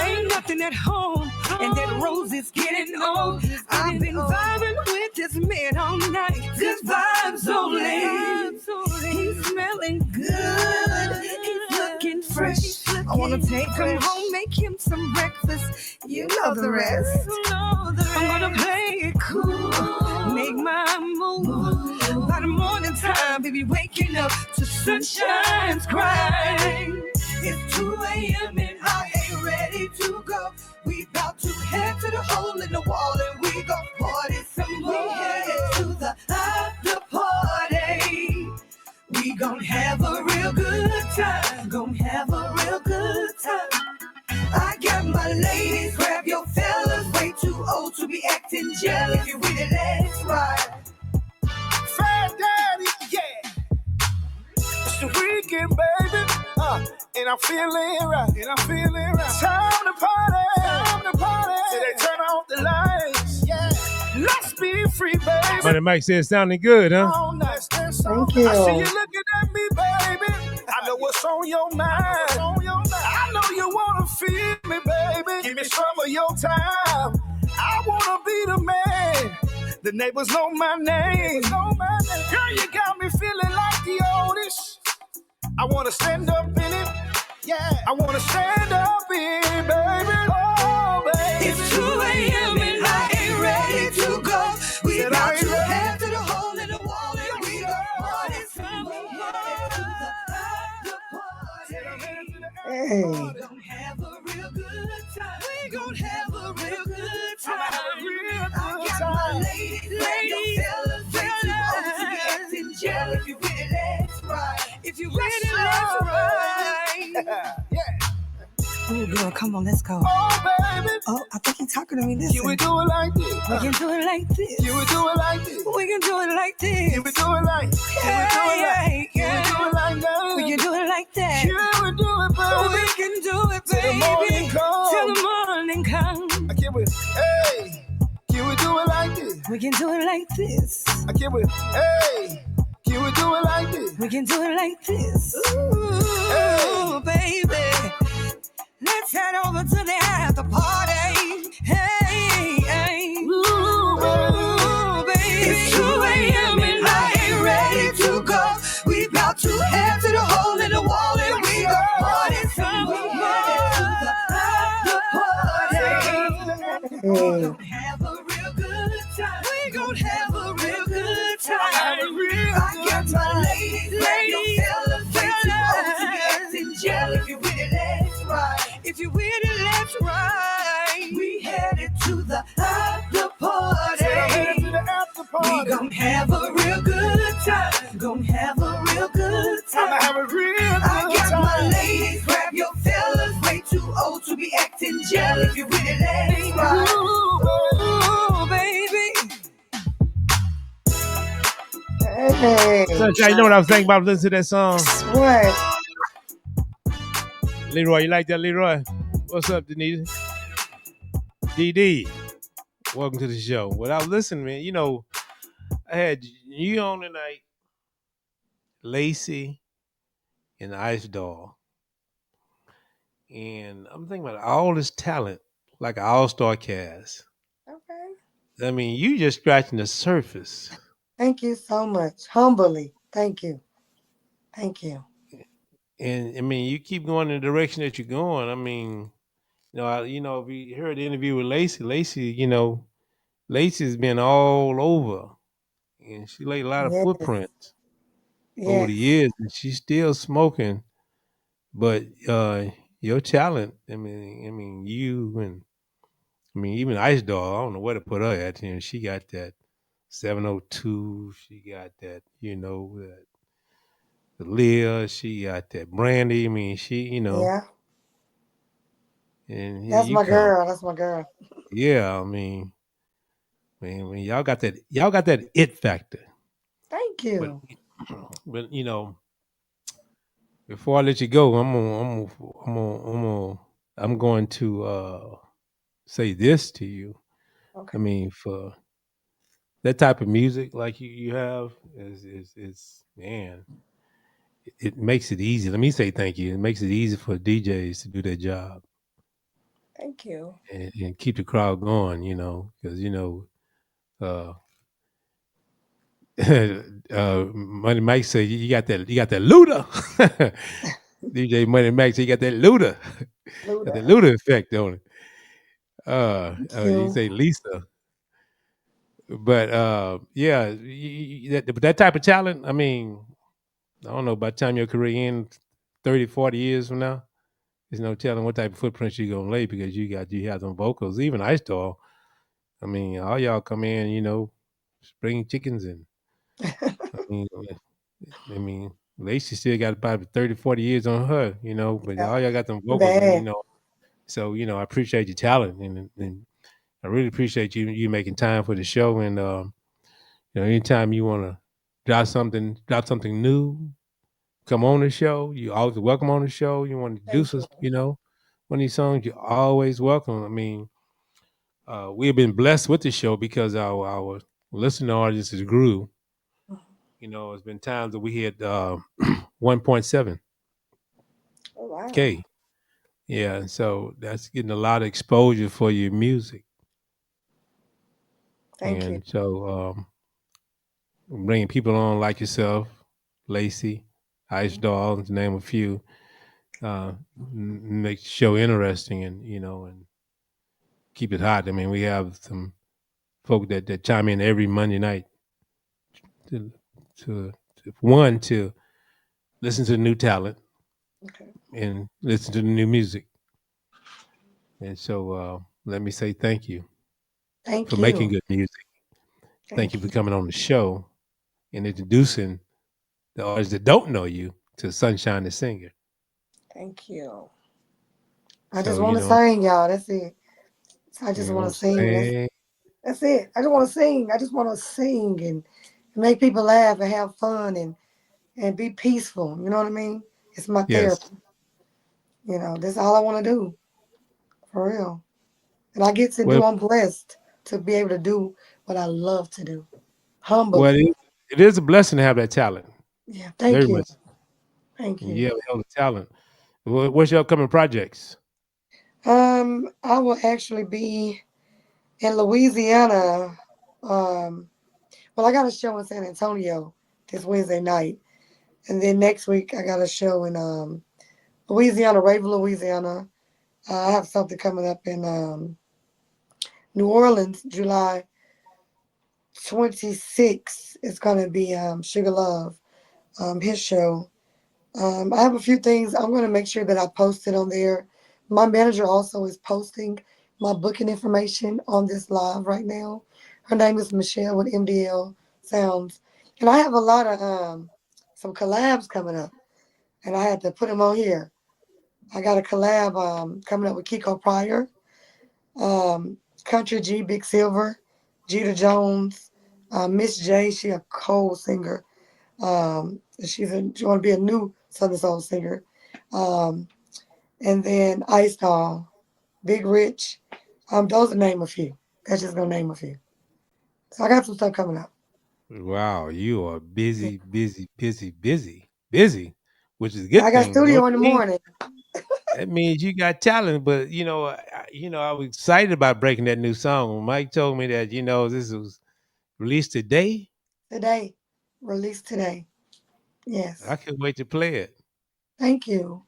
Ain't nothing at home, and that rose is getting old. I've been vibing with this man all night. Good vibes only. He's smelling good. He's looking fresh. I wanna take him home, make him some breakfast. You know the rest. I'm gonna play it cool, make my move. By the morning time, baby, waking up to sunshine's crying. It's 2 a.m. and I ain't ready to go. We about to head to the hole in the wall and we gon' party some more. We headed to the after party. We gon' have a real good time. Gon' have a time. I got my ladies, grab your fellas, way too old to be acting jealous. You really let it ride. Fat Daddy, yeah. It's the weekend, baby. And I'm feeling right. Time to party. Till they turn off the lights. Yeah. Let's be free, baby. Money Mike said sounding good, huh? All night. Thank I see you. you looking at me, baby. I know what's on your mind. I know you wanna feel me, baby. Give me some of your time. I wanna be the man. The neighbors know my name. Girl, you got me feeling like the oldest. I wanna stand up in it. Yeah. I wanna stand up in it, baby. Oh, baby. It's 2 a.m. and I ain't ready to go. We Said I about ain't to ready. head to the hole in the wall and we got party from the Hey. We gon' have a real good time. We gon' have a real good time. I got my ladies, fellas, to be acting jealous. If you really let's ride. If you really let's ride. Oh, girl, come on, let's go. Oh, baby. Oh, I think he's talking to me. You would Listen. do it like this. We can do it like this. You would do it like this. We can do it like this. You would do it like. You would do it like that. We can do it like that. You would do it, baby. We can do it, Till the morning baby. comes. Till the morning comes. I can't wait. Hey, you would do it like this. We can do it like this. I can't wait. Hey, you would do it like this. We can do it like this. Ooh, baby. Let's head over to the after party. Hey, hey. Ooh, baby. It's 2 a.m. and I ain't ready to go. We about to head to the hole in the wall and we got party from the Hey. have a real good time. We gon' have a real good time. I got my ladies, fellas, and jealous. If you really let's ride. If you really let's ride. We headed to the after party. We gon' have a real good time. Gon' have a real good time. I'ma have a real good I got time. my ladies, grab your fellas, way too old to be acting jealous. You really let's ride. Ooh, baby. Hey. Sunshine, you know what I was thinking about listening to that song? What? Leroy, you like that, Leroy? What's up, Denise? DD, welcome to the show. When I was listening, man, you know, I had you on tonight, Lacey, and Ice Doll. And I'm thinking about all this talent, like an all-star cast. Okay. I mean, you just scratching the surface. Thank you so much. Humbly. Thank you. Thank you. And I mean, you keep going in the direction that you're going. I mean, if you heard the interview with Lacey, Lacey's been all over, and she laid a lot of Yes. footprints over the Yes. years, and she's still smoking. But your talent, even Ice Dog, I don't know where to put her at. She got that 702. She got that, that the Leah. She got that Brandy. I mean, Yeah. and here That's you my come. girl. That's my girl. Yeah, y'all got that it factor. Thank But you. but before I let you go, I'm going to say this to you. Okay. I mean, for that type of music like you have is man, it makes it easy. Let me say thank you. It makes it easy for DJs to do their job Thank you. and keep the crowd going. Because uh, Money Mike say you got that looter. DJ Money Mike say you got that looter. Got that Luda. looter effect on it. Thank You you. say Lisa. But yeah, that type of talent, I mean, I don't know, by the time your career ends 30, 40 years from now, there's no telling what type of footprints you're gonna lay because you have them vocals. Even Ice Doll, I mean, all y'all come in, spring chickens and I mean, Lacey still got about 30, 40 years on her, but Yeah. all y'all got them vocals, and Bad. so I appreciate your talent, and I really appreciate you making time for the show, and anytime you want to drop something new, come on the show. You always welcome on the show. You want to do Thank some, you. one of these songs, you're always welcome. I mean, we have been blessed with the show because our listening audience has grew. It's been times that we hit 1.7K. Oh, wow. Yeah, and so that's getting a lot of exposure for your music, Thank you. and so bringing people on like yourself, Lacey, Ice Doll, to name a few, make the show interesting, and and keep it hot. I mean, we have some folk that chime in every Monday night to to listen to the new talent Okay. and listen to the new music. And so let me say thank you for Thank making you. good music. Thank you Thank for you. coming on the show and introducing the artists that don't know you to Sunshine the Singer. Thank you. I just So want to sing, y'all. That's it. I you just know what want I'm to sing. saying? That's it. I just want to sing. I just want to sing and make people laugh and have fun and be peaceful. You know what I mean? It's my Yes. therapy. That's all I want to do for real. And I get to Well, do. I'm blessed to be able to do what I love to do. well, Humbly. it is a blessing to have that talent. Yeah. Very Thank you. much. Thank You you. have a hell of talent. What's your upcoming projects? I will actually be in Louisiana. Um, well, I got a show in San Antonio this Wednesday night, and then next week I got a show in Louisiana, Raven, Louisiana. I have something coming up in New Orleans, July 26th. It's gonna be Sugar Love, his show. I have a few things. I'm going to make sure that I post it on there. My manager also is posting my booking information on this live right now. Her name is Michelle with MDL Sounds. And I have a lot of some collabs coming up, and I had to put them on here. I got a collab coming up with Kiko Pryor, Country G, Big Silver, Jeter Jones, Miss J, she a cold singer. She want to be a new Southern Soul singer. Um, and then Ice Doll, Big Rich. Those are name a few. That's just gonna name a few. So I got some stuff coming up. Wow, you are busy, busy, busy, busy, busy, which is a Yeah, good I got thing. You know what studio in the I mean? morning That means you got talent. But I was excited about breaking that new song. When Mike told me that this was released today, today, released today. I Yes. couldn't wait to play it. Thank you.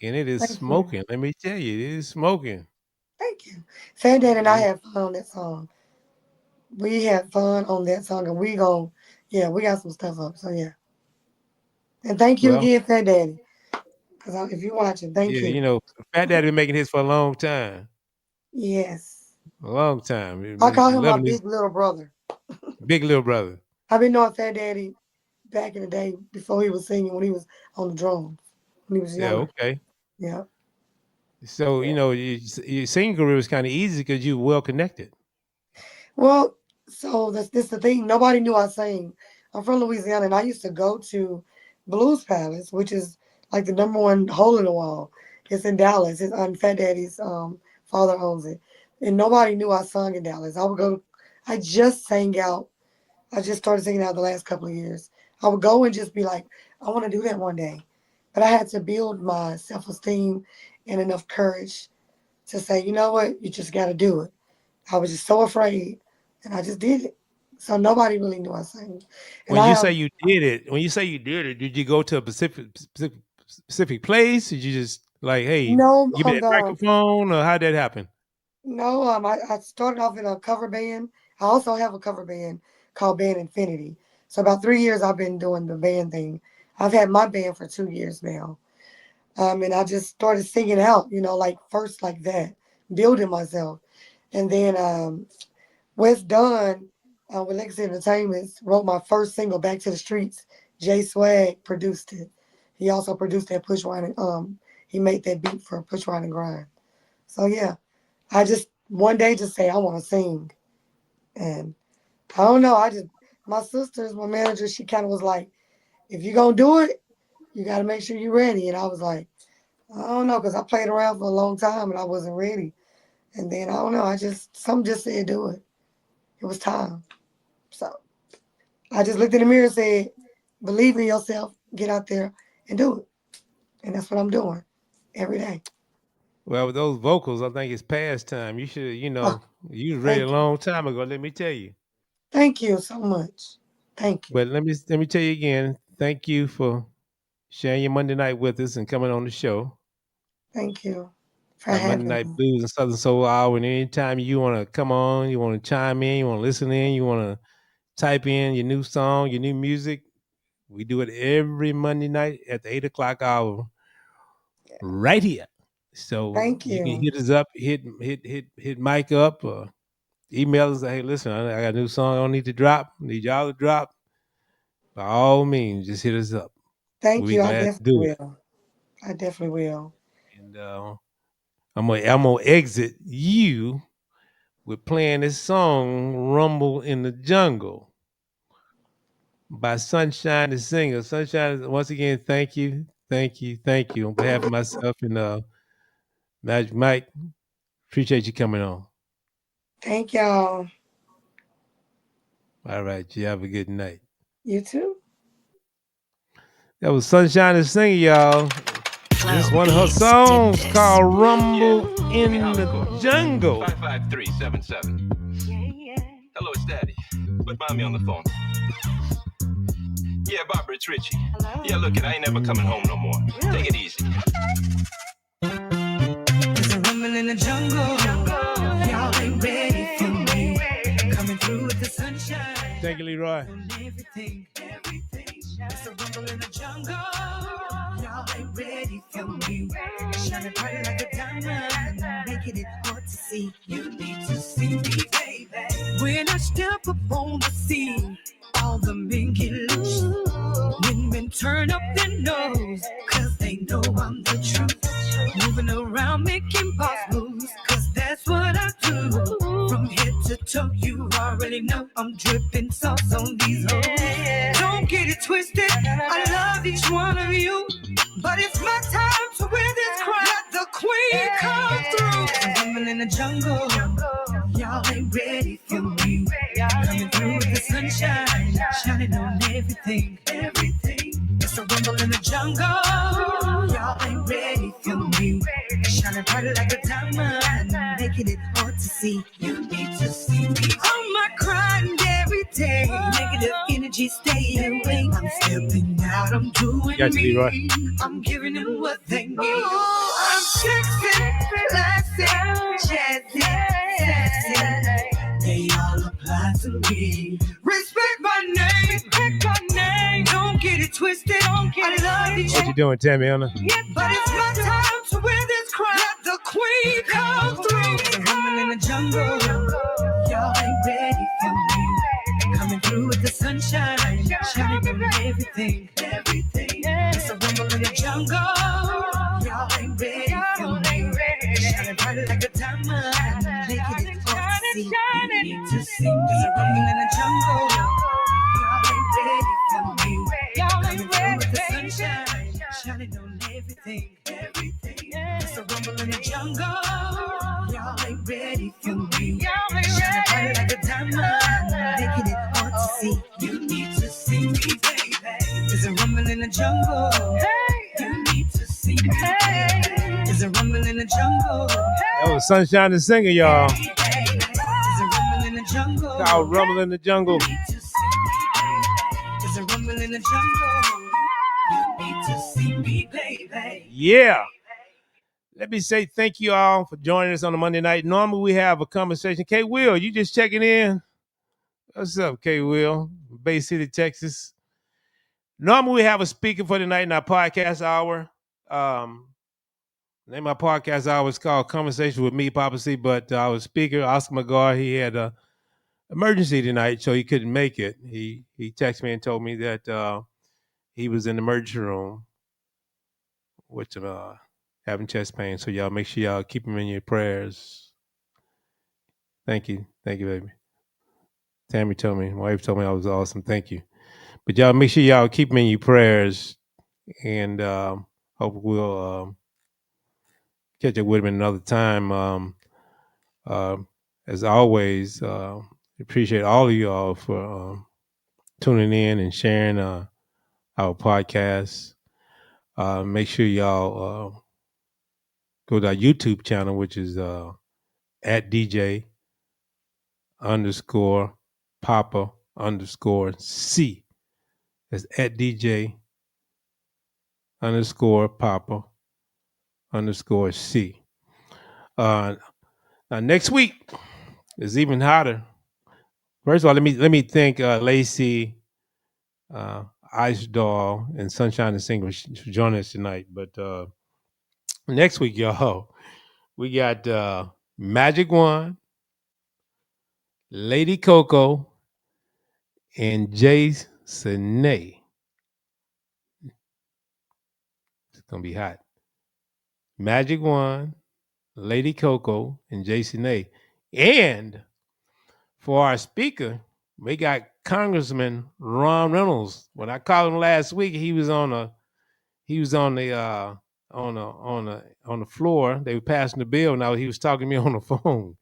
And it is Thank you. smoking. Let me tell you, it is smoking. Thank you. Fan Dad and I It- had fun on that song. We had fun on that song, and yeah, we got some stuff up. So yeah. And thank you well, again, Fan Daddy. Because if you're watching, thank yeah, you. Fat Daddy been making hits for a long time. Yes. A long time. I call him my Loving his big little brother. big little brother. I've been knowing Fat Daddy back in the day before he was singing when he was on the drums when he was Yeah, younger. okay. Yeah. So, Yeah. your singing career was kind of easy because you were well connected. Well, so that's this the thing. Nobody knew I sang. I'm from Louisiana, and I used to go to Blues Palace, which is like the number one hole in the wall. It's in Dallas. It's on Fat Daddy's father owns it, and nobody knew I sung in Dallas. I would go. I just sang out. I just started singing out the last couple of years. I would go and just be like, I want to do that one day, but I had to build my self esteem and enough courage to say, you know what, you just got to do it. I was just so afraid, and I just did it. So nobody really knew I sang. And When I you say have did you go to a specific place? Did you just like, hey, no give me that microphone, or how'd that happen? no. I started off in a cover band. I also have a cover band called Band Infinity. So about 3 years I've been doing the band thing. I've had my band for 2 years now. And I just started singing out, like first like that, building myself. And then Wes Dunn with Legacy Entertainment wrote my first single, Back to the Streets. Jay Swag produced it. He also produced that Push Wine and he made that beat for Push Wine and Grind. So yeah, I just one day just say I want to sing, and I don't know. I just my sister's my manager. She kind of was like, if you gonna do it, you got to make sure you're ready. And I was like, I don't know, because I played around for a long time and I wasn't ready. And then I don't know. Some just said do it. It was time. So I just looked in the mirror and said, believe in yourself, get out there and do it. And that's what I'm doing every day. Well, with those vocals, I think it's past time. You should, Oh, you was ready a thank you. long time ago. Let me tell you. Thank you so much. Thank you. But let me tell you again. Thank you for sharing your Monday night with us and coming on the show. Thank you for Our Monday having Night me. Blues and Southern Soul Hour. And anytime you want to come on, you want to chime in, you want to listen in, you want to type in your new song, your new music, we do it every Monday night at the 8 o'clock hour right here. So Thank you can you. hit us up, hit Mike up, or email us. Hey, listen, I got a new song I don't need to drop. Need y'all to drop. By all means, just hit us up. We'll Thank be you. I glad to do definitely it. will. I definitely will. And I'm gonna exit you with playing this song "Rumble in the Jungle" by Sunshine the Singer. Sunshine, once again, thank you, thank you, thank you on behalf of myself and Magic Mike. Appreciate you coming on. Thank y'all. All right, you have a good night. You too. That was Sunshine the Singer, y'all. This is one of her songs called Rumble in the Jungle. 55377. Hello, it's Daddy. Put mommy on the phone. Yeah, Barbara, it's Richie. Hello. Yeah, look, I ain't never coming home no more. Really? Take it easy. There's a rumble in the jungle. Y'all ain't ready for me. Coming through with the sunshine. Thank you, Leroy. Everything. There's a rumble in the jungle. Y'all ain't ready for me. Shining bright like a diamond. Making it hard to see. You need to see me, baby. When I step up on the scene, all the men get loose. Women turn up their nose, cause they know I'm the truth. Moving around, making boss moves, cause that's what I do. From head to toe, you already know I'm dripping sauce on these hoes. Don't get it twisted, I love each one of you, but it's my time to win this crown. Let the queen come through. There's a woman in the jungle, y'all ain't ready for me. Coming through with the sunshine, shining on everything. It's a rumble in the jungle, y'all ain't ready for me. Shining bright like a diamond, making it hard to see. You need to see me. I'm not crying every day. Negative energy stay away. I'm stepping out, I'm doing Got you, Leroy. me. I'm giving them what they need. I'm sexy, classy, jazzy, sassy. They all apply to me. Respect my name. Don't get it twisted. I love each What you doing, Tammy Anna? but it's my time to win this crown. Let the queen come through. There's a woman in the jungle. Y'all ain't ready for me. Coming through with the sunshine, shining on everything. It's a rumble in the jungle. Y'all ain't ready for me. Shining bright like a diamond, making it hard to see. You need to see. There's a rumble in the jungle. Y'all ain't ready for me. Coming through with the sunshine, shining on everything. It's a rumble in the jungle. Y'all ain't ready for me. Shining bright like a diamond, making it hard to see. You need to see me, baby. There's a rumble in the jungle. You need to see me. There's a rumble in the jungle. That was Sunshine the Singer, y'all. There's a rumble in the jungle. Called Rumble in the Jungle. You need to see me. There's a rumble in the jungle. You need to see me, baby. Yeah. Let me say thank you all for joining us on a Monday night. Normally we have a conversation. K Will, you just checking in? What's up, K Will? Bay City, Texas. Normally we have a speaker for the night in our podcast hour. The name of my podcast hour is called Conversation with Me, Poppa C, but our speaker, Oscar McGar, he had a emergency tonight, so he couldn't make it. He texted me and told me that he was in the emergency room with having chest pain. So y'all make sure y'all keep him in your prayers. Thank you, baby. Tammy told me, my wife told me I was awesome. Thank you. But y'all make sure y'all keep him in your prayers, and hope we'll catch up with him another time. As always, appreciate all of y'all for tuning in and sharing our podcast. Make sure y'all go to our YouTube channel, which is at DJ _ Poppa _ C. That's at DJ _ Poppa _ C. Now next week is even hotter. First of all, let me thank Lacey, Ice Doll, and Sunshine and Singer for joining us tonight. But next week, y'all, we got Magic One, Lady Coco, and Jason. It's gonna be hot. Magic One, Lady Coco, and Jason. And for our speaker, we got Congressman Ron Reynolds. When I called him last week, he was on the floor. They were passing the bill. Now he was talking to me on the phone.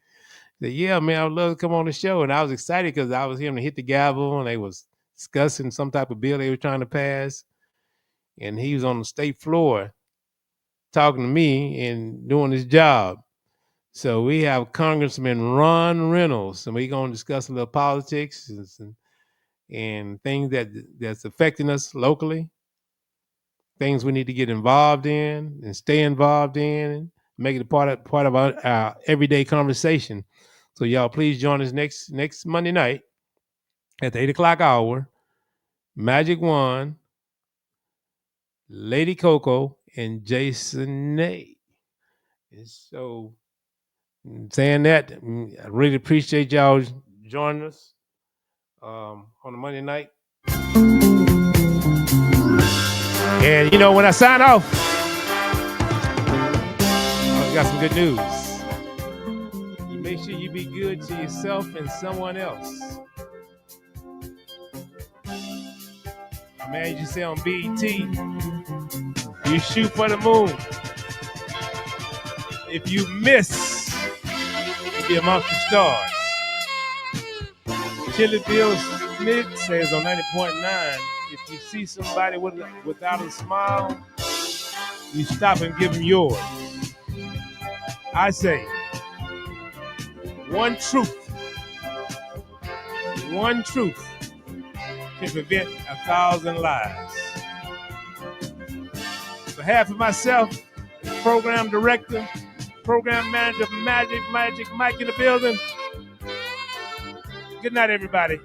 He said, "Yeah, man, I would love to come on the show." And I was excited because I was hearing him hit the gavel, and they was discussing some type of bill they were trying to pass. And he was on the state floor talking to me and doing his job. So we have Congressman Ron Reynolds, and we're going to discuss a little politics and things that's affecting us locally, things we need to get involved in and stay involved in, and make it a part of our everyday conversation. So y'all, please join us next Monday night at the 8:00 hour. Magic One, Lady Coco, and Jason. And so, saying that, I really appreciate y'all joining us on a Monday night. And when I sign off, I got some good news. You make sure you be good to yourself and someone else. My man just say on BET, you shoot for the moon. If you miss, you'll be amongst the stars. Chili Bill Smith says on 90.9, if you see somebody without a smile, you stop and give them yours. I say, one truth can prevent 1,000 lies. On behalf of myself, program director, program manager, Magic Mike in the building. Good night, everybody.